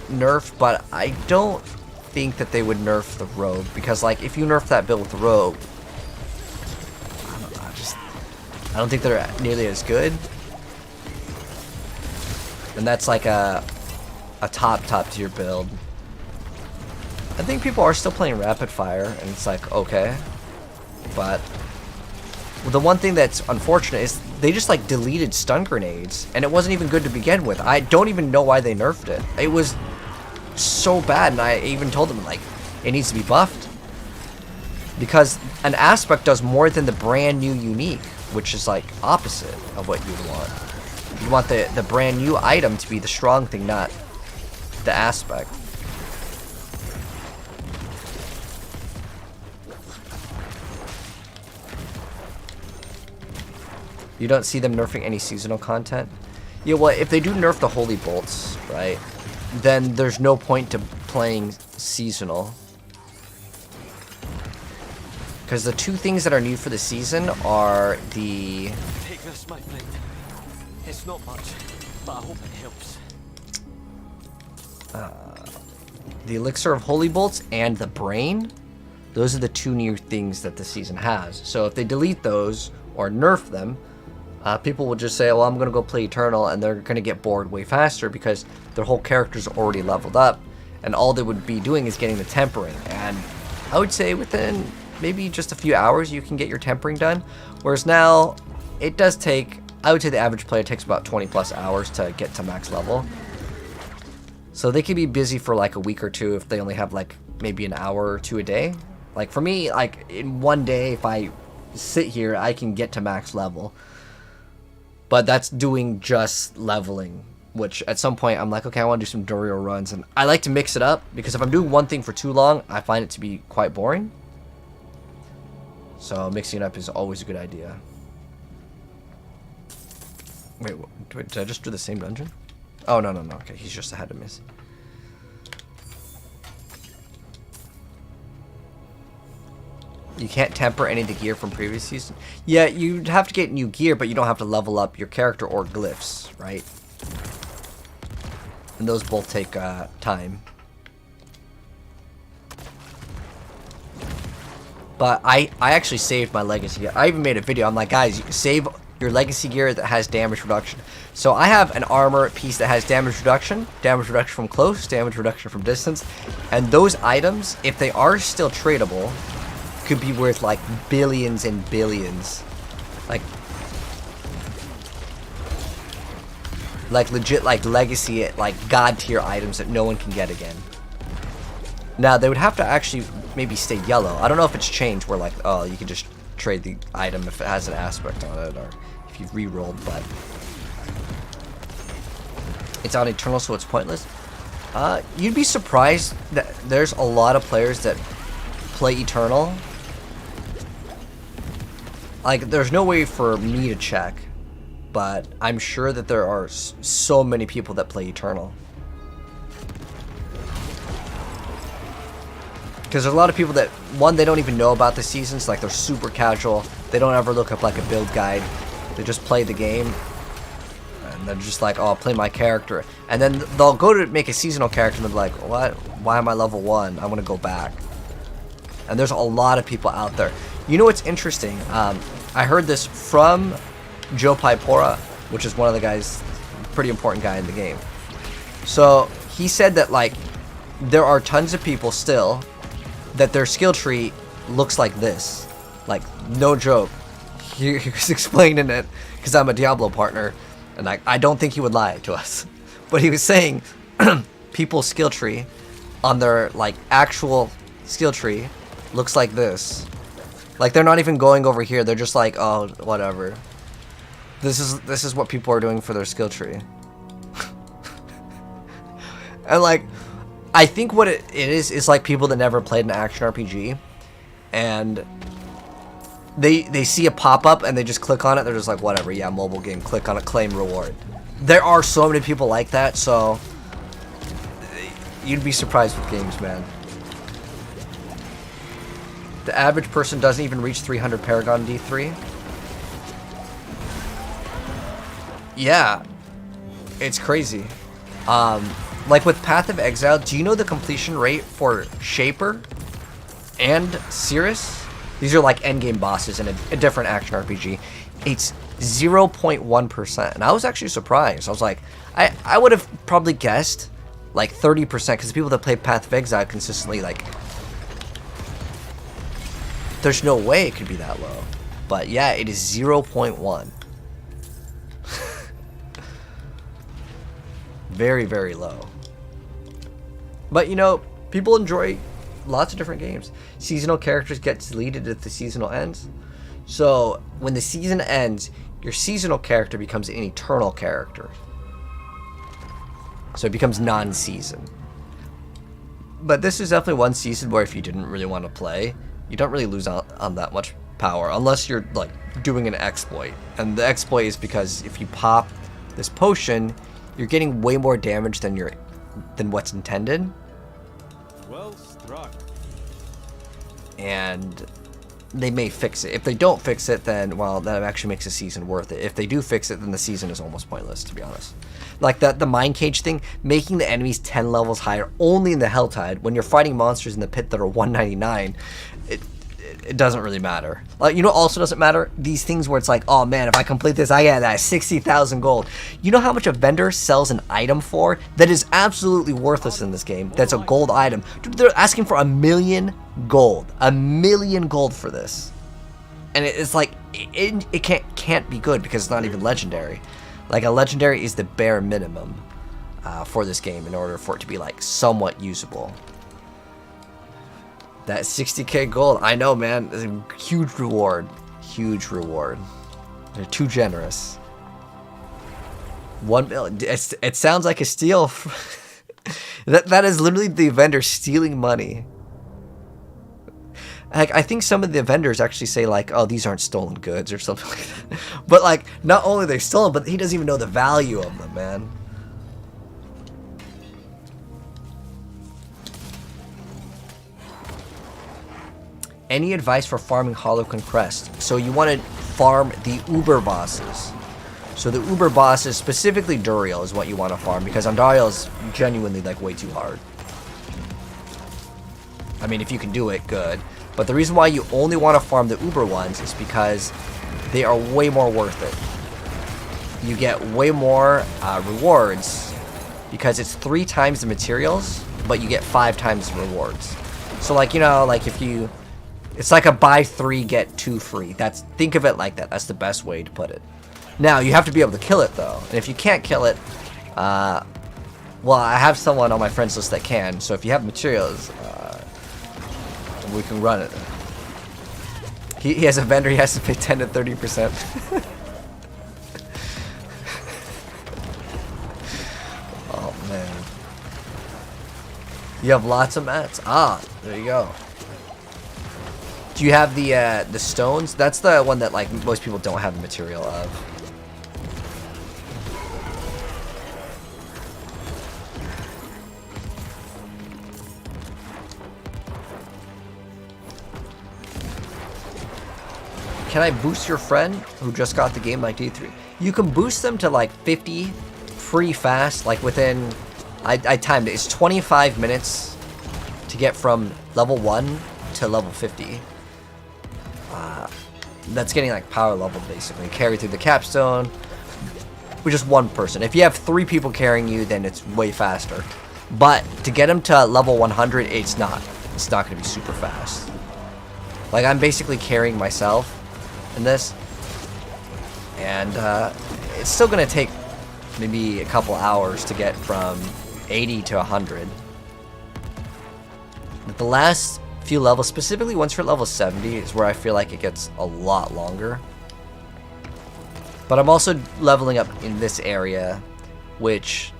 Speaker 1: nerfed, but I don't think that they would nerf the rogue, because like, if you nerf that build with the rogue, I don't know, I don't think they're nearly as good. And that's like a top tier build. I think people are still playing rapid fire, and it's like, okay. But the one thing that's unfortunate is they just like deleted stun grenades, and it wasn't even good to begin with. I don't even know why they nerfed it. It was so bad, and I even told them like it needs to be buffed, because an aspect does more than the brand new unique, which is like opposite of what you'd want. You want the brand new item to be the strong thing, not the aspect. You don't see them nerfing any seasonal content? Yeah, well, if they do nerf the Holy Bolts, right, then there's no point to playing seasonal. Because the two things that are new for the season are the...
Speaker 8: Take this, my friend. It's not much, but I hope it helps.
Speaker 1: The Elixir of Holy Bolts and the Brain. Those are the two new things that the season has. So if they delete those or nerf them, people will just say, well, I'm going to go play Eternal, and they're going to get bored way faster because their whole character's already leveled up, and all they would be doing is getting the tempering. And I would say within maybe just a few hours you can get your tempering done, whereas now it does take, I would say the average player takes about 20 plus hours to get to max level. So they could be busy for like a week or two if they only have like maybe an hour or two a day. Like for me, like in one day, if I sit here, I can get to max level. But that's doing just leveling, which at some point I'm like, okay, I want to do some Duriel runs. And I like to mix it up, because if I'm doing one thing for too long, I find it to be quite boring. So mixing it up is always a good idea. Wait, did I just do the same dungeon? Oh, no. Okay, he's just ahead of me. You can't temper any of the gear from previous season. Yeah, you'd have to get new gear, but you don't have to level up your character or glyphs, right? And those both take time. But I actually saved my legacy gear. I even made a video. I'm like, guys, you can save your legacy gear that has damage reduction. So I have an armor piece that has damage reduction from close, damage reduction from distance. And those items, if they are still tradable, could be worth like billions and billions. Like legit, like legacy, like god tier items that no one can get again. Now they would have to actually maybe stay yellow. I don't know if it's changed where like, oh, you can just trade the item if it has an aspect on it, or if you've re-rolled, but it's on Eternal, so it's pointless. You'd be surprised that there's a lot of players that play Eternal. Like, there's no way for me to check, but I'm sure that there are so many people that play Eternal. Because there's a lot of people that, one, they don't even know about the seasons, like they're super casual. They don't ever look up like a build guide. They just play the game. And they're just like, oh, I'll play my character. And then they'll go to make a seasonal character and they'll be like, what? Why am I level 1? I want to go back. And there's a lot of people out there. You know what's interesting? I heard this from Joe Pipora, which is one of the guys, pretty important guy in the game. So he said that like there are tons of people still that their skill tree looks like this. Like, no joke. He was explaining it because I'm a Diablo partner, and I don't think he would lie to us. But he was saying people's skill tree on their like actual skill tree looks like this. Like they're not even going over here. They're just like, oh, whatever. This is what people are doing for their skill tree. And like, I think what it is like people that never played an action RPG, and they see a pop-up and they just click on it. They're just like, whatever, yeah, mobile game. Click on it, claim reward. There are so many people like that, so you'd be surprised with games, man. The average person doesn't even reach 300 Paragon D3. Yeah, it's crazy. Like with Path of Exile, do you know the completion rate for Shaper and Cirrus? These are like endgame bosses in a different action RPG. It's 0.1%, and I was actually surprised. I was like, I would have probably guessed like 30%, because the people that play Path of Exile consistently, like, there's no way it could be that low. But yeah, it is 0.1. Very, very low. But you know, people enjoy lots of different games. Seasonal characters get deleted if the seasonal ends. So when the season ends, your seasonal character becomes an eternal character. So it becomes non-season. But this is definitely one season where if you didn't really want to play, you don't really lose out on that much power unless you're like doing an exploit. And the exploit is because if you pop this potion, you're getting way more damage than what's intended.
Speaker 6: Well struck.
Speaker 1: And they may fix it. If they don't fix it, then, well, that actually makes a season worth it. If they do fix it, then the season is almost pointless, to be honest. Like the Mind Cage thing, making the enemies 10 levels higher only in the Helltide, when you're fighting monsters in the pit that are 199, it doesn't really matter. Like, you know, also doesn't matter? These things where it's like, oh man, if I complete this, I get that 60,000 gold. You know how much a vendor sells an item for that is absolutely worthless in this game? That's a gold item. Dude, they're asking for 1 million gold. 1 million gold for this. And it's like, it can't be good because it's not even legendary. Like, a legendary is the bare minimum for this game in order for it to be like somewhat usable. That 60k gold, I know, man, is a huge reward. Huge reward. They're too generous. 1 million. It sounds like a steal. that is literally the vendor stealing money. Like, I think some of the vendors actually say like, oh, these aren't stolen goods or something like that. But like, not only are they stolen, but he doesn't even know the value of them, man. Any advice for farming Holocron Crest? So you want to farm the Uber bosses. So the Uber bosses, specifically Duriel, is what you want to farm, because Andariel is genuinely like way too hard. I mean, if you can do it, good. But the reason why you only want to farm the Uber ones is because they are way more worth it. You get way more rewards because it's 3 times the materials, but you get 5 times the rewards. So like, you know, like if you... It's like a buy 3, get 2 free. Think of it like that. That's the best way to put it. Now, you have to be able to kill it, though. And if you can't kill it, well, I have someone on my friends list that can. So if you have materials, we can run it. He has a vendor. He has to pay 10 to 30%. Oh, man. You have lots of mats. Ah, there you go. Do you have the stones? That's the one that like most people don't have the material of. Can I boost your friend who just got the game like D3? You can boost them to like 50 pretty fast, like within, I timed it. It's 25 minutes to get from level 1 to level 50. That's getting like power level basically. Carry through the capstone with just 1 person. If you have 3 people carrying you, then it's way faster. But to get them to level 100, it's not going to be super fast. Like, I'm basically carrying myself in this, and it's still going to take maybe a couple hours to get from 80 to 100. But the last few levels, specifically once you're at level 70, is where I feel like it gets a lot longer. But I'm also leveling up in this area, which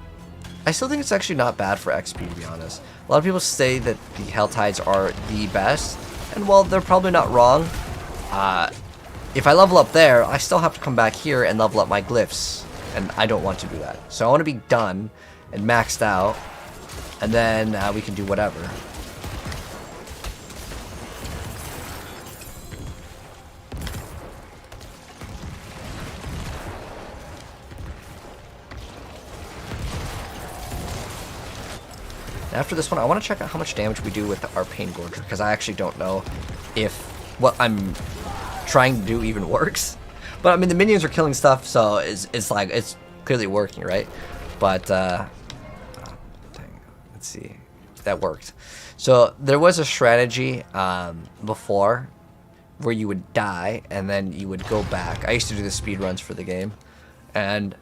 Speaker 1: I still think it's actually not bad for XP, to be honest. A lot of people say that the Hell Tides are the best, and while they're probably not wrong, if I level up there, I still have to come back here and level up my glyphs, and I don't want to do that. So I want to be done and maxed out, and then we can do whatever. After this one, I want to check out how much damage we do with our Pain Gorger, because I actually don't know if what I'm trying to do even works. But I mean, the minions are killing stuff, so it's like, it's clearly working, right? But let's see, that worked. So there was a strategy before where you would die and then you would go back. I used to do the speed runs for the game, and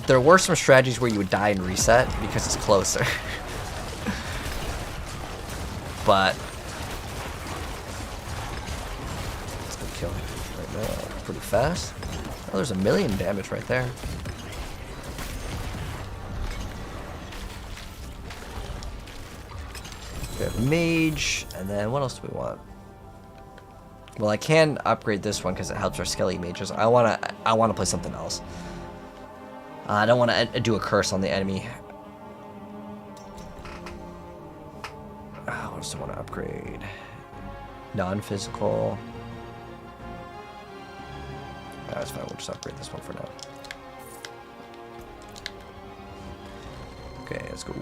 Speaker 1: there were some strategies where you would die and reset because it's closer. But let's go kill him right now. Pretty fast. Oh, there's 1,000,000 damage right there. We have mage, and then what else do we want? Well, I can upgrade this one because it helps our skelly mages. I wanna play something else. I don't want to do a curse on the enemy. What else do I want to upgrade? Non-physical. That's fine, we'll just upgrade this one for now. Okay, let's go.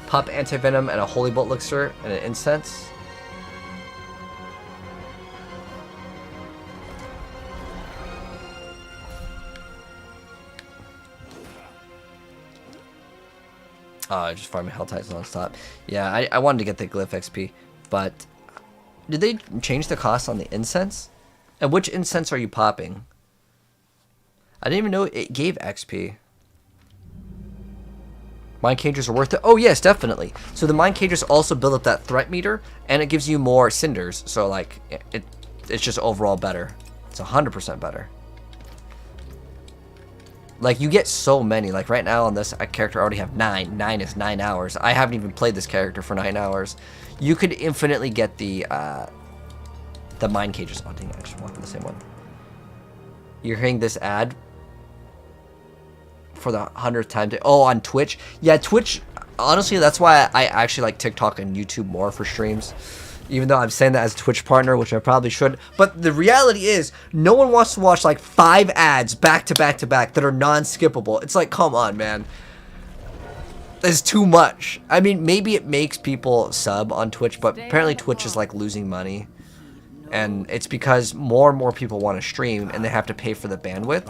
Speaker 1: Pop anti-venom and a holy bolt elixir and an incense. Just farming Hell Tides non-stop. Yeah, I wanted to get the glyph XP, but did they change the cost on the incense? And which incense are you popping? I didn't even know it gave XP. Mind Cages are worth it? Oh yes, definitely. So the Mind Cages also build up that threat meter, and it gives you more cinders. So like, it's just overall better. It's 100% better. Like, you get so many. Like, right now on this character I already have 9. 9 is 9 hours. I haven't even played this character for 9 hours. You could infinitely get the Mind Cages. Oh, dang, I actually want the same one. You're hearing this ad for the 100th time. Oh, on Twitch? Yeah, Twitch, honestly, that's why I actually like TikTok and YouTube more for streams. Even though I'm saying that as a Twitch partner, which I probably should. But the reality is, no one wants to watch like 5 ads back to back to back that are non-skippable. It's like, come on, man. It's too much. I mean, maybe it makes people sub on Twitch, but apparently Twitch is like losing money. And it's because more and more people want to stream, and they have to pay for the bandwidth.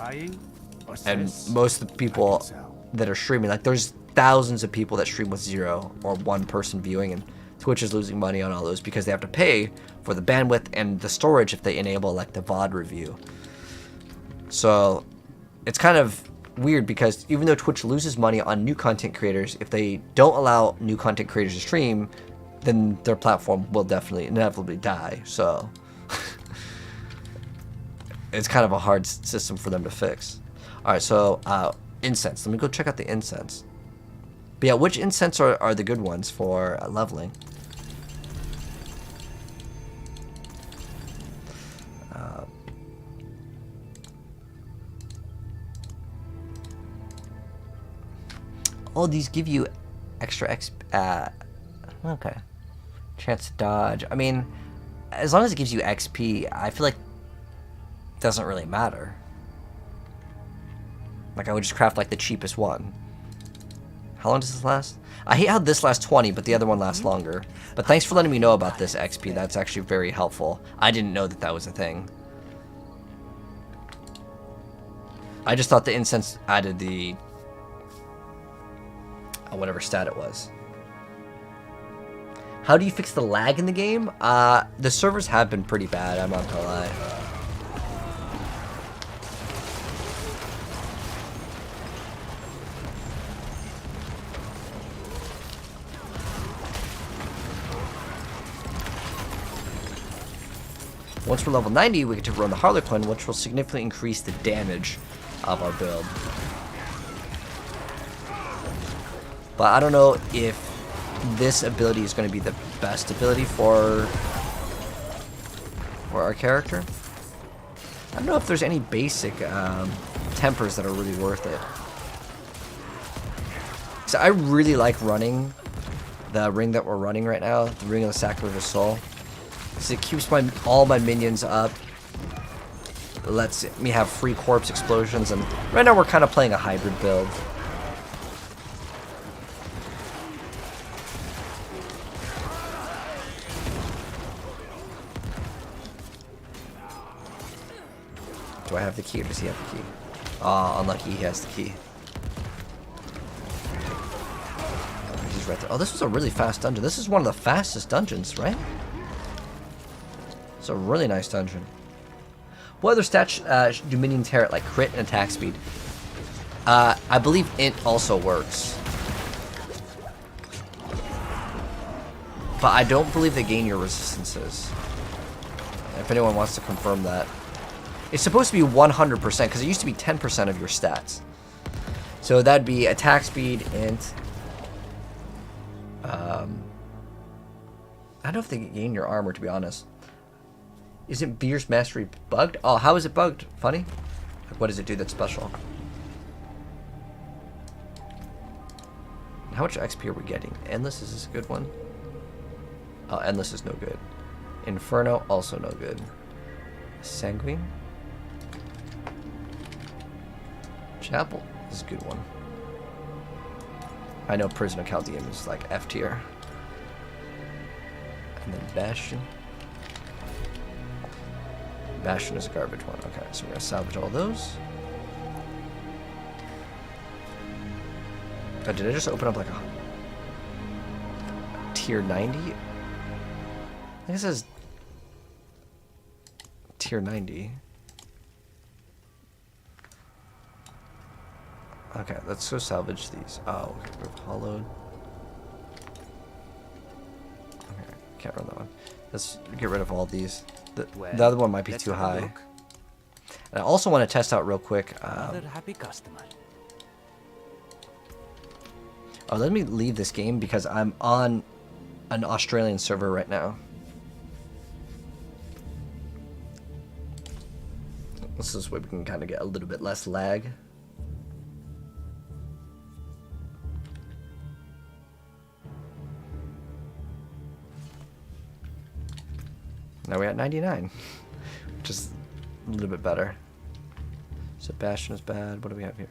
Speaker 1: And most of the people that are streaming, like there's thousands of people that stream with 0 or 1 person viewing, and Twitch is losing money on all those because they have to pay for the bandwidth and the storage if they enable like the VOD review. So it's kind of weird because even though Twitch loses money on new content creators, if they don't allow new content creators to stream, then their platform will definitely inevitably die. So it's kind of a hard system for them to fix. Alright, so incense. Let me go check out the incense. But yeah, which incense are the good ones for leveling? Oh, these give you extra okay. Chance to dodge. I mean, as long as it gives you XP, I feel like it doesn't really matter. Like, I would just craft like the cheapest one. How long does this last? I hate how this lasts 20, but the other one lasts longer. But thanks for letting me know about this XP. That's actually very helpful. I didn't know that that was a thing. I just thought the incense added the whatever stat it was. How do you fix the lag in the game? The servers have been pretty bad, I'm not gonna lie. Once we're level 90, we get to run the Harlequin, which will significantly increase the damage of our build. But I don't know if this ability is going to be the best ability for our character. I don't know if there's any basic tempers that are really worth it. So I really like running the ring that we're running right now, the Ring of the Sacrificial Soul. So it keeps all my minions up. It lets me have free corpse explosions, and right now we're kind of playing a hybrid build. Do I have the key, or does he have the key? Ah, unlucky, he has the key. He's right there. Oh, this was a really fast dungeon. This is one of the fastest dungeons, right? It's a really nice dungeon. What other stats do minions inherit, like crit and attack speed? I believe int also works. But I don't believe they gain your resistances. If anyone wants to confirm that. It's supposed to be 100% because it used to be 10% of your stats. So that'd be attack speed, int. I don't know if they gain your armor, to be honest. Isn't Beer's Mastery bugged? Oh, how is it bugged? Funny? Like, what does it do that's special? How much XP are we getting? Endless, is this a good one? Oh, Endless is no good. Inferno, also no good. Sanguine? Chapel is a good one. I know Prison of Chaldeum is like F tier. And then Bastion. Bastion is a garbage one. Okay, so we're gonna salvage all those. Oh, did I just open up like a tier 90? I think it says tier 90. Okay, let's go salvage these. Oh, okay, we've hollowed. Okay, can't run that one. Let's get rid of all these. The other one might be too high. And I also want to test out real quick.
Speaker 8: Another happy customer.
Speaker 1: Oh, let me leave this game because I'm on an Australian server right now. This is where we can kind of get a little bit less lag. Now we're at 99, which is a little bit better. So Bastion is bad. What do we have here?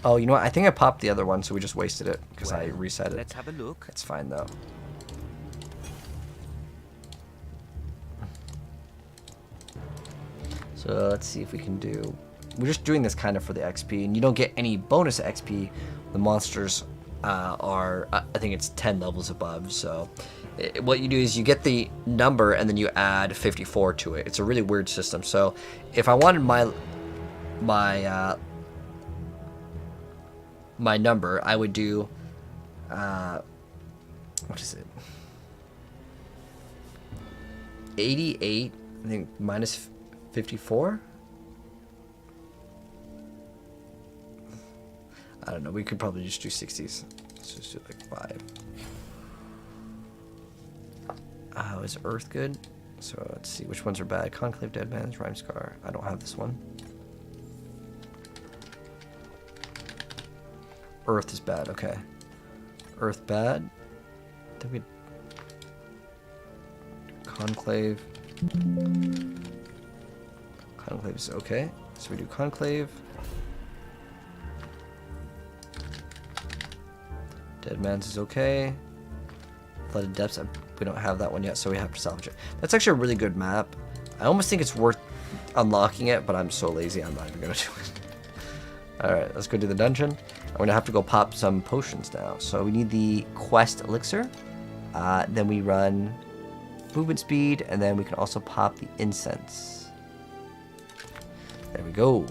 Speaker 1: Oh, you know what? I think I popped the other one, so we just wasted it because I reset it.
Speaker 8: Let's have a look.
Speaker 1: It's fine though. So let's see if we can do... We're just doing this kind of for the XP, and you don't get any bonus XP. The monsters are, I think it's 10 levels above, so... What you do is you get the number and then you add 54 to it. It's a really weird system. So if I wanted my number, I would do what is it? 88, I think, minus 54. I don't know. We could probably just do 60s. Let's just do like 5. Is Earth good? So let's see which ones are bad. Conclave, Dead Man's, Rhyme Scar. I don't have this one. Earth is bad. Okay. Earth bad. Then we Conclave. Conclave is okay. So we do Conclave. Dead Man's is okay. Flooded Depths. We don't have that one yet, so we have to salvage it. That's actually a really good map. I almost think it's worth unlocking it, but I'm so lazy, I'm not even gonna do it. Alright, let's go do the dungeon. I'm gonna have to go pop some potions now. So we need the quest elixir. Then we run movement speed, and then we can also pop the incense. There we go.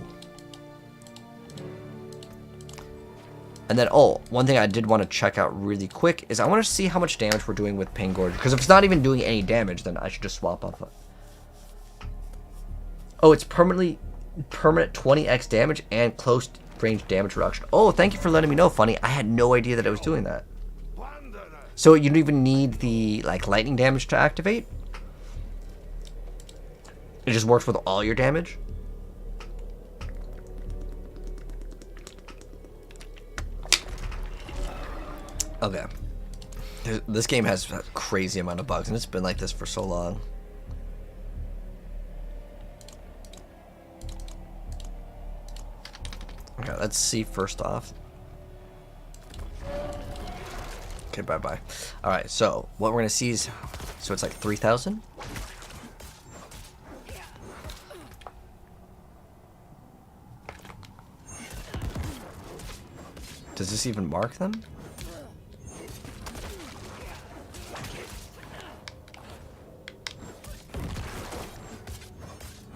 Speaker 1: And then, oh, one thing I did want to check out really quick is I want to see how much damage we're doing with Pain Gorge. Because if it's not even doing any damage, then I should just swap off Oh, it's permanent 20x damage and close range damage reduction. Oh, thank you for letting me know, Funny. I had no idea that it was doing that. So you don't even need the like lightning damage to activate? It just works with all your damage? Okay. This game has a crazy amount of bugs, and it's been like this for so long. Okay, let's see first off. Okay, bye-bye. Alright, so what we're going to see is... So it's like 3,000? Does this even mark them?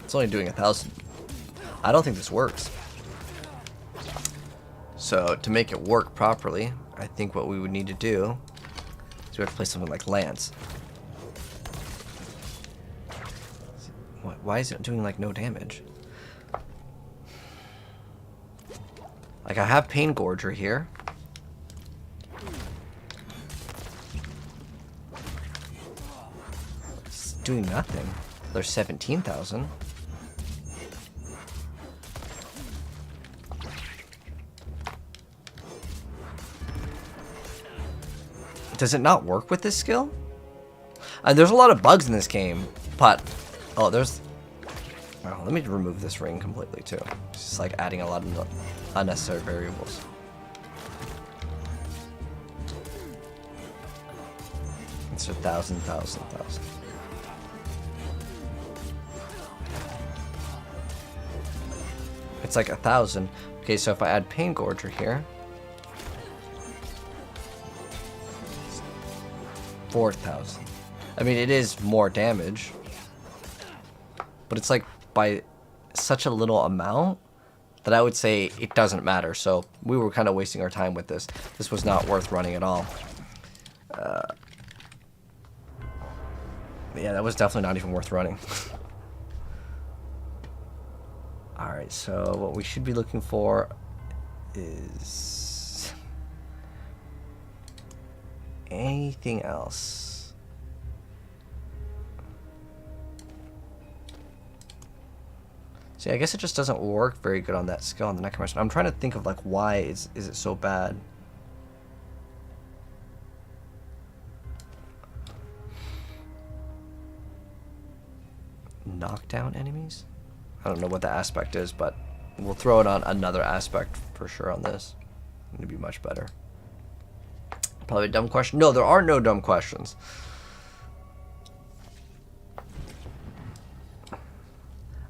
Speaker 1: It's only doing 1,000. I don't think this works. So to make it work properly, I think what we would need to do is we have to play something like Lance. Why is it doing like no damage? Like I have Pain Gorger here. It's doing nothing. There's 17,000. Does it not work with this skill? There's a lot of bugs in this game, but... Oh, there's... Oh, let me remove this ring completely, too. It's just like adding a lot of unnecessary variables. It's 1,000, 1,000, 1,000. It's like 1,000. Okay, so if I add Pain Gorger here... 4,000. I mean, it is more damage, but it's like by such a little amount that I would say it doesn't matter. So we were kind of wasting our time with this. This was not worth running at all. Yeah, that was definitely not even worth running. Alright, so what we should be looking for is... anything else? See, I guess it just doesn't work very good on that skill on the Necromancer. I'm trying to think of like why is it so bad? Knock down enemies? I don't know what the aspect is, but we'll throw it on another aspect for sure on this. It'll be much better. Probably a dumb question. No, there are no dumb questions.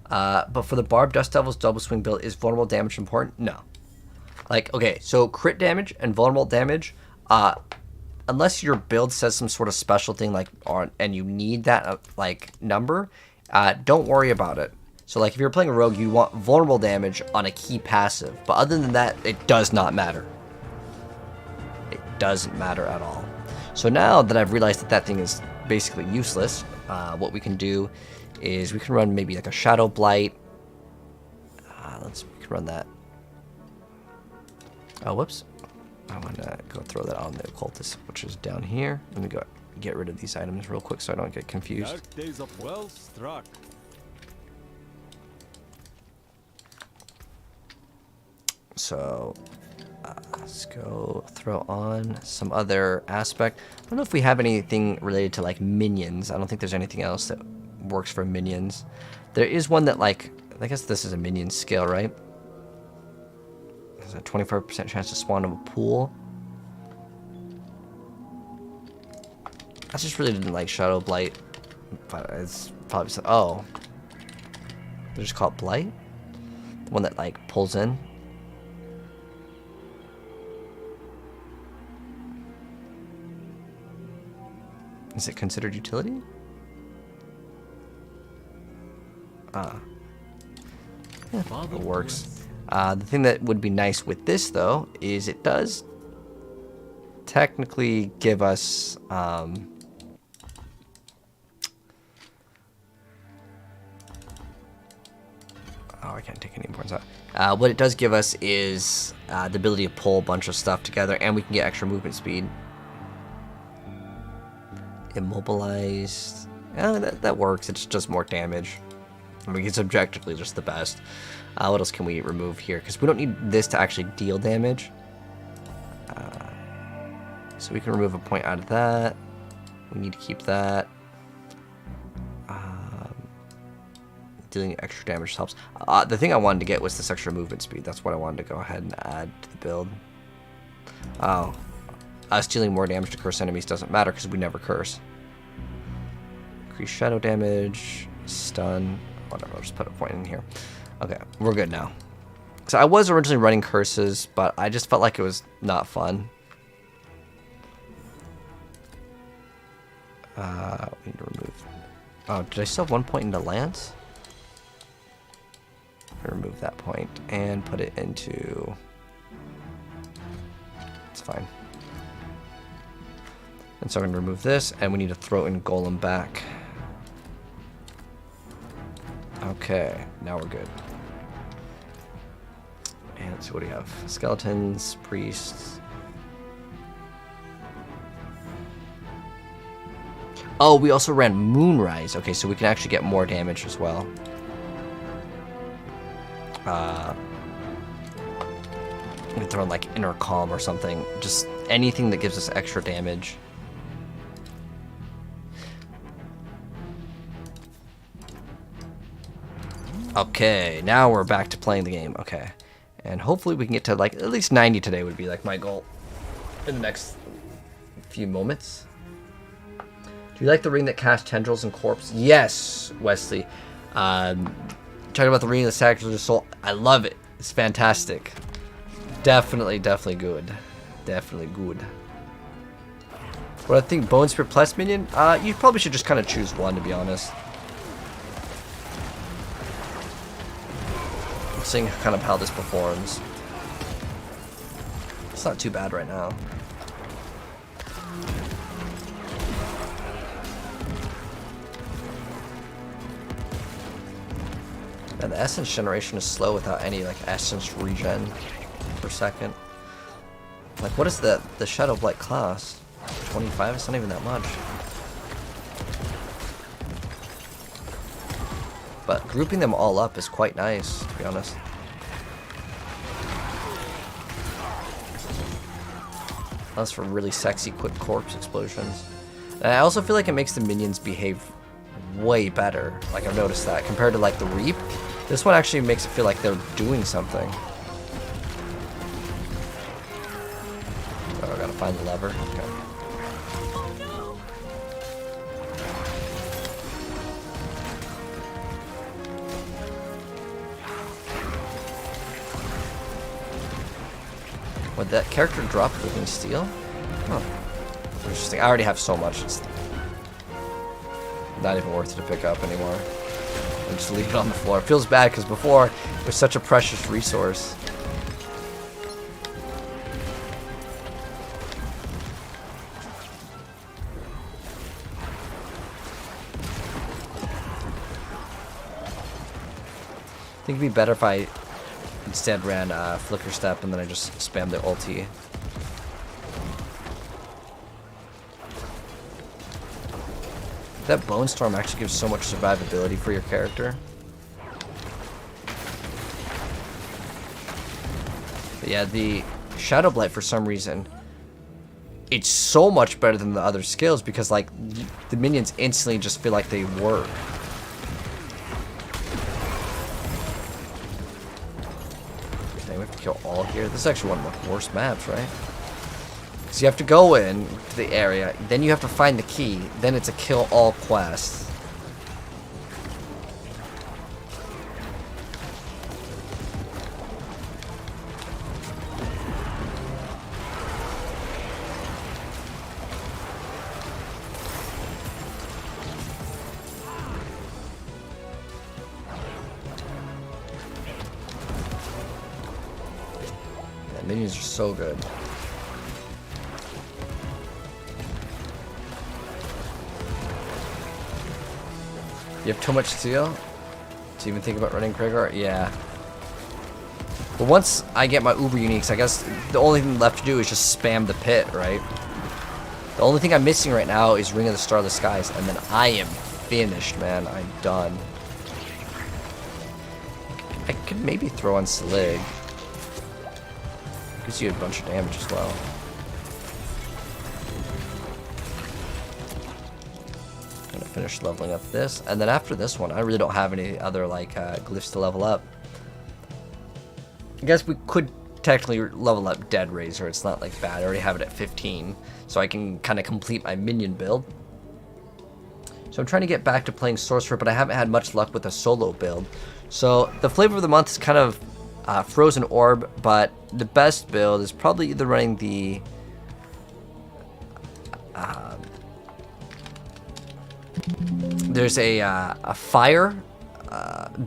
Speaker 1: But for the Barb Dust Devil's double swing build, is vulnerable damage important? No. Like, okay, so crit damage and vulnerable damage, unless your build says some sort of special thing like and you need that like number, don't worry about it. So like if you're playing a rogue, you want vulnerable damage on a key passive. But other than that, it does not matter. It doesn't matter at all. So now that I've realized that that thing is basically useless, what we can do is we can run maybe like a Shadow Blight. We can run that. Oh, whoops. I'm gonna go throw that on the occultist, which is down here. Let me go get rid of these items real quick so I don't get confused.
Speaker 6: Dark days of well struck.
Speaker 1: So let's go throw on some other aspect. I don't know if we have anything related to like minions. I don't think there's anything else that works for minions. There is one that like, I guess this is a minion skill, right? There's a 25% chance to spawn in a pool. I just really didn't like Shadow Blight. But it's probably some, oh. They just call it Blight? The one that like pulls in. Is it considered utility? Yeah, it works. The thing that would be nice with this, though, is it does technically give us... Oh, I can't take any importance out. What it does give us is the ability to pull a bunch of stuff together, and we can get extra movement speed. Immobilized. That works. It's just more damage. I mean, it's objectively just the best. What else can we remove here? Because we don't need this to actually deal damage. So we can remove a point out of that. We need to keep that. Dealing extra damage helps. The thing I wanted to get was this extra movement speed. That's what I wanted to go ahead and add to the build. Oh. Us dealing more damage to cursed enemies doesn't matter because we never curse. Increase shadow damage. Stun. Whatever, I'll just put a point in here. Okay, we're good now. So I was originally running curses, but I just felt like it was not fun. We need to remove... Oh, did I still have 1 point into Lance? Remove that point and put it into... It's fine. And so I'm going to remove this, and we need to throw in Golem back. Okay, now we're good. And let's see what do we have. Skeletons, priests. Oh, we also ran Moonrise. Okay, so we can actually get more damage as well. We can throw in like Inner Calm or something. Just anything that gives us extra damage. Okay, now we're back to playing the game. Okay. And hopefully we can get to like at least 90 today would be like my goal in the next few moments. Do you like the ring that casts tendrils and corpse? Yes, Wesley. Talking about the ring of the sacrificial soul. I love it. It's fantastic. Definitely good. Definitely good. What I think, Bone Spirit plus minion? You probably should just kind of choose one, to be honest. Seeing kind of how this performs. It's not too bad right now. And the essence generation is slow without any like essence regen per second. Like, what is the Shadow Blight class? 25? It's not even that much. But grouping them all up is quite nice, to be honest. That's for really sexy quick corpse explosions. And I also feel like it makes the minions behave way better. Like, I've noticed that. Compared to, like, the Reap, this one actually makes it feel like they're doing something. Oh, I gotta find the lever. Okay. Would that character drop Living Steel? Huh. Interesting. I already have so much. It's not even worth it to pick up anymore. And just leave it on the floor. It feels bad because before it was such a precious resource. I think it'd be better if I instead ran Flicker Step and then I just spammed the ulti. That Bone Storm actually gives so much survivability for your character. But yeah, the Shadow Blight for some reason, it's so much better than the other skills because like the minions instantly just feel like they work. We have to kill all here. This is actually one of the worst maps, right? So you have to go in to the area, then you have to find the key, then it's a kill all quest. The minions are so good. You have too much steel? To even think about running Krieger? Yeah. But once I get my Uber Uniques, I guess the only thing left to do is just spam the pit, right? The only thing I'm missing right now is Ring of the Starless Skies, and then I am finished, man. I'm done. I could maybe throw on Slig. Gives you a bunch of damage as well. I'm gonna finish leveling up this, and then after this one, I really don't have any other like glyphs to level up. I guess we could technically level up Dead Razor. It's not like bad. I already have it at 15, so I can kind of complete my minion build. So I'm trying to get back to playing Sorcerer, but I haven't had much luck with a solo build. So the flavor of the month is kind of Frozen Orb, but the best build is probably either running the there's a fire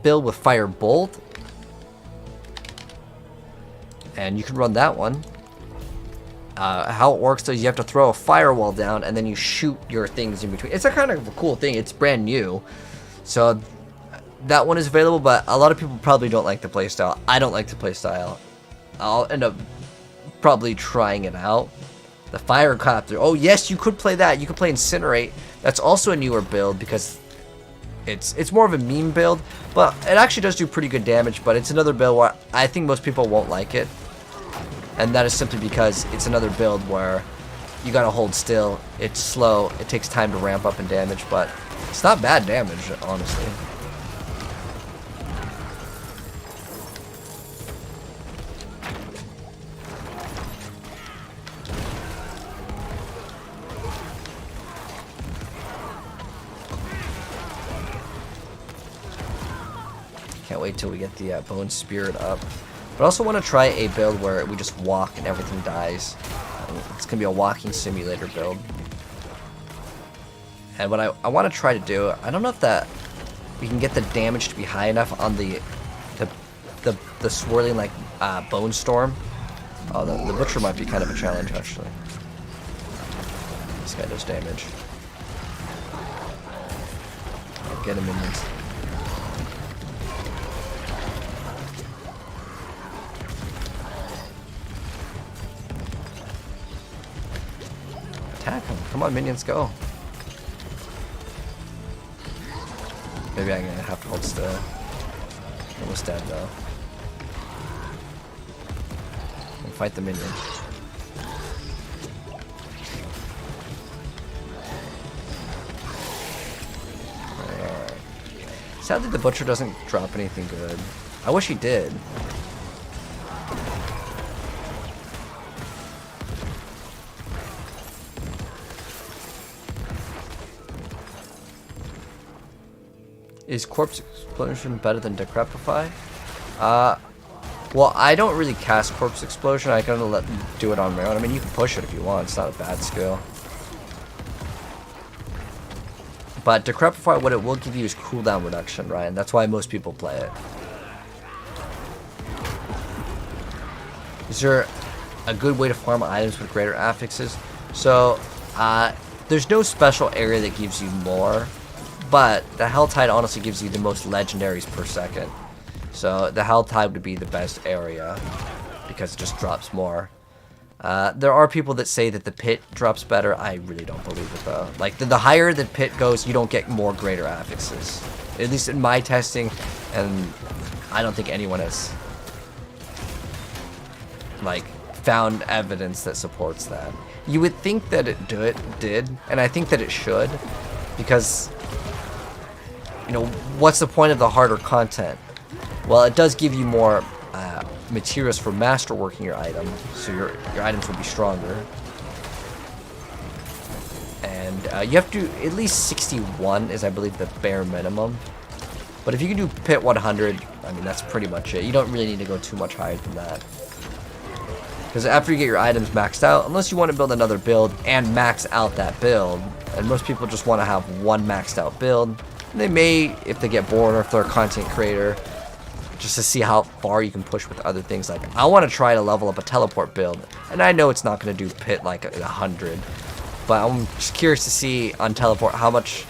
Speaker 1: build with Fire Bolt, and you can run that one. How it works is you have to throw a firewall down and then you shoot your things in between. It's a kind of a cool thing. It's brand new, so that one is available, but a lot of people probably don't like the playstyle. I don't like the playstyle. I'll end up probably trying it out. The Firecopter. Oh yes, you could play that. You could play Incinerate. That's also a newer build because it's more of a meme build, but it actually does do pretty good damage. But it's another build where I think most people won't like it, and that is simply because it's another build where you gotta hold still. It's slow. It takes time to ramp up in damage, but it's not bad damage, honestly. Can't wait till we get the Bone Spirit up. But I also want to try a build where we just walk and everything dies. It's going to be a walking simulator build. And what I want to try to do, I don't know if that we can get the damage to be high enough on the swirling like Bone Storm. Oh, the Butcher might be kind of a challenge actually. This guy does damage. Get him minions. Attack him. Come on, minions, go. Maybe I'm gonna have to hold still. Almost dead, though. And fight the minion. Alright. Sadly, the Butcher doesn't drop anything good. I wish he did. Is Corpse Explosion better than Decrepify? Well, I don't really cast Corpse Explosion. I kind of let them do it on my own. I mean, you can push it if you want. It's not a bad skill. But Decrepify, what it will give you is cooldown reduction, Ryan. That's why most people play it. Is there a good way to farm items with greater affixes? So, there's no special area that gives you more. But the Helltide honestly gives you the most legendaries per second. So the Helltide would be the best area because it just drops more. There are people that say that the Pit drops better. I really don't believe it though. Like the higher the Pit goes, you don't get more greater affixes. At least in my testing, and I don't think anyone has like found evidence that supports that. You would think that it did, and I think that it should, because you know, what's the point of the harder content? Well, it does give you more materials for masterworking your item, so your items will be stronger. And you have to do at least 61 is, I believe, the bare minimum. But if you can do Pit 100, I mean, that's pretty much it. You don't really need to go too much higher than that. Because after you get your items maxed out, unless you want to build another build and max out that build, and most people just want to have one maxed out build, they may, if they get bored or if they're a content creator, just to see how far you can push with other things. Like, I want to try to level up a teleport build, and I know it's not going to do Pit like 100, but I'm just curious to see on teleport how much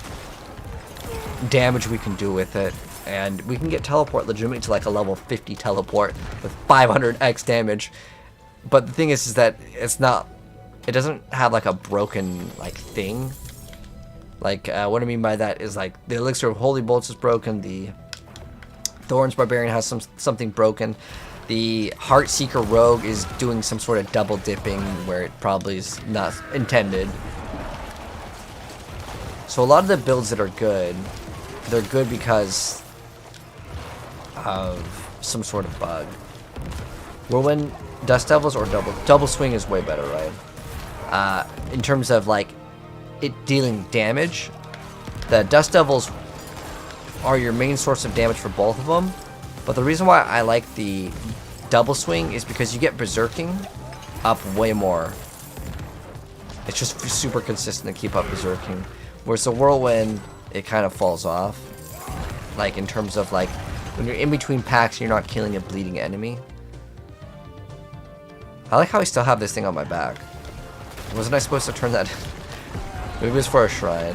Speaker 1: damage we can do with it. And we can get teleport legitimately to like a level 50 teleport with 500x damage. But the thing is that it's not, it doesn't have like a broken like thing. Like what I mean by that is like the elixir of holy bolts is broken, the Thorns Barbarian has something broken, the Heartseeker Rogue is doing some sort of double dipping where it probably is not intended. So a lot of the builds that are good, they're good because of some sort of bug. Whirlwind, Dust Devils, or double swing is way better, right? In terms of like it dealing damage, the Dust Devils are your main source of damage for both of them. But the reason why I like the double swing is because you get berserking up way more. It's just super consistent to keep up berserking. Whereas the whirlwind, it kind of falls off. Like in terms of like when you're in between packs, you're not killing a bleeding enemy. I like how I still have this thing on my back. Wasn't I supposed to turn that? Maybe it was for a shrine.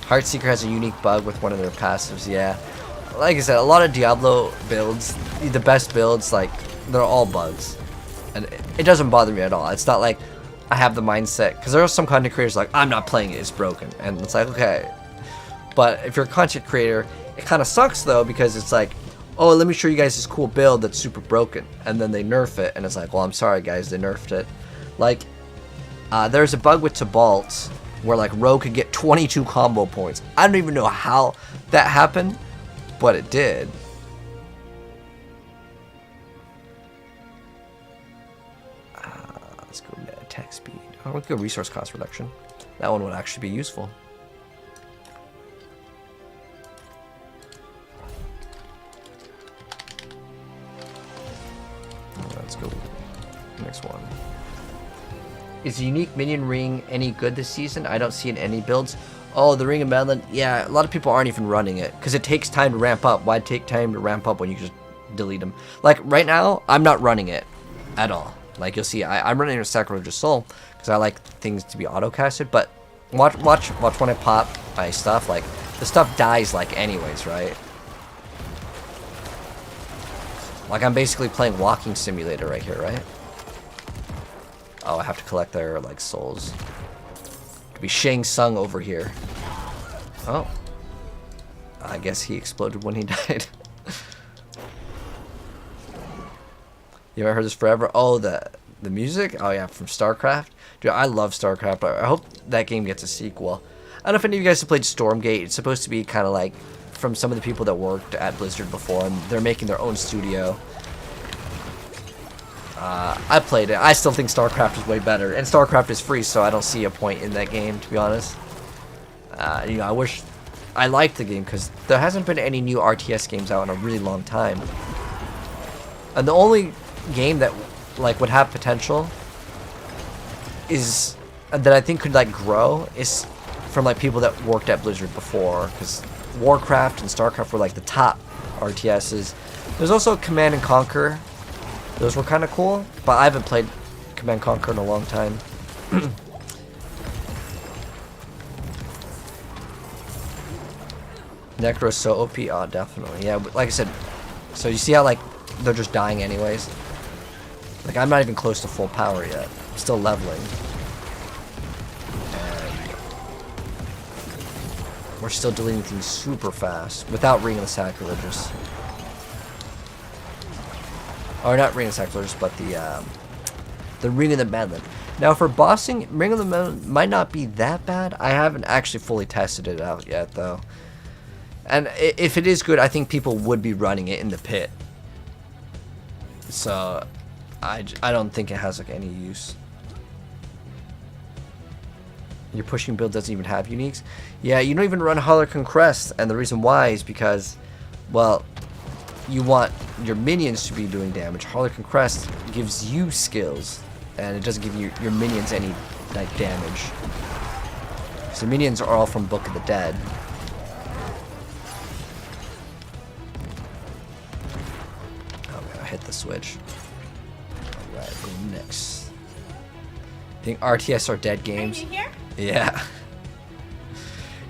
Speaker 1: Heartseeker has a unique bug with one of their passives, yeah. Like I said, a lot of Diablo builds, the best builds, like, they're all bugs. And it doesn't bother me at all. It's not like I have the mindset, because there are some content creators like, I'm not playing it, it's broken. And it's like, okay. But if you're a content creator, it kind of sucks though, because it's like, oh, let me show you guys this cool build that's super broken. And then they nerf it, and it's like, well, I'm sorry guys, they nerfed it. Like, there's a bug with Tybalt where like Rogue could get 22 combo points. I don't even know how that happened, but it did. Let's go to attack speed. Oh, we could go resource cost reduction. That one would actually be useful. Let's go next one. Is the unique minion ring any good this season? I don't see it in any builds. Oh, the Ring of Madeline. Yeah, a lot of people aren't even running it because it takes time to ramp up. Why take time to ramp up when you just delete them? Like right now, I'm not running it at all. Like you'll see, I'm running a Sacrilegious Soul because I like things to be auto-casted. But watch when I pop my stuff. Like the stuff dies like anyways, right? Like I'm basically playing Walking Simulator right here, right? Oh, I have to collect their, like, souls. Could be Shang Tsung over here. Oh. I guess he exploded when he died. You haven't heard this forever? Oh, the music? Oh, yeah, from StarCraft? Dude, I love StarCraft. I hope that game gets a sequel. I don't know if any of you guys have played Stormgate. It's supposed to be kind of like from some of the people that worked at Blizzard before, and they're making their own studio. I played it. I still think StarCraft is way better, and StarCraft is free, so I don't see a point in that game, to be honest. You know, I wish I liked the game because there hasn't been any new RTS games out in a really long time, and the only game that like would have potential is that I think could like grow is from like people that worked at Blizzard before, because Warcraft and StarCraft were like the top RTSs. There's also Command and Conquer. Those were kind of cool, but I haven't played Command & Conquer in a long time. Necro's so OP, oh, definitely. Yeah, like I said, so you see how, like, they're just dying anyways? Like, I'm not even close to full power yet. I'm still leveling. And we're still deleting things super fast without Ring of the Sacrilegious. Or not Ring of the Sacrilegious, but the Ring of the Madeline. Now for bossing, Ring of the Madeline might not be that bad. I haven't actually fully tested it out yet, though. And if it is good, I think people would be running it in the pit. So I don't think it has like any use. Your pushing build doesn't even have uniques. Yeah, you don't even run Harlequin Crest, and the reason why is because, well, you want your minions to be doing damage. Harlequin Crest gives you skills, and it doesn't give your minions any like damage. So minions are all from Book of the Dead. Oh, I hit the switch. Alright, next. I think RTS are dead games. Yeah.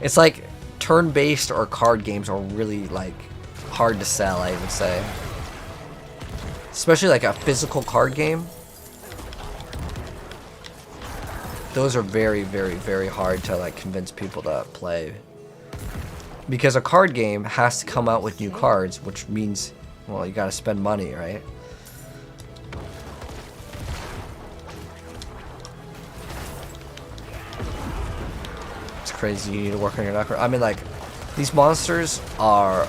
Speaker 1: It's like turn-based or card games are really like hard to sell, I would say. Especially like a physical card game. Those are very, very, very hard to like convince people to play. Because a card game has to come out with new cards, which means, well, you gotta spend money, right? It's crazy, you need to work on your knuckle. I mean, like, these monsters are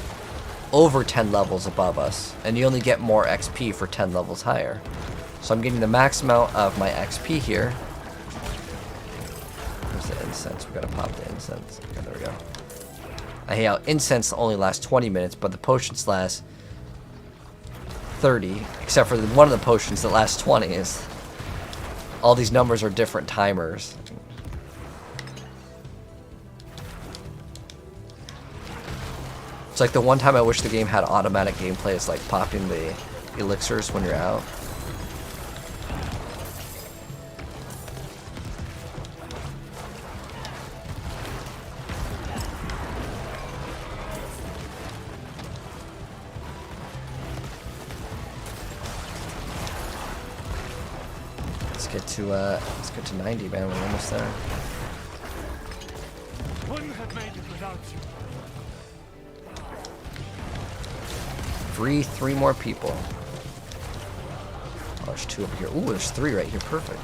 Speaker 1: over 10 levels above us, and you only get more XP for 10 levels higher. So I'm getting the max amount of my XP here. Where's the incense? We gotta pop the incense. Okay, there we go. I hate how incense only lasts 20 minutes, but the potions last 30, except for one of the potions that lasts 20. Is all these numbers are different timers. It's like the one time I wish the game had automatic gameplay is like popping the elixirs when you're out. Let's get to 90, man. We're almost there.
Speaker 4: Wouldn't have made it without you.
Speaker 1: Free 3 more people. Oh, there's 2 over here. Ooh, there's 3 right here. Perfect.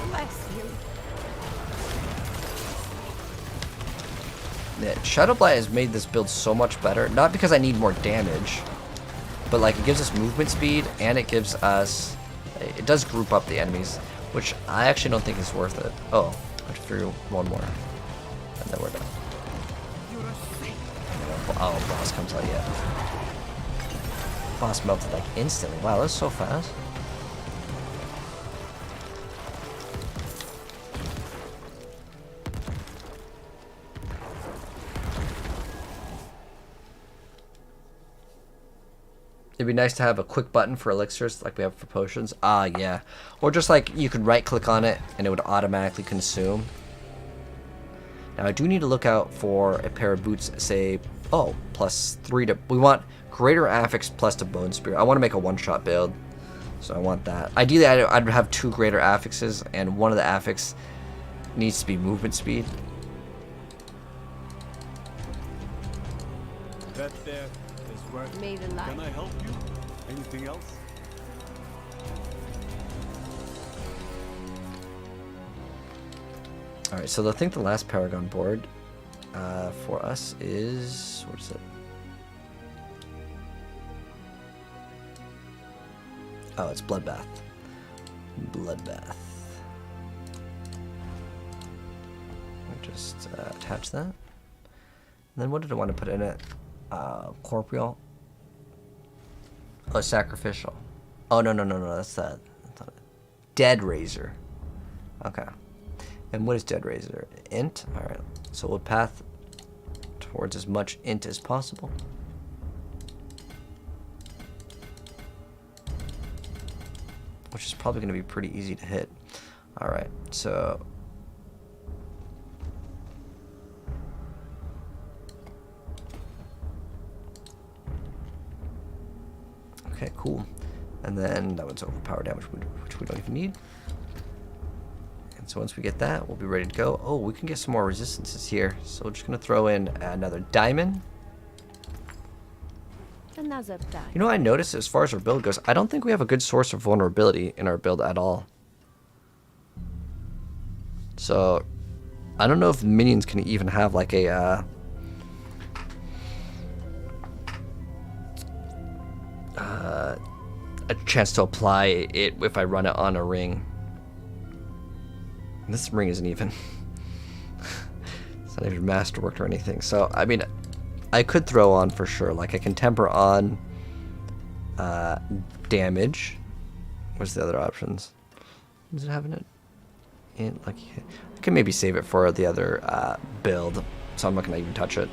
Speaker 3: Bless you.
Speaker 1: Yeah, Shadowblight has made this build so much better. Not because I need more damage, but like it gives us movement speed and it gives us. It does group up the enemies, which I actually don't think is worth it. Oh, I have to figure 1 more. And then we're done. Oh, boss comes out yet. Boss melted like instantly. Wow, that's so fast. It'd be nice to have a quick button for elixirs like we have for potions. Ah, yeah. Or just like you could right click on it and it would automatically consume. Now I do need to look out for a pair of boots, say, oh, +3 to, we want greater affix plus to bone spear. I want to make a one-shot build, so I want that. Ideally, I'd have 2 greater affixes, and one of the affix needs to be movement speed.
Speaker 6: That there is worth.
Speaker 3: Made in life.
Speaker 6: Can I help you? Anything else?
Speaker 1: Alright, so I think the last Paragon board for us is, what is it? Oh, it's Bloodbath. Bloodbath. I'll just attach that. And then what did I want to put in it? Corporeal. Oh, sacrificial. Oh, no, that's that. Dead Razor. Okay. And what is Dead Razor? Int? Alright. So we'll path towards as much int as possible. Which is probably going to be pretty easy to hit. Alright, so... Okay, cool. And then that one's overpower damage, which we don't even need. And so once we get that, we'll be ready to go. Oh, we can get some more resistances here. So we're just going to throw in another diamond.
Speaker 3: Another die.
Speaker 1: You know what I noticed as far as our build goes? I don't think we have a good source of vulnerability in our build at all. So, I don't know if minions can even have like a chance to apply it if I run it on a ring. This ring isn't even it's not even masterworked or anything. So I mean, I could throw on for sure. Like I can temper on damage. What's the other options? Is it having it in? Like I can maybe save it for the other build. So I'm not gonna even touch it.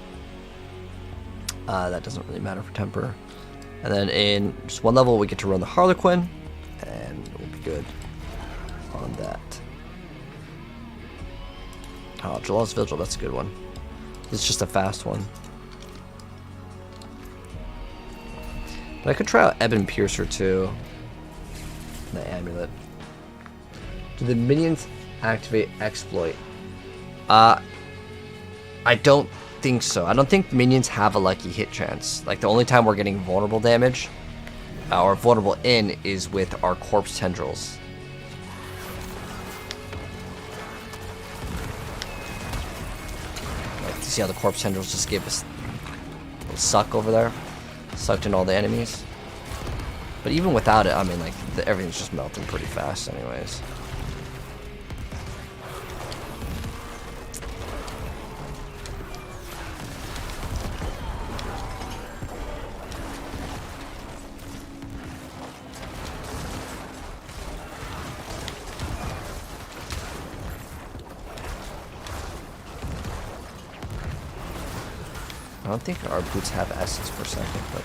Speaker 1: That doesn't really matter for temper. And then in just one level, we get to run the Harlequin, and we'll be good on that. Oh, Jalal's Vigil, that's a good one. It's just a fast one. But I could try out Ebon Piercer too. The amulet. Do the minions activate exploit? I don't think so. I don't think minions have a lucky hit chance. Like the only time we're getting vulnerable damage or vulnerable in is with our corpse tendrils. Like, you see how the corpse tendrils just gave us a little suck over there? Sucked in all the enemies. But even without it, I mean, like, everything's just melting pretty fast anyways. I don't think our boots have essence per second, but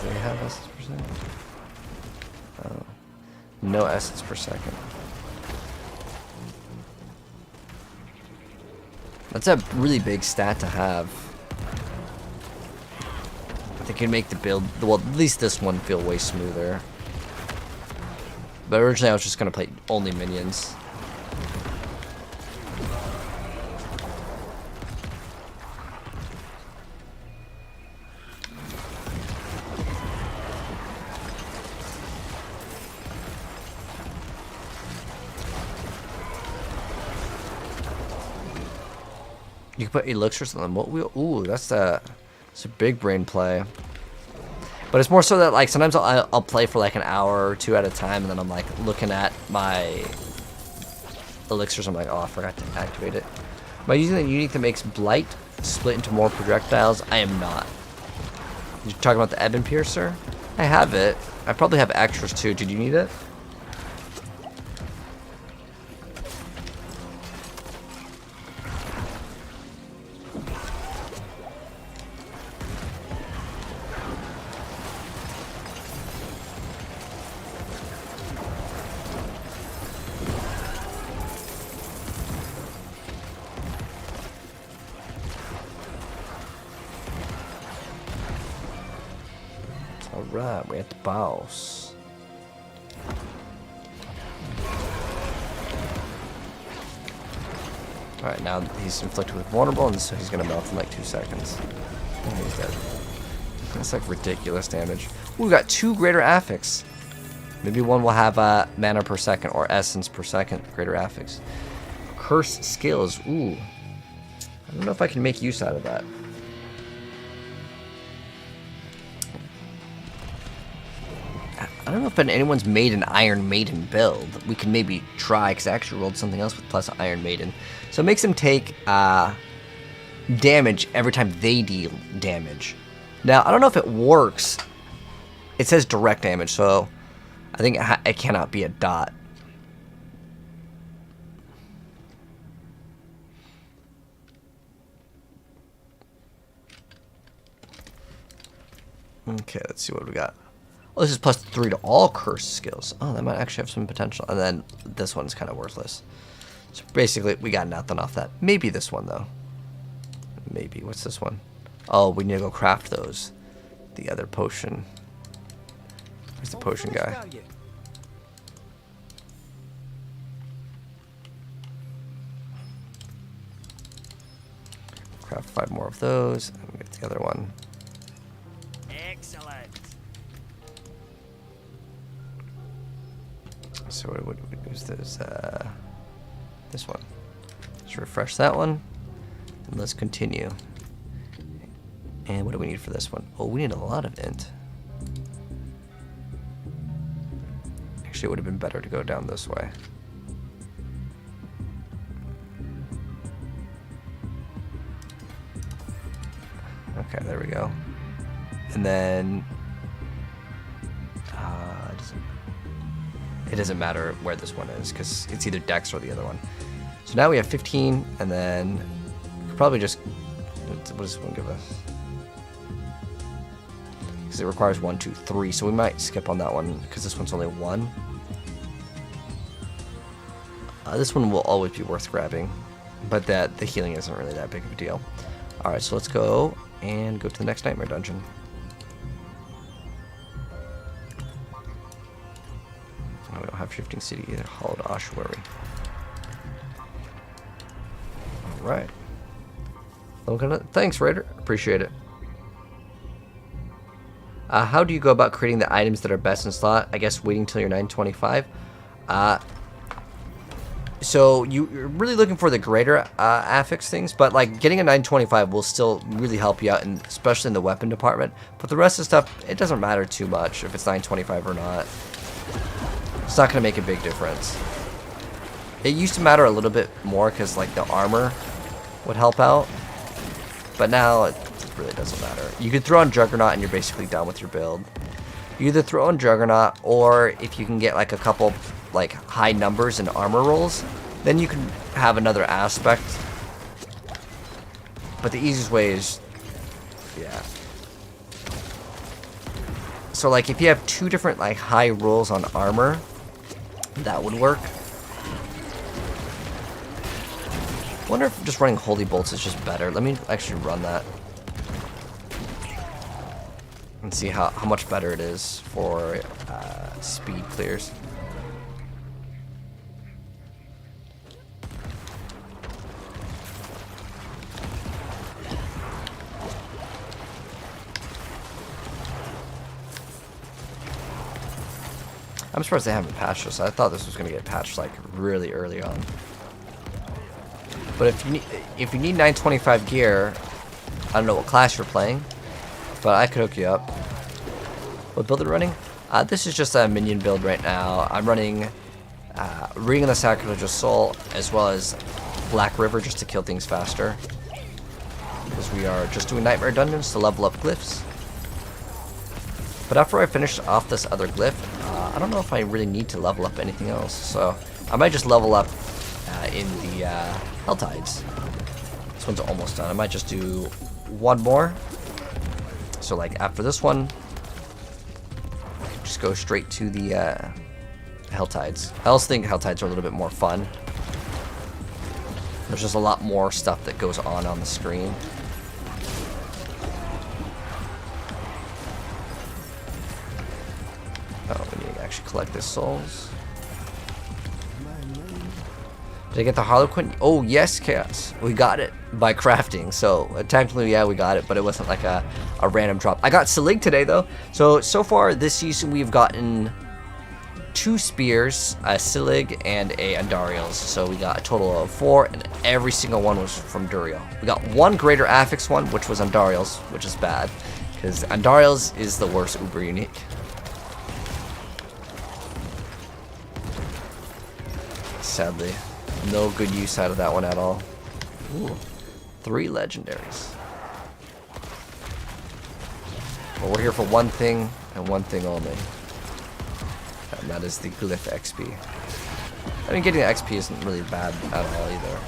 Speaker 1: do they have essence per second? Oh. No essence per second. That's a really big stat to have. I think it can make the build, well, at least this one, feel way smoother. But originally I was just going to play only minions. You can put elixirs on them. What wheel? Ooh, that's a big brain play. But it's more so that like sometimes I'll play for like an hour or two at a time, and then I'm like looking at my elixirs. I'm like, oh, I forgot to activate it. Am I using the unique that makes blight split into more projectiles? I am not. You're talking about the Ebon Piercer? I have it. I probably have extras too. Did you need it? Alright, we're at the boss. Alright, now he's inflicted with vulnerable, and so he's gonna melt in like 2 seconds. Oh, he's dead. That's like ridiculous damage. Ooh, we got 2 greater affix. Maybe one will have mana per second or essence per second, greater affix. Curse skills, ooh. I don't know if I can make use out of that. I don't know if anyone's made an Iron Maiden build. We can maybe try, because I actually rolled something else with plus Iron Maiden. So it makes them take damage every time they deal damage. Now, I don't know if it works. It says direct damage, so I think it cannot be a dot. Okay, let's see what we got. Oh, this is plus 3 to all curse skills. Oh, that might actually have some potential. And then this one's kind of worthless. So basically, we got nothing off that. Maybe this one, though. Maybe. What's this one? Oh, we need to go craft those. The other potion. Where's the potion guy? Craft 5 more of those. And we get the other one.
Speaker 4: Excellent.
Speaker 1: So what is this? This one. Let's refresh that one. And let's continue. And what do we need for this one? Oh, we need a lot of int. Actually, it would have been better to go down this way. Okay, there we go. And then it doesn't matter where this one is, because it's either Dex or the other one. So now we have 15, and then we could probably just, what does this one give us? Because it requires 1, 2, 3, so we might skip on that one, because this one's only 1. This one will always be worth grabbing. But the healing isn't really that big of a deal. Alright, so let's go and go to the next nightmare dungeon. Oh, we don't have Shifting City either. Hollowed Ossuary. Alright. Thanks, Raider. Appreciate it. How do you go about creating the items that are best in slot? I guess waiting till you're 925. So you're really looking for the greater affix things, but like getting a 925 will still really help you out, especially in the weapon department. But the rest of the stuff, it doesn't matter too much if it's 925 or not. It's not going to make a big difference. It used to matter a little bit more because like the armor would help out, but now it really doesn't matter. You could throw on Juggernaut and you're basically done with your build. You either throw on Juggernaut, or if you can get like a couple like high numbers in armor rolls, then you can have another aspect. But the easiest way is, yeah. So like if you have 2 different like high rolls on armor, that would work. I wonder if just running Holy Bolts is just better. Let me actually run that and see how much better it is for speed clears. I'm surprised they haven't patched this. I thought this was going to get patched like really early on. But if you need 925 gear, I don't know what class you're playing, but I could hook you up. What build are you running? This is just a minion build right now. I'm running Ring of the Sacrilegious Soul as well as Black River just to kill things faster. Because we are just doing Nightmare Dungeons to level up glyphs. But after I finish off this other glyph, I don't know if I really need to level up anything else. So I might just level up in the Helltides. This one's almost done. I might just do one more. So like after this one, just go straight to the Helltides. I also think Helltides are a little bit more fun. There's just a lot more stuff that goes on the screen. Oh, we need to actually collect the souls. Did I get the Harlequin? Oh, yes, Chaos. We got it by crafting. So, technically, yeah, we got it, but it wasn't like a random drop. I got Selig today, though. So far this season, we've gotten 2 spears, a Selig, and a Andariel's. So, we got a total of 4, and every single one was from Duriel. We got 1 greater affix one, which was Andariel's, which is bad. Because Andariel's is the worst uber unique. Sadly. No good use out of that one at all. Ooh, 3 legendaries. But we're here for one thing and one thing only. And that is the Glyph XP. I mean, getting the XP isn't really bad at all either.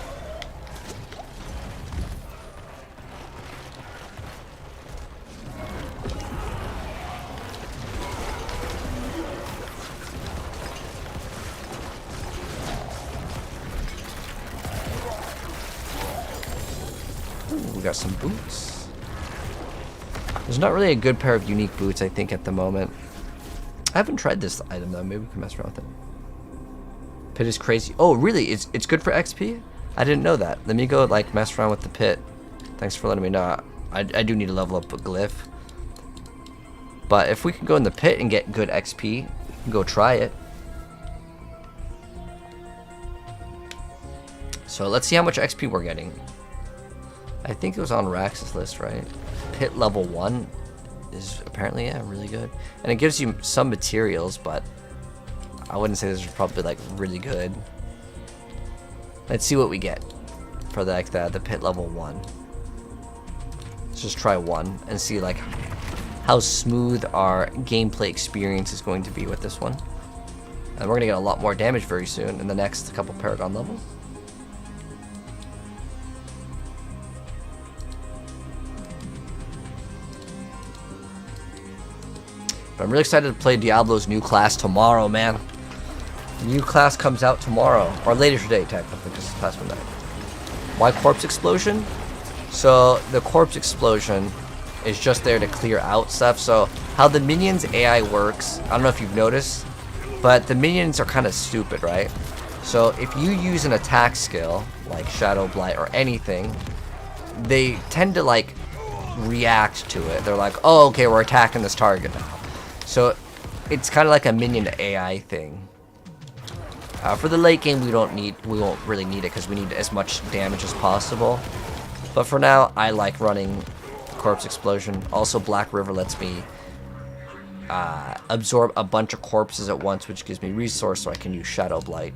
Speaker 1: We got some boots. There's not really a good pair of unique boots, I think, at the moment. I haven't tried this item, though. Maybe we can mess around with it. Pit is crazy. Oh, really? It's good for XP? I didn't know that. Let me go, like, mess around with the pit. Thanks for letting me know. I do need to level up a glyph. But if we can go in the pit and get good XP, we can go try it. So let's see how much XP we're getting. I think it was on Rax's list, right? Pit level 1 is apparently, yeah, really good. And it gives you some materials, but I wouldn't say this is probably like really good. Let's see what we get for like the pit level 1. Let's just try 1 and see like how smooth our gameplay experience is going to be with this one. And we're gonna get a lot more damage very soon in the next couple Paragon levels. But I'm really excited to play Diablo's new class tomorrow, man. The new class comes out tomorrow, or later today, technically, because it's past midnight. Why corpse explosion? So the corpse explosion is just there to clear out stuff. So how the minions AI works, I don't know if you've noticed, but the minions are kind of stupid, right? So if you use an attack skill like Shadow Blight or anything, they tend to like react to it. They're like, oh, okay, we're attacking this target now. So it's kind of like a minion AI thing. For the late game, we won't really need it because we need as much damage as possible. But for now, I like running Corpse Explosion. Also, Black River lets me absorb a bunch of corpses at once, which gives me resource so I can use Shadow Blight.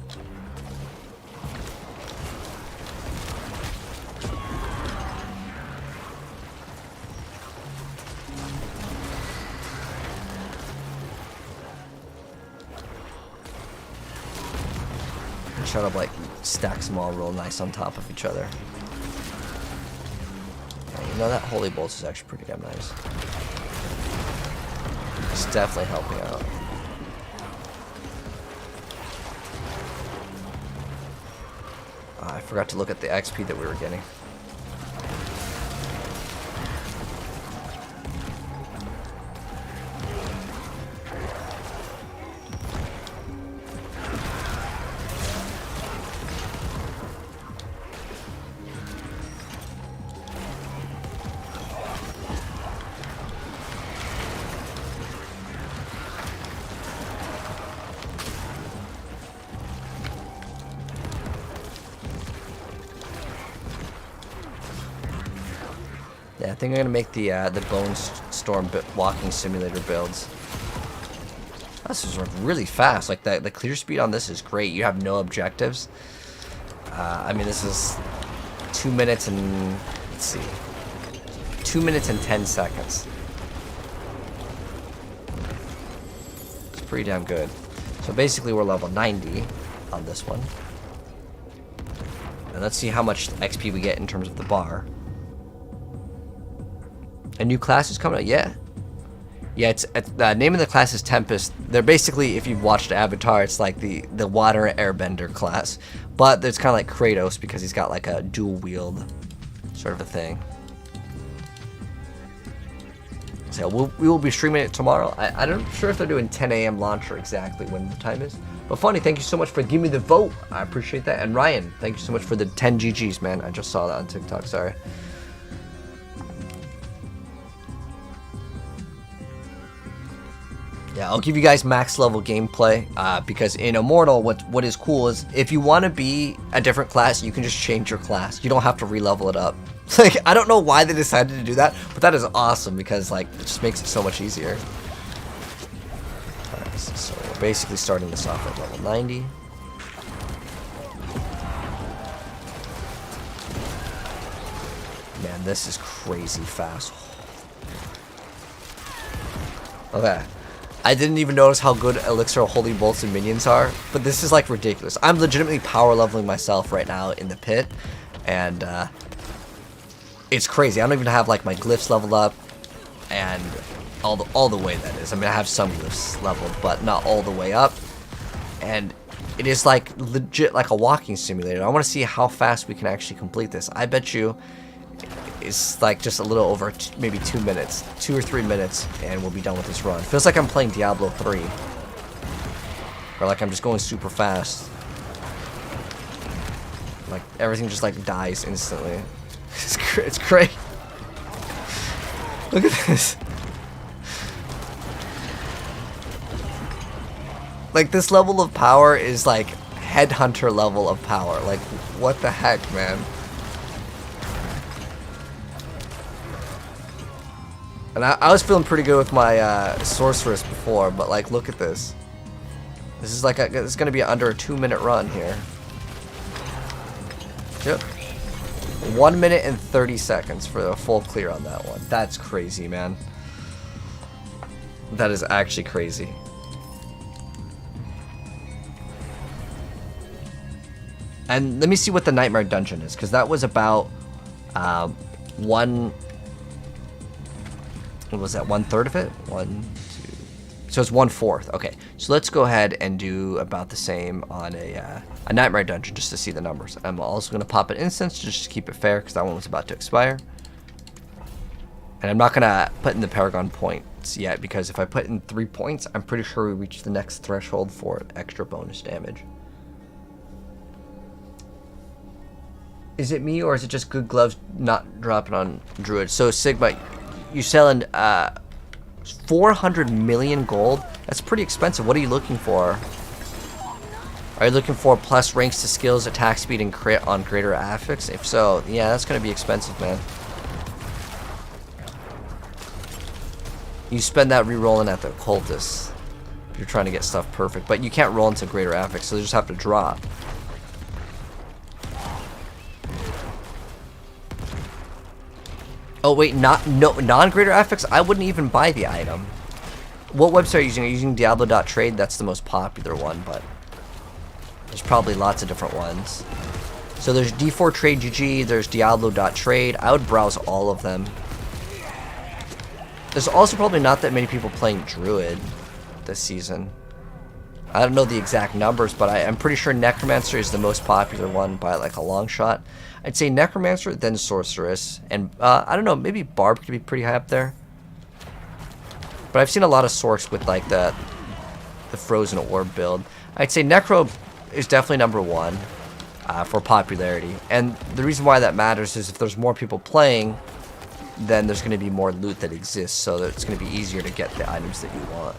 Speaker 1: Shadow Blight stacks them all real nice on top of each other. Yeah, you know, that Holy Bolt is actually pretty damn nice. It's definitely helping out. I forgot to look at the XP that we were getting. Yeah, I think I'm gonna make the Bone Storm walking simulator builds. This is really fast. Like the clear speed on this is great. You have no objectives. I mean, this is 2 minutes and let's see, 2 minutes and 10 seconds. It's pretty damn good. So basically, we're level 90 on this one, and let's see how much XP we get in terms of the bar. A new class is coming out? Yeah. Yeah, it's the name of the class is Tempest. They're basically, if you've watched Avatar, it's like the water airbender class. But it's kind of like Kratos because he's got like a dual wield sort of a thing. So we will be streaming it tomorrow. I'm not sure if they're doing 10 a.m. launch or exactly when the time is. But Funny, thank you so much for giving me the vote. I appreciate that. And Ryan, thank you so much for the 10 GGs, man. I just saw that on TikTok, sorry. Yeah, I'll give you guys max level gameplay because in Immortal, what is cool is if you want to be a different class, you can just change your class. You don't have to re-level it up. Like, I don't know why they decided to do that, but that is awesome because like it just makes it so much easier. Alright, so we're basically starting this off at level 90. Man, this is crazy fast. Okay. I didn't even notice how good Elixir Holy Bolts and Minions are, but this is like ridiculous. I'm legitimately power leveling myself right now in the pit, and it's crazy. I don't even have like my glyphs leveled up, and all the way that is. I mean, I have some glyphs leveled, but not all the way up, and it is like legit like a walking simulator. I want to see how fast we can actually complete this. I bet you it's like just a little over maybe 2 minutes, 2 or 3 minutes, and we'll be done with this run. Feels like I'm playing Diablo 3, or like I'm just going super fast. Like everything just like dies instantly. It's great. Look at this. Like this level of power is like headhunter level of power. Like what the heck, man. And I was feeling pretty good with my sorceress before, but like, look at this. This is like it's gonna be under a 2 minute run here. Yep. 1 minute and 30 seconds for a full clear on that one. That's crazy, man. That is actually crazy. And let me see what the Nightmare Dungeon is, because that was about one. What was that? 1/3 of it? 1, 2, So it's 1/4. Okay, so let's go ahead and do about the same on a Nightmare Dungeon just to see the numbers. I'm also going to pop an instance just to keep it fair because that one was about to expire. And I'm not going to put in the Paragon points yet because if I put in 3 points, I'm pretty sure we reach the next threshold for extra bonus damage. Is it me or is it just good gloves not dropping on Druid? So Sigma, you're selling 400 million gold? That's pretty expensive. What are you looking for? Are you looking for plus ranks to skills, attack speed, and crit on greater affix? If so, yeah, that's going to be expensive, man. You spend that re-rolling at the cultists if you're trying to get stuff perfect, but you can't roll into greater affix, so they just have to drop. Oh wait, non-greater affix? I wouldn't even buy the item. What website are you using? Are you using Diablo.trade? That's the most popular one, but there's probably lots of different ones. So there's D4 Trade GG, there's Diablo.trade. I would browse all of them. There's also probably not that many people playing Druid this season. I don't know the exact numbers, but I'm pretty sure Necromancer is the most popular one by like a long shot. I'd say Necromancer, then Sorceress, and I don't know, maybe Barb could be pretty high up there. But I've seen a lot of Sorcs with like the Frozen Orb build. I'd say Necro is definitely number 1 for popularity. And the reason why that matters is if there's more people playing, then there's going to be more loot that exists, so that it's going to be easier to get the items that you want.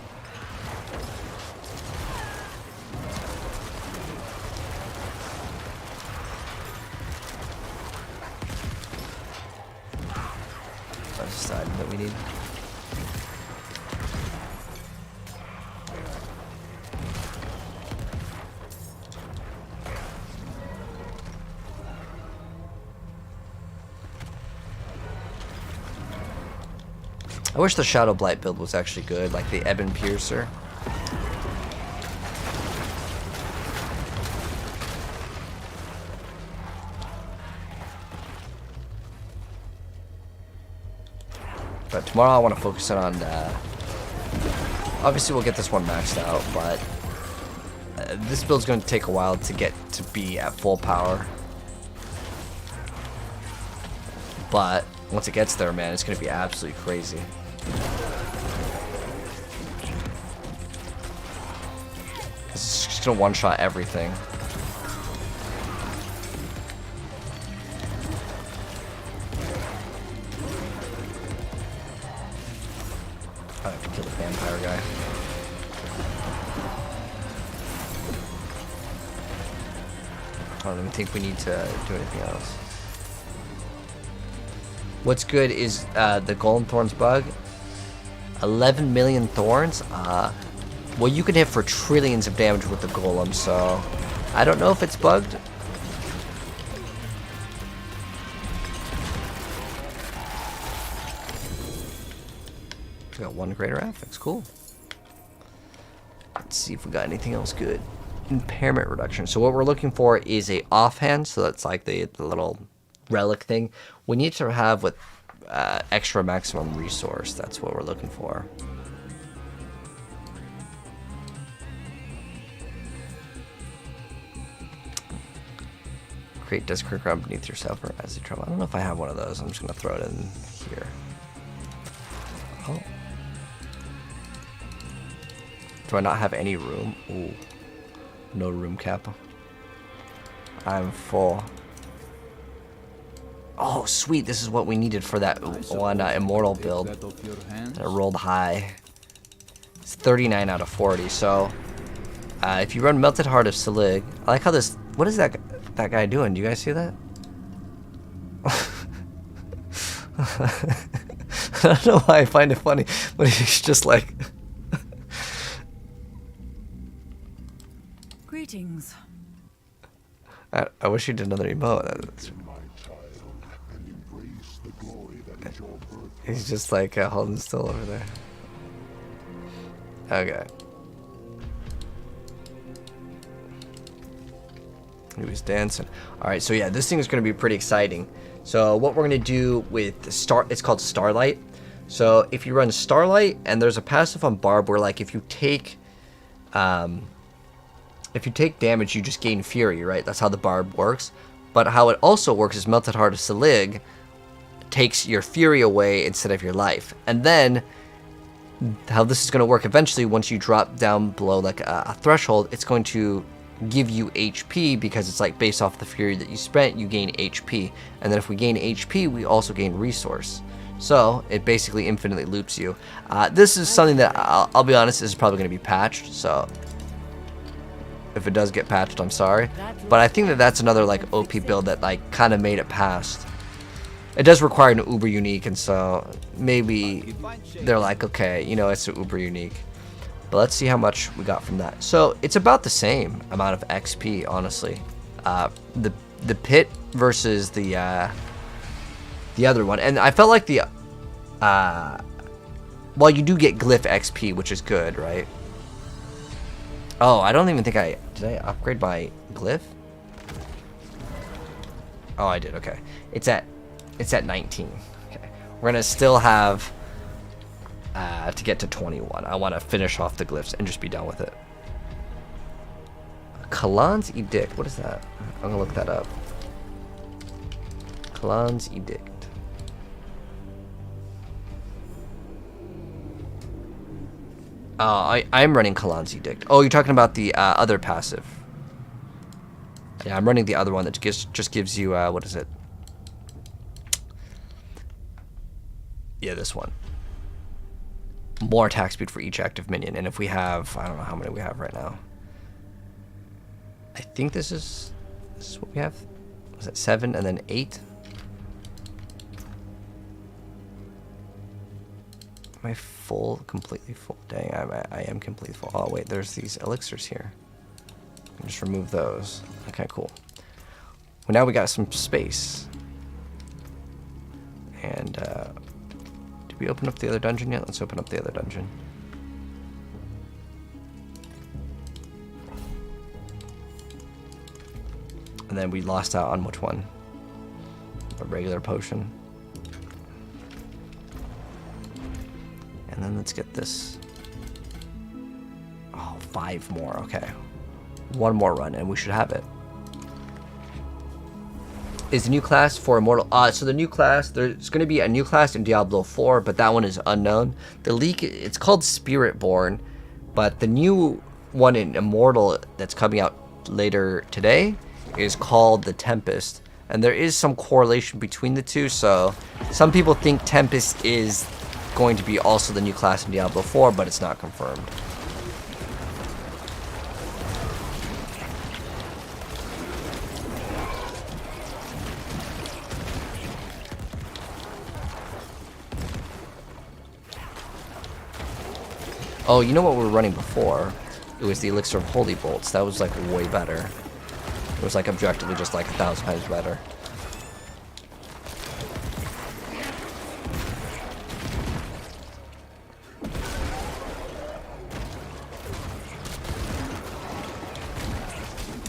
Speaker 1: That's the item that we need. I wish the Shadow Blight build was actually good, like the Ebon Piercer. But tomorrow I want to focus in on, obviously we'll get this one maxed out, but this build's going to take a while to get to be at full power. But once it gets there, man, it's going to be absolutely crazy. It's just going to one-shot everything. I have to kill the vampire guy. I don't even think we need to do anything else. What's good is the Golden Thorns bug. 11 million thorns? Well, you can hit for trillions of damage with the golem, so I don't know if it's bugged. We got 1 greater affix, cool. Let's see if we got anything else good. Impairment reduction. So what we're looking for is a offhand, so that's like the little relic thing. We need to have with extra maximum resource. That's what we're looking for. Create discard ground beneath yourself or as you travel. I don't know if I have one of those. I'm just gonna throw it in here. Oh. Do I not have any room? Ooh. No room cap. I'm full. Oh, sweet. This is what we needed for that one immortal build. I rolled high. It's 39 out of 40. So, if you run Melted Heart of Selig, I like how this... What is that guy doing? Do you guys see that? I don't know why I find it funny, but he's just like...
Speaker 3: Greetings.
Speaker 1: I wish he did another emote. He's just like holding still over there. Okay. He was dancing. Alright, so yeah, this thing is going to be pretty exciting. So what we're going to do with it's called Starlight. So if you run Starlight, and there's a passive on Barb where like if you take damage, you just gain Fury, right? That's how the Barb works. But how it also works is Melted Heart of Selig takes your Fury away instead of your life. And then how this is going to work eventually, once you drop down below like a threshold, it's going to give you HP, because it's like based off the Fury that you spent, you gain HP. And then if we gain HP, we also gain resource. So it basically infinitely loops you. This is something that I'll be honest, this is probably going to be patched. So if it does get patched, I'm sorry. But I think that that's another like OP build that like kind of made it past. It does require an uber unique, and so maybe they're like, okay, you know, it's an uber unique. But let's see how much we got from that. So it's about the same amount of XP, honestly. The pit versus the other one, and I felt like the well, you do get glyph XP, which is good, right? Oh, I don't even think did I upgrade my glyph? Oh, I did. Okay, it's at 19. Okay, we're gonna still have to get to 21. I want to finish off the glyphs and just be done with it. Kalan's Edict. What is that? I'm gonna look that up. Kalan's Edict. I'm running Kalan's Edict. Oh, you're talking about the other passive. Yeah, I'm running the other one that just gives you, what is it? Yeah, this one. More attack speed for each active minion. And if we have, I don't know how many we have right now. I think this is what we have. Was it 7 and then 8? Am I full? Completely full? Dang, I am completely full. Oh wait, there's these elixirs here. Just remove those. Okay, cool. Well, now we got some space. And did we open up the other dungeon yet? Let's open up the other dungeon. And then we lost out on which one? A regular potion. And then let's get this. Oh, 5 more. Okay. 1 more run and we should have it. Is the new class for Immortal? So the new class, there's going to be a new class in Diablo 4, but that one is unknown. The leak, it's called Spiritborn, but the new one in Immortal that's coming out later today is called the Tempest. And there is some correlation between the two, so some people think Tempest is going to be also the new class in Diablo 4, but it's not confirmed. Oh, you know what we were running before? It was the Elixir of Holy Bolts. That was like way better. It was like objectively just like 1,000 times better.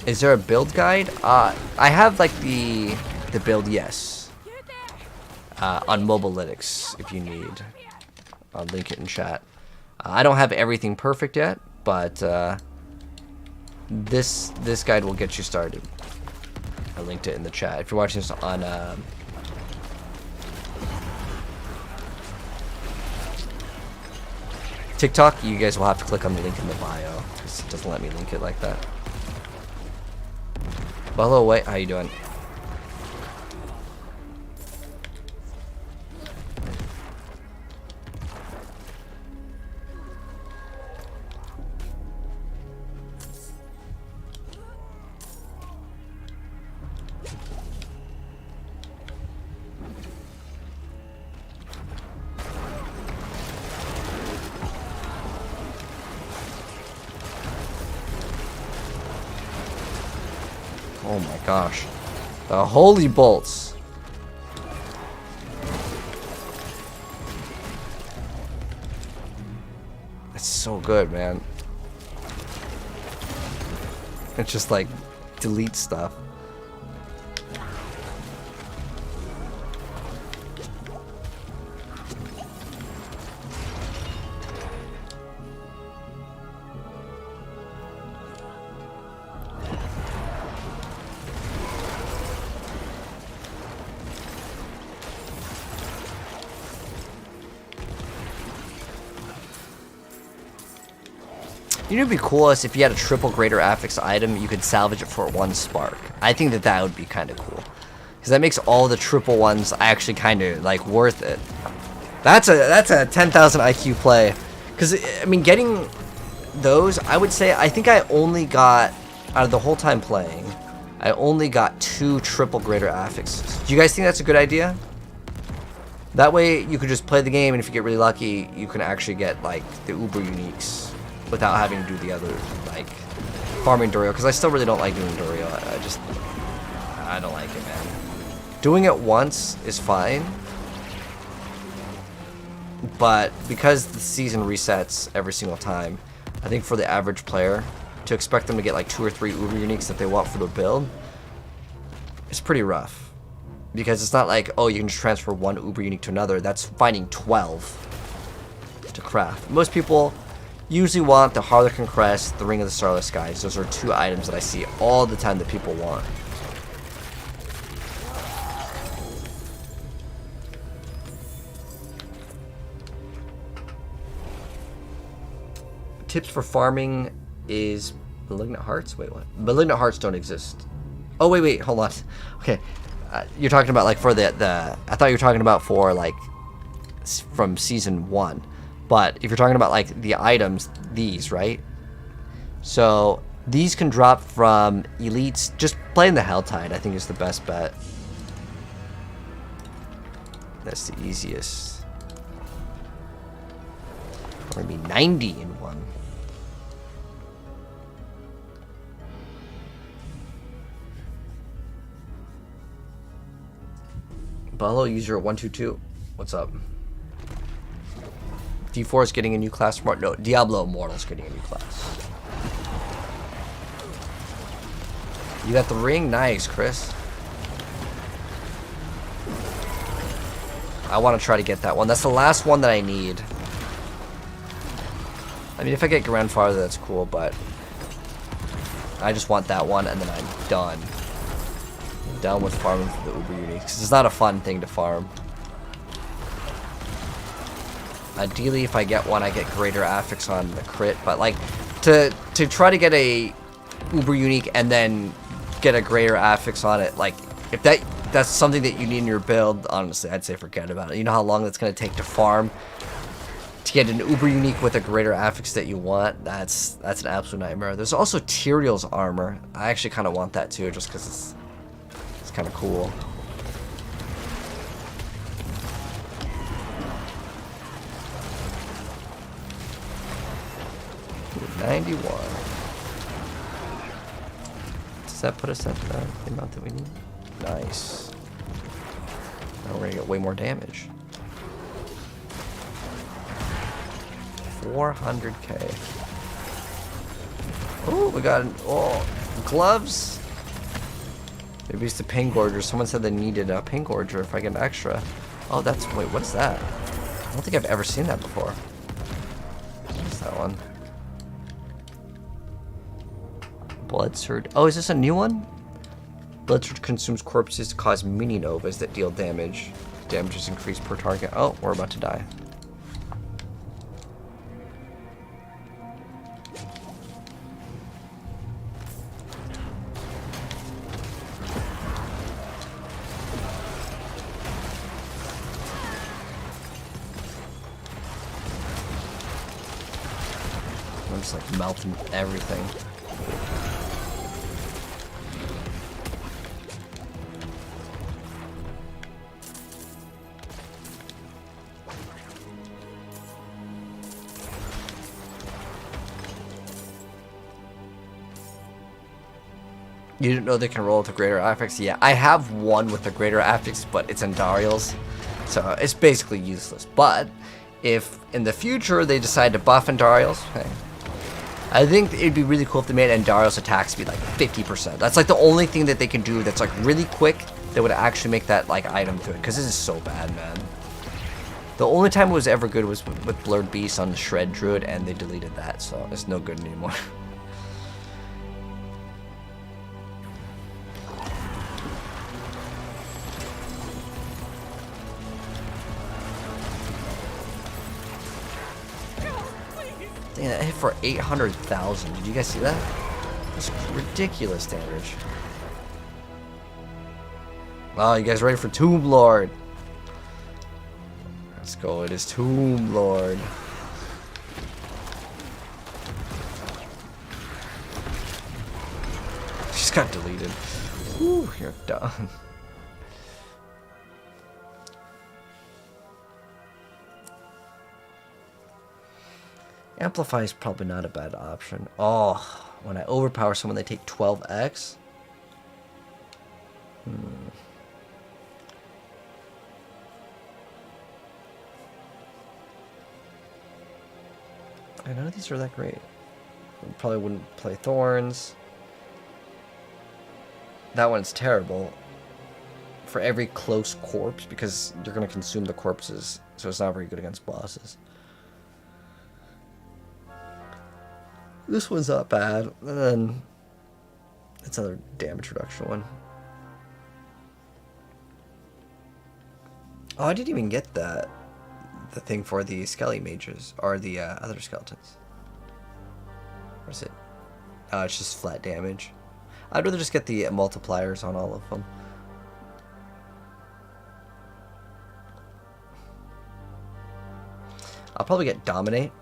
Speaker 1: Is there a build guide? I have like the build, yes. On Mobile Linux, if you need. I'll link it in chat. I don't have everything perfect yet, but this guide will get you started. I linked it in the chat. If you're watching this on TikTok, you guys will have to click on the link in the bio, because it doesn't let me link it like that. But hello, wait, how you doing? Oh my gosh. The holy bolts. It's so good, man. It just like deletes stuff. You know, it'd be cool is if you had a triple greater affix item, you could salvage it for 1 spark. I think that that would be kind of cool, because that makes all the triple ones actually kind of like worth it. That's a 10,000 IQ play, because I mean, getting those, I would say, I think I only got out of the whole time playing, I only got 2 triple greater affixes. Do you guys think that's a good idea? That way, you could just play the game, and if you get really lucky, you can actually get like the uber uniques without having to do the other, like, farming Dorio, because I still really don't like doing Dorio. I don't like it, man. Doing it once is fine, but because the season resets every single time, I think for the average player, to expect them to get like 2 or 3 uber uniques that they want for the build, it's pretty rough. Because it's not like, oh, you can just transfer 1 uber unique to another. That's finding 12 to craft. Most people usually want the Harlequin Crest, the Ring of the Starless Skies. Those are 2 items that I see all the time that people want. Tips for farming is Malignant Hearts? Wait, what? Malignant Hearts don't exist. Oh, wait, hold on. Okay. You're talking about like for the I thought you were talking about for like from season 1. But if you're talking about like the items, these, right? So these can drop from elites. Just playing the Helltide, I think, is the best bet. That's the easiest. Or maybe 90 in 1. Bello user 122. What's up? D4 is getting a new class. Smart. No, Diablo Immortal is getting a new class. You got the ring? Nice, Chris. I want to try to get that one. That's the last one that I need. I mean, if I get grandfather, that's cool, but I just want that one, and then I'm done. I'm done with farming for the uber uniques, because it's not a fun thing to farm. Ideally, if I get one, I get greater affix on the crit, but like to try to get a uber unique and then get a greater affix on it, like if that's something that you need in your build, honestly, I'd say forget about it. You know how long that's going to take to farm to get an uber unique with a greater affix that you want? That's an absolute nightmare. There's also Tyrael's armor. I actually kind of want that too, just because it's kind of cool. 91. Does that put us at the amount that we need? Nice. Now we're gonna get way more damage. 400k. Oh, we got gloves. Maybe it's the pain gorger. Someone said they needed a pain gorger if I get an extra. Oh, that's, wait, what's that? I don't think I've ever seen that before. What's that one? Blood Surge. Oh, is this a new one? Blood Surge consumes corpses to cause mini novas that deal damage. Damage is increased per target. Oh, we're about to die. I'm just like melting everything. You didn't know they can roll with a greater affix? Yeah, I have one with a greater affix, but it's in Dariel's, so it's basically useless. But if in the future they decide to buff Endariel's, hey, I think it'd be really cool if they made Endariel's attack speed like 50%. That's like the only thing that they can do that's like really quick that would actually make that like item good, because this is so bad, man. The only time it was ever good was with Blurred Beast on the Shred Druid, and they deleted that, so it's no good anymore. Damn, that hit for 800,000. Did you guys see that? That's ridiculous damage. Oh, you guys ready for Tomb Lord? Let's go. It is Tomb Lord. Just got deleted. Whew, you're done. Amplify is probably not a bad option. Oh, when I overpower someone, they take 12x. I know these are that great. Probably wouldn't play Thorns. That one's terrible. For every close corpse, because you're going to consume the corpses. So it's not very good against bosses. This one's not bad. And then it's another damage reduction one. Oh, I didn't even get that. The thing for the Skelly mages, or the other skeletons. What is it? Oh, it's just flat damage. I'd rather just get the multipliers on all of them. I'll probably get Dominate.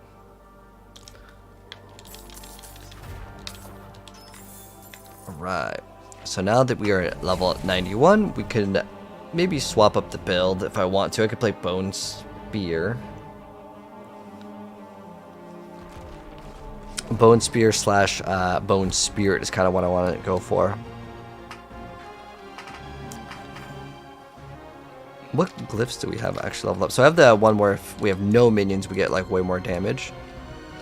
Speaker 1: Alright. So now that we are at level 91, we can maybe swap up the build if I want to. I could play Bone Spear. Bone Spear slash Bone Spirit is kind of what I want to go for. What glyphs do we have actually leveled up? So I have the one where if we have no minions, we get like way more damage.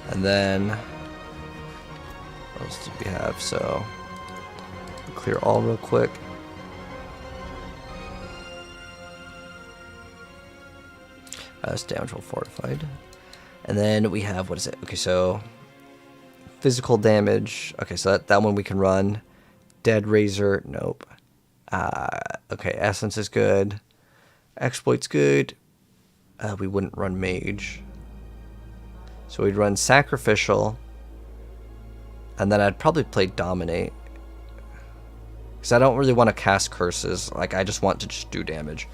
Speaker 1: And then what else did we have? So clear all real quick. That's damage roll fortified. And then we have, what is it? Okay, so physical damage. Okay, so that one we can run. Dead Razor, nope. Okay, Essence is good. Exploit's good. We wouldn't run Mage. So we'd run Sacrificial. And then I'd probably play Dominate. Because I don't really want to cast curses. Like, I just want to just do damage.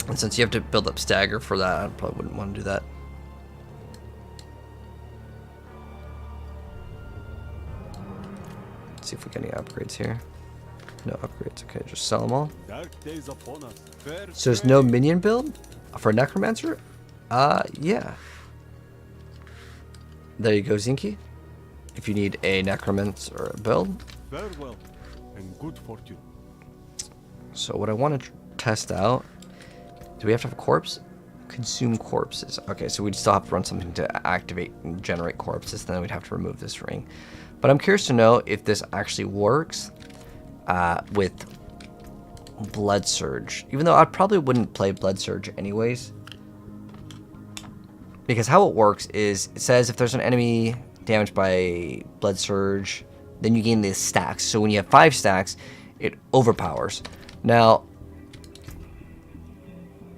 Speaker 1: And since you have to build up Stagger for that, I probably wouldn't want to do that. Let's see if we get any upgrades here. No upgrades. Okay, just sell them all. So there's no minion build for Necromancer? Yeah. There you go, Zinky. If you need a Necromancer build.
Speaker 6: Farewell and good fortune.
Speaker 1: So what I want to test out. Do we have to have a corpse? Consume corpses. Okay, so we'd still have to run something to activate and generate corpses. Then we'd have to remove this ring. But I'm curious to know if this actually works with Blood Surge. Even though I probably wouldn't play Blood Surge anyways. Because how it works is, it says if there's an enemy damaged by Blood Surge, then you gain these stacks. So when you have 5 stacks, it overpowers. Now,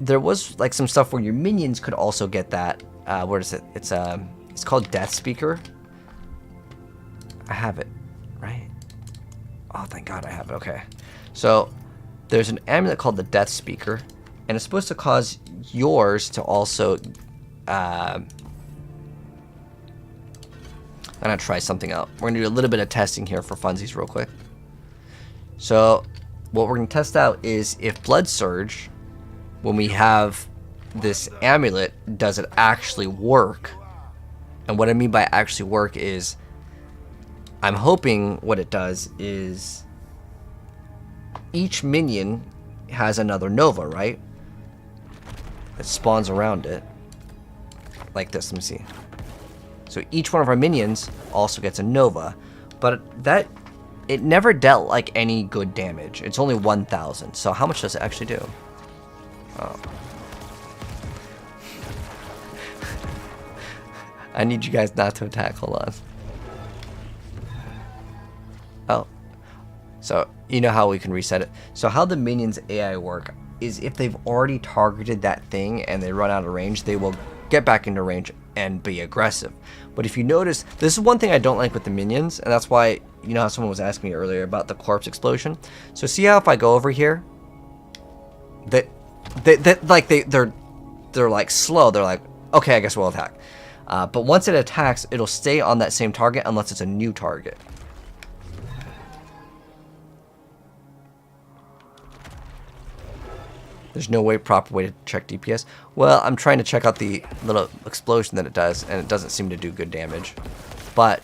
Speaker 1: there was like some stuff where your minions could also get that. What is it? It's called Death Speaker. I have it, right? Oh, thank God I have it. Okay. So there's an amulet called the Death Speaker, and it's supposed to cause yours to also. I'm gonna try something out. We're gonna do a little bit of testing here for funsies real quick. So what we're gonna test out is if Blood Surge, when we have this amulet, does it actually work? And what I mean by actually work is, I'm hoping what it does is each minion has another Nova, right? It spawns around it. Like this, let me see. So each one of our minions also gets a Nova. But it never dealt like any good damage. It's only 1,000. So how much does it actually do? Oh. I need you guys not to attack. Hold on. Oh. So, you know how we can reset it. So how the minions AI work is if they've already targeted that thing and they run out of range, they will get back into range and be aggressive. But if you notice, this is one thing I don't like with the minions, and that's why, you know how someone was asking me earlier about the corpse explosion? So see how if I go over here, they're like slow, they're like, okay, I guess we'll attack. But once it attacks, it'll stay on that same target unless it's a new target. There's no proper way to check DPS. Well, I'm trying to check out the little explosion that it does, and it doesn't seem to do good damage. But,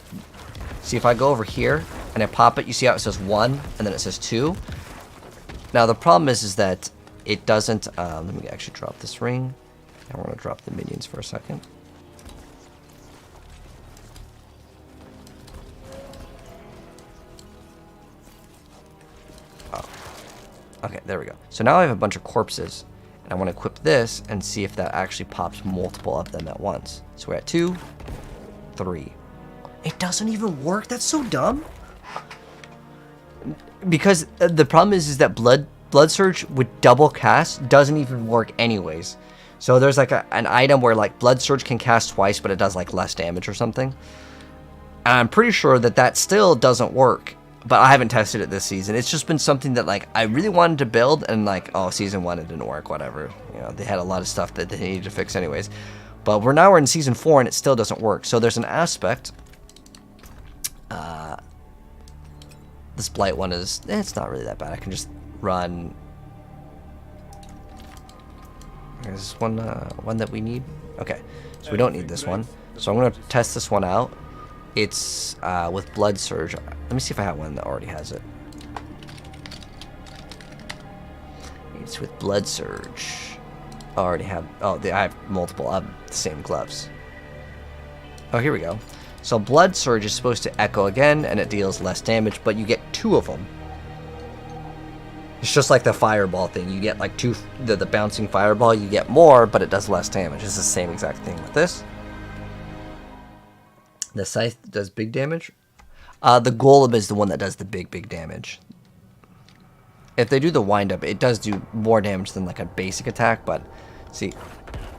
Speaker 1: see if I go over here, and I pop it, you see how it says 1, and then it says 2? Now, the problem is that it doesn't, let me actually drop this ring. I want to drop the minions for a second. Okay, there we go. So now I have a bunch of corpses, and I want to equip this and see if that actually pops multiple of them at once. So we're at 2, 3. It doesn't even work? That's so dumb. Because the problem is that Blood Surge with double cast doesn't even work anyways. So there's like an item where like Blood Surge can cast twice, but it does like less damage or something. And I'm pretty sure that that still doesn't work. But I haven't tested it this season. It's just been something that like I really wanted to build, and like, oh, season 1 it didn't work, whatever. You know, they had a lot of stuff that they needed to fix anyways. But we're in season 4 and it still doesn't work. So there's an aspect. This blight one is, it's not really that bad. I can just run. There's one that we need. Okay, so we don't need this one. So I'm gonna test this one out. It's with Blood Surge. Let me see if I have one that already has it. It's with Blood Surge. I already have. Oh, I have multiple of the same gloves. Oh, here we go. So Blood Surge is supposed to echo again, and it deals less damage, but you get 2 of them. It's just like the fireball thing. You get like 2, the bouncing fireball. You get more, but it does less damage. It's the same exact thing with this. The scythe does big damage. The golem is the one that does the big damage. If they do the wind up, it does do more damage than like a basic attack, but see,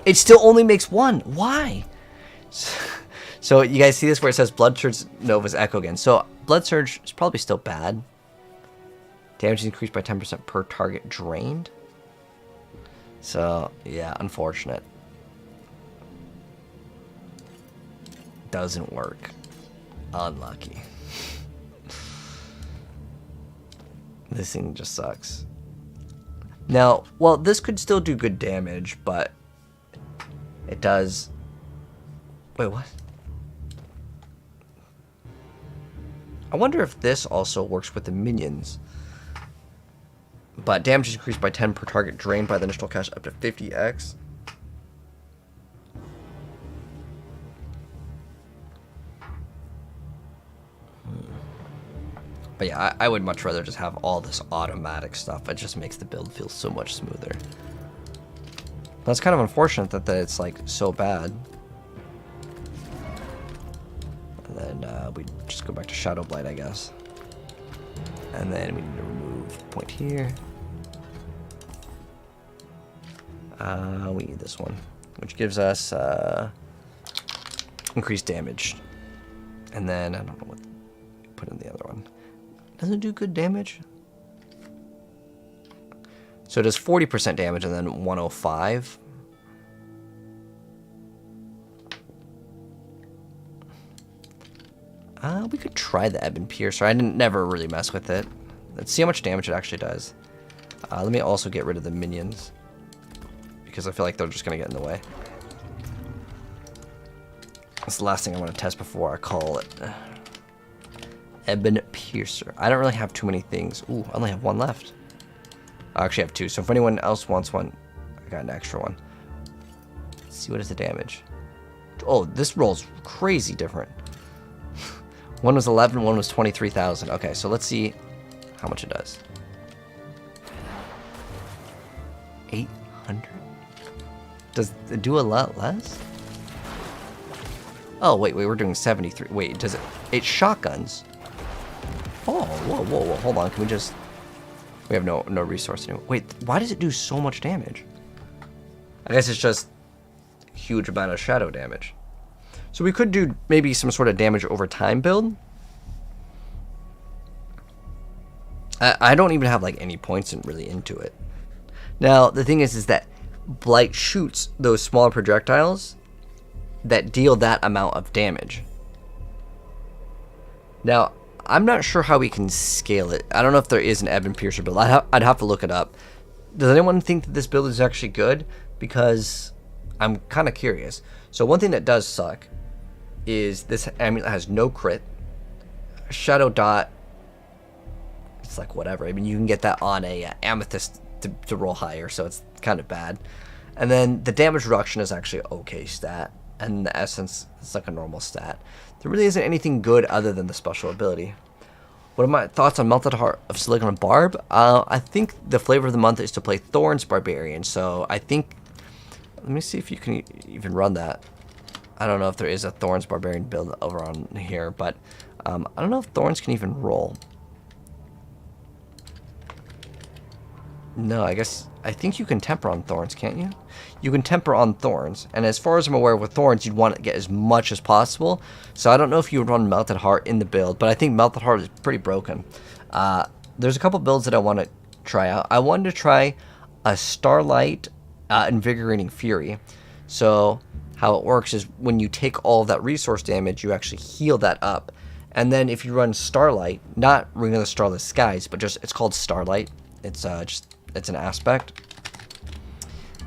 Speaker 1: it still only makes 1. Why? So you guys see this where it says Blood Surge Nova's Echo again. So Blood Surge is probably still bad. Damage is increased by 10% per target drained. So yeah, unfortunate. Doesn't work. Unlucky. This thing just sucks. Now, well, this could still do good damage, but it does. Wait, what? I wonder if this also works with the minions. But damage is increased by 10 per target drained by the initial cast up to 50x. But yeah, I would much rather just have all this automatic stuff. It just makes the build feel so much smoother. That's kind of unfortunate that it's like so bad. And then we just go back to Shadow Blight, I guess. And then we need to remove a point here. We need this one, which gives us increased damage. And then I don't know what put in the other one. Doesn't do good damage. So it does 40% damage and then 105. We could try the Ebon Piercer. I never really mess with it. Let's see how much damage it actually does. Let me also get rid of the minions, because I feel like they're just going to get in the way. That's the last thing I want to test before I call it. Ebon Piercer. I don't really have too many things. Ooh, I only have 1 left. I actually have 2. So if anyone else wants one, I got an extra one. Let's see, what is the damage? Oh, this roll's crazy different. One was 11, one was 23,000. Okay, so let's see how much it does. 800? Does it do a lot less? Oh, wait, we're doing 73. Wait, it shotguns? Oh, whoa, hold on, can we just... We have no resource anymore. Wait, why does it do so much damage? I guess it's just a huge amount of shadow damage. So we could do maybe some sort of damage over time build. I don't even have like any points really into it. Now the thing is that Blight shoots those small projectiles that deal that amount of damage. Now I'm not sure how we can scale it. I don't know if there is an Ebon Piercer build. I'd have to look it up. Does anyone think that this build is actually good? Because I'm kind of curious. So one thing that does suck is this amulet has no crit. Shadow Dot, it's like whatever. I mean, you can get that on a Amethyst to roll higher, so it's kind of bad. And then the damage reduction is actually an okay stat. And the Essence is like a normal stat. There really isn't anything good other than the special ability. What are my thoughts on Melted Heart of Silicon and Barb? I think the flavor of the month is to play Thorns Barbarian. So I think, let me see if you can even run that. I don't know if there is a Thorns Barbarian build over on here, but I don't know if Thorns can even roll. No, I think you can temper on Thorns, can't you? You can temper on Thorns, and as far as I'm aware with Thorns, you'd want to get as much as possible. So I don't know if you would run Melted Heart in the build, but I think Melted Heart is pretty broken. There's a couple builds that I want to try out. I wanted to try a Starlight Invigorating Fury. So how it works is when you take all of that resource damage, you actually heal that up. And then if you run Starlight, not Ring of the Starless Skies, but just, it's called Starlight. It's it's an aspect.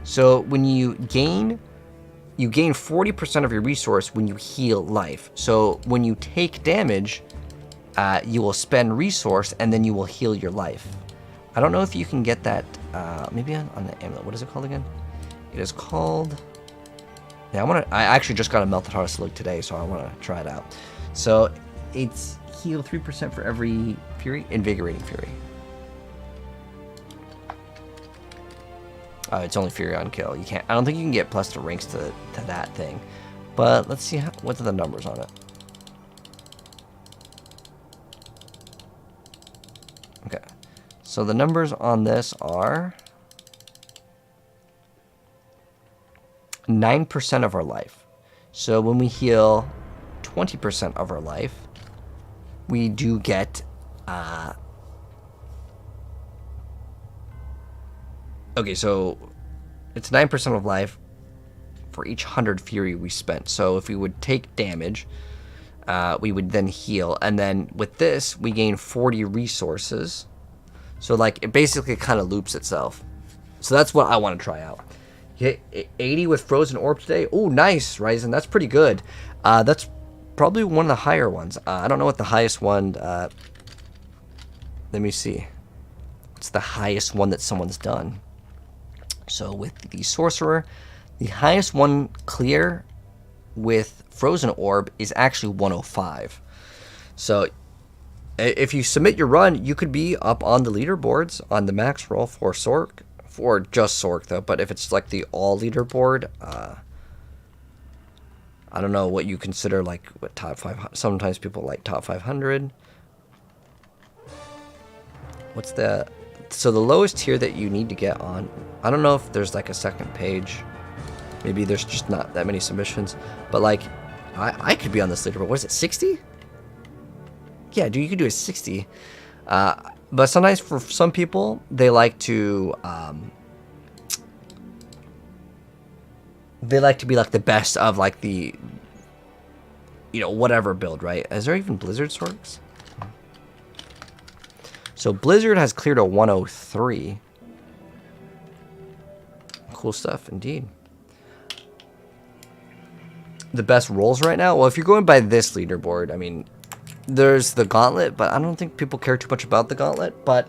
Speaker 1: So when you gain 40% of your resource when you heal life. So when you take damage, you will spend resource and then you will heal your life. I don't know if you can get that, maybe on the amulet. What is it called again? It is called, yeah, I actually just got a Melted Heart Slug today, so I want to try it out. So it's heal 3% for every Fury, Invigorating Fury. It's only Fury on kill. You can't. I don't think you can get plus the ranks to that thing. But let's see what are the numbers on it. Okay, so the numbers on this are 9% of our life. So when we heal 20% of our life, we do get okay, so it's 9% of life for each 100 Fury we spent. So if we would take damage, we would then heal. And then with this, we gain 40 resources. So like, it basically kind of loops itself. So that's what I want to try out. Hit 80 with Frozen Orb today. Oh, nice, Ryzen. That's pretty good. That's probably one of the higher ones. I don't know what the highest one... let me see. What's the highest one that someone's done? So with the Sorcerer, the highest one clear with Frozen Orb is actually 105. So if you submit your run, you could be up on the leaderboards on the max roll for Sork, for just Sork though. But if it's like the all leaderboard, I don't know what you consider like what top 500. Sometimes people like top 500. What's the... So the lowest tier that you need to get on, I don't know if there's like a second page. Maybe there's just not that many submissions. But like, I could be on this leaderboard. What is it, 60? Yeah, dude, you could do a 60. But sometimes for some people, they like to be like the best of like the, you know, whatever build, right? Is there even Blizzard Sorks? So Blizzard has cleared a 103. Cool stuff, indeed. The best rolls right now? Well, if you're going by this leaderboard, I mean, there's the Gauntlet, but I don't think people care too much about the Gauntlet. But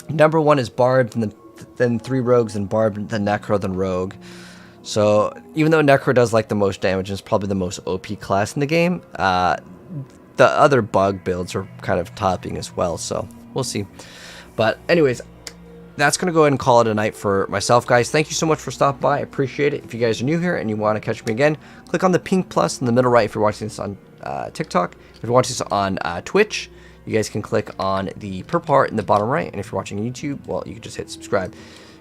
Speaker 1: number 1 is Barb, and then 3 Rogues, and Barb, then Necro, then Rogue. So even though Necro does like the most damage and is probably the most OP class in the game, the other bug builds are kind of topping as well, so we'll see. But anyways, that's going to go ahead and call it a night for myself, guys. Thank you so much for stopping by. I appreciate it. If you guys are new here and you want to catch me again, click on the pink plus in the middle right if you're watching this on TikTok. If you're watching this on Twitch, you guys can click on the purple heart in the bottom right. And if you're watching YouTube, well, you can just hit subscribe.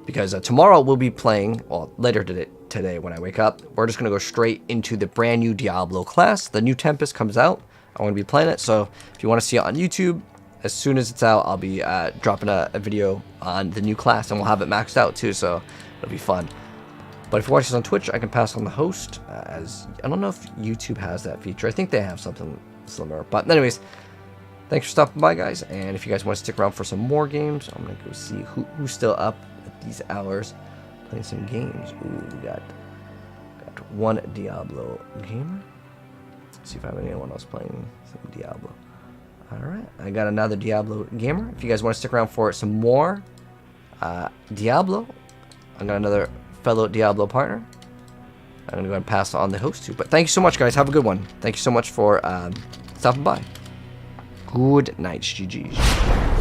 Speaker 1: Because tomorrow we'll be playing, well, later today when I wake up, we're just going to go straight into the brand new Diablo class. The new Tempest comes out. I'm going to be playing it. So if you want to see it on YouTube, as soon as it's out, I'll be dropping a video on the new class. And we'll have it maxed out too, so it'll be fun. But if you're watching this on Twitch, I can pass on the host. As I don't know if YouTube has that feature. I think they have something similar. But anyways, thanks for stopping by, guys. And if you guys want to stick around for some more games, I'm going to go see who's still up at these hours playing some games. Ooh, we got one Diablo gamer. Let's see if I have anyone else playing some Diablo. Alright, I got another Diablo gamer. If you guys want to stick around for some more Diablo, I got another fellow Diablo partner. I'm going to go ahead and pass on the host too. But thank you so much, guys. Have a good one. Thank you so much for stopping by. Good night, GG's.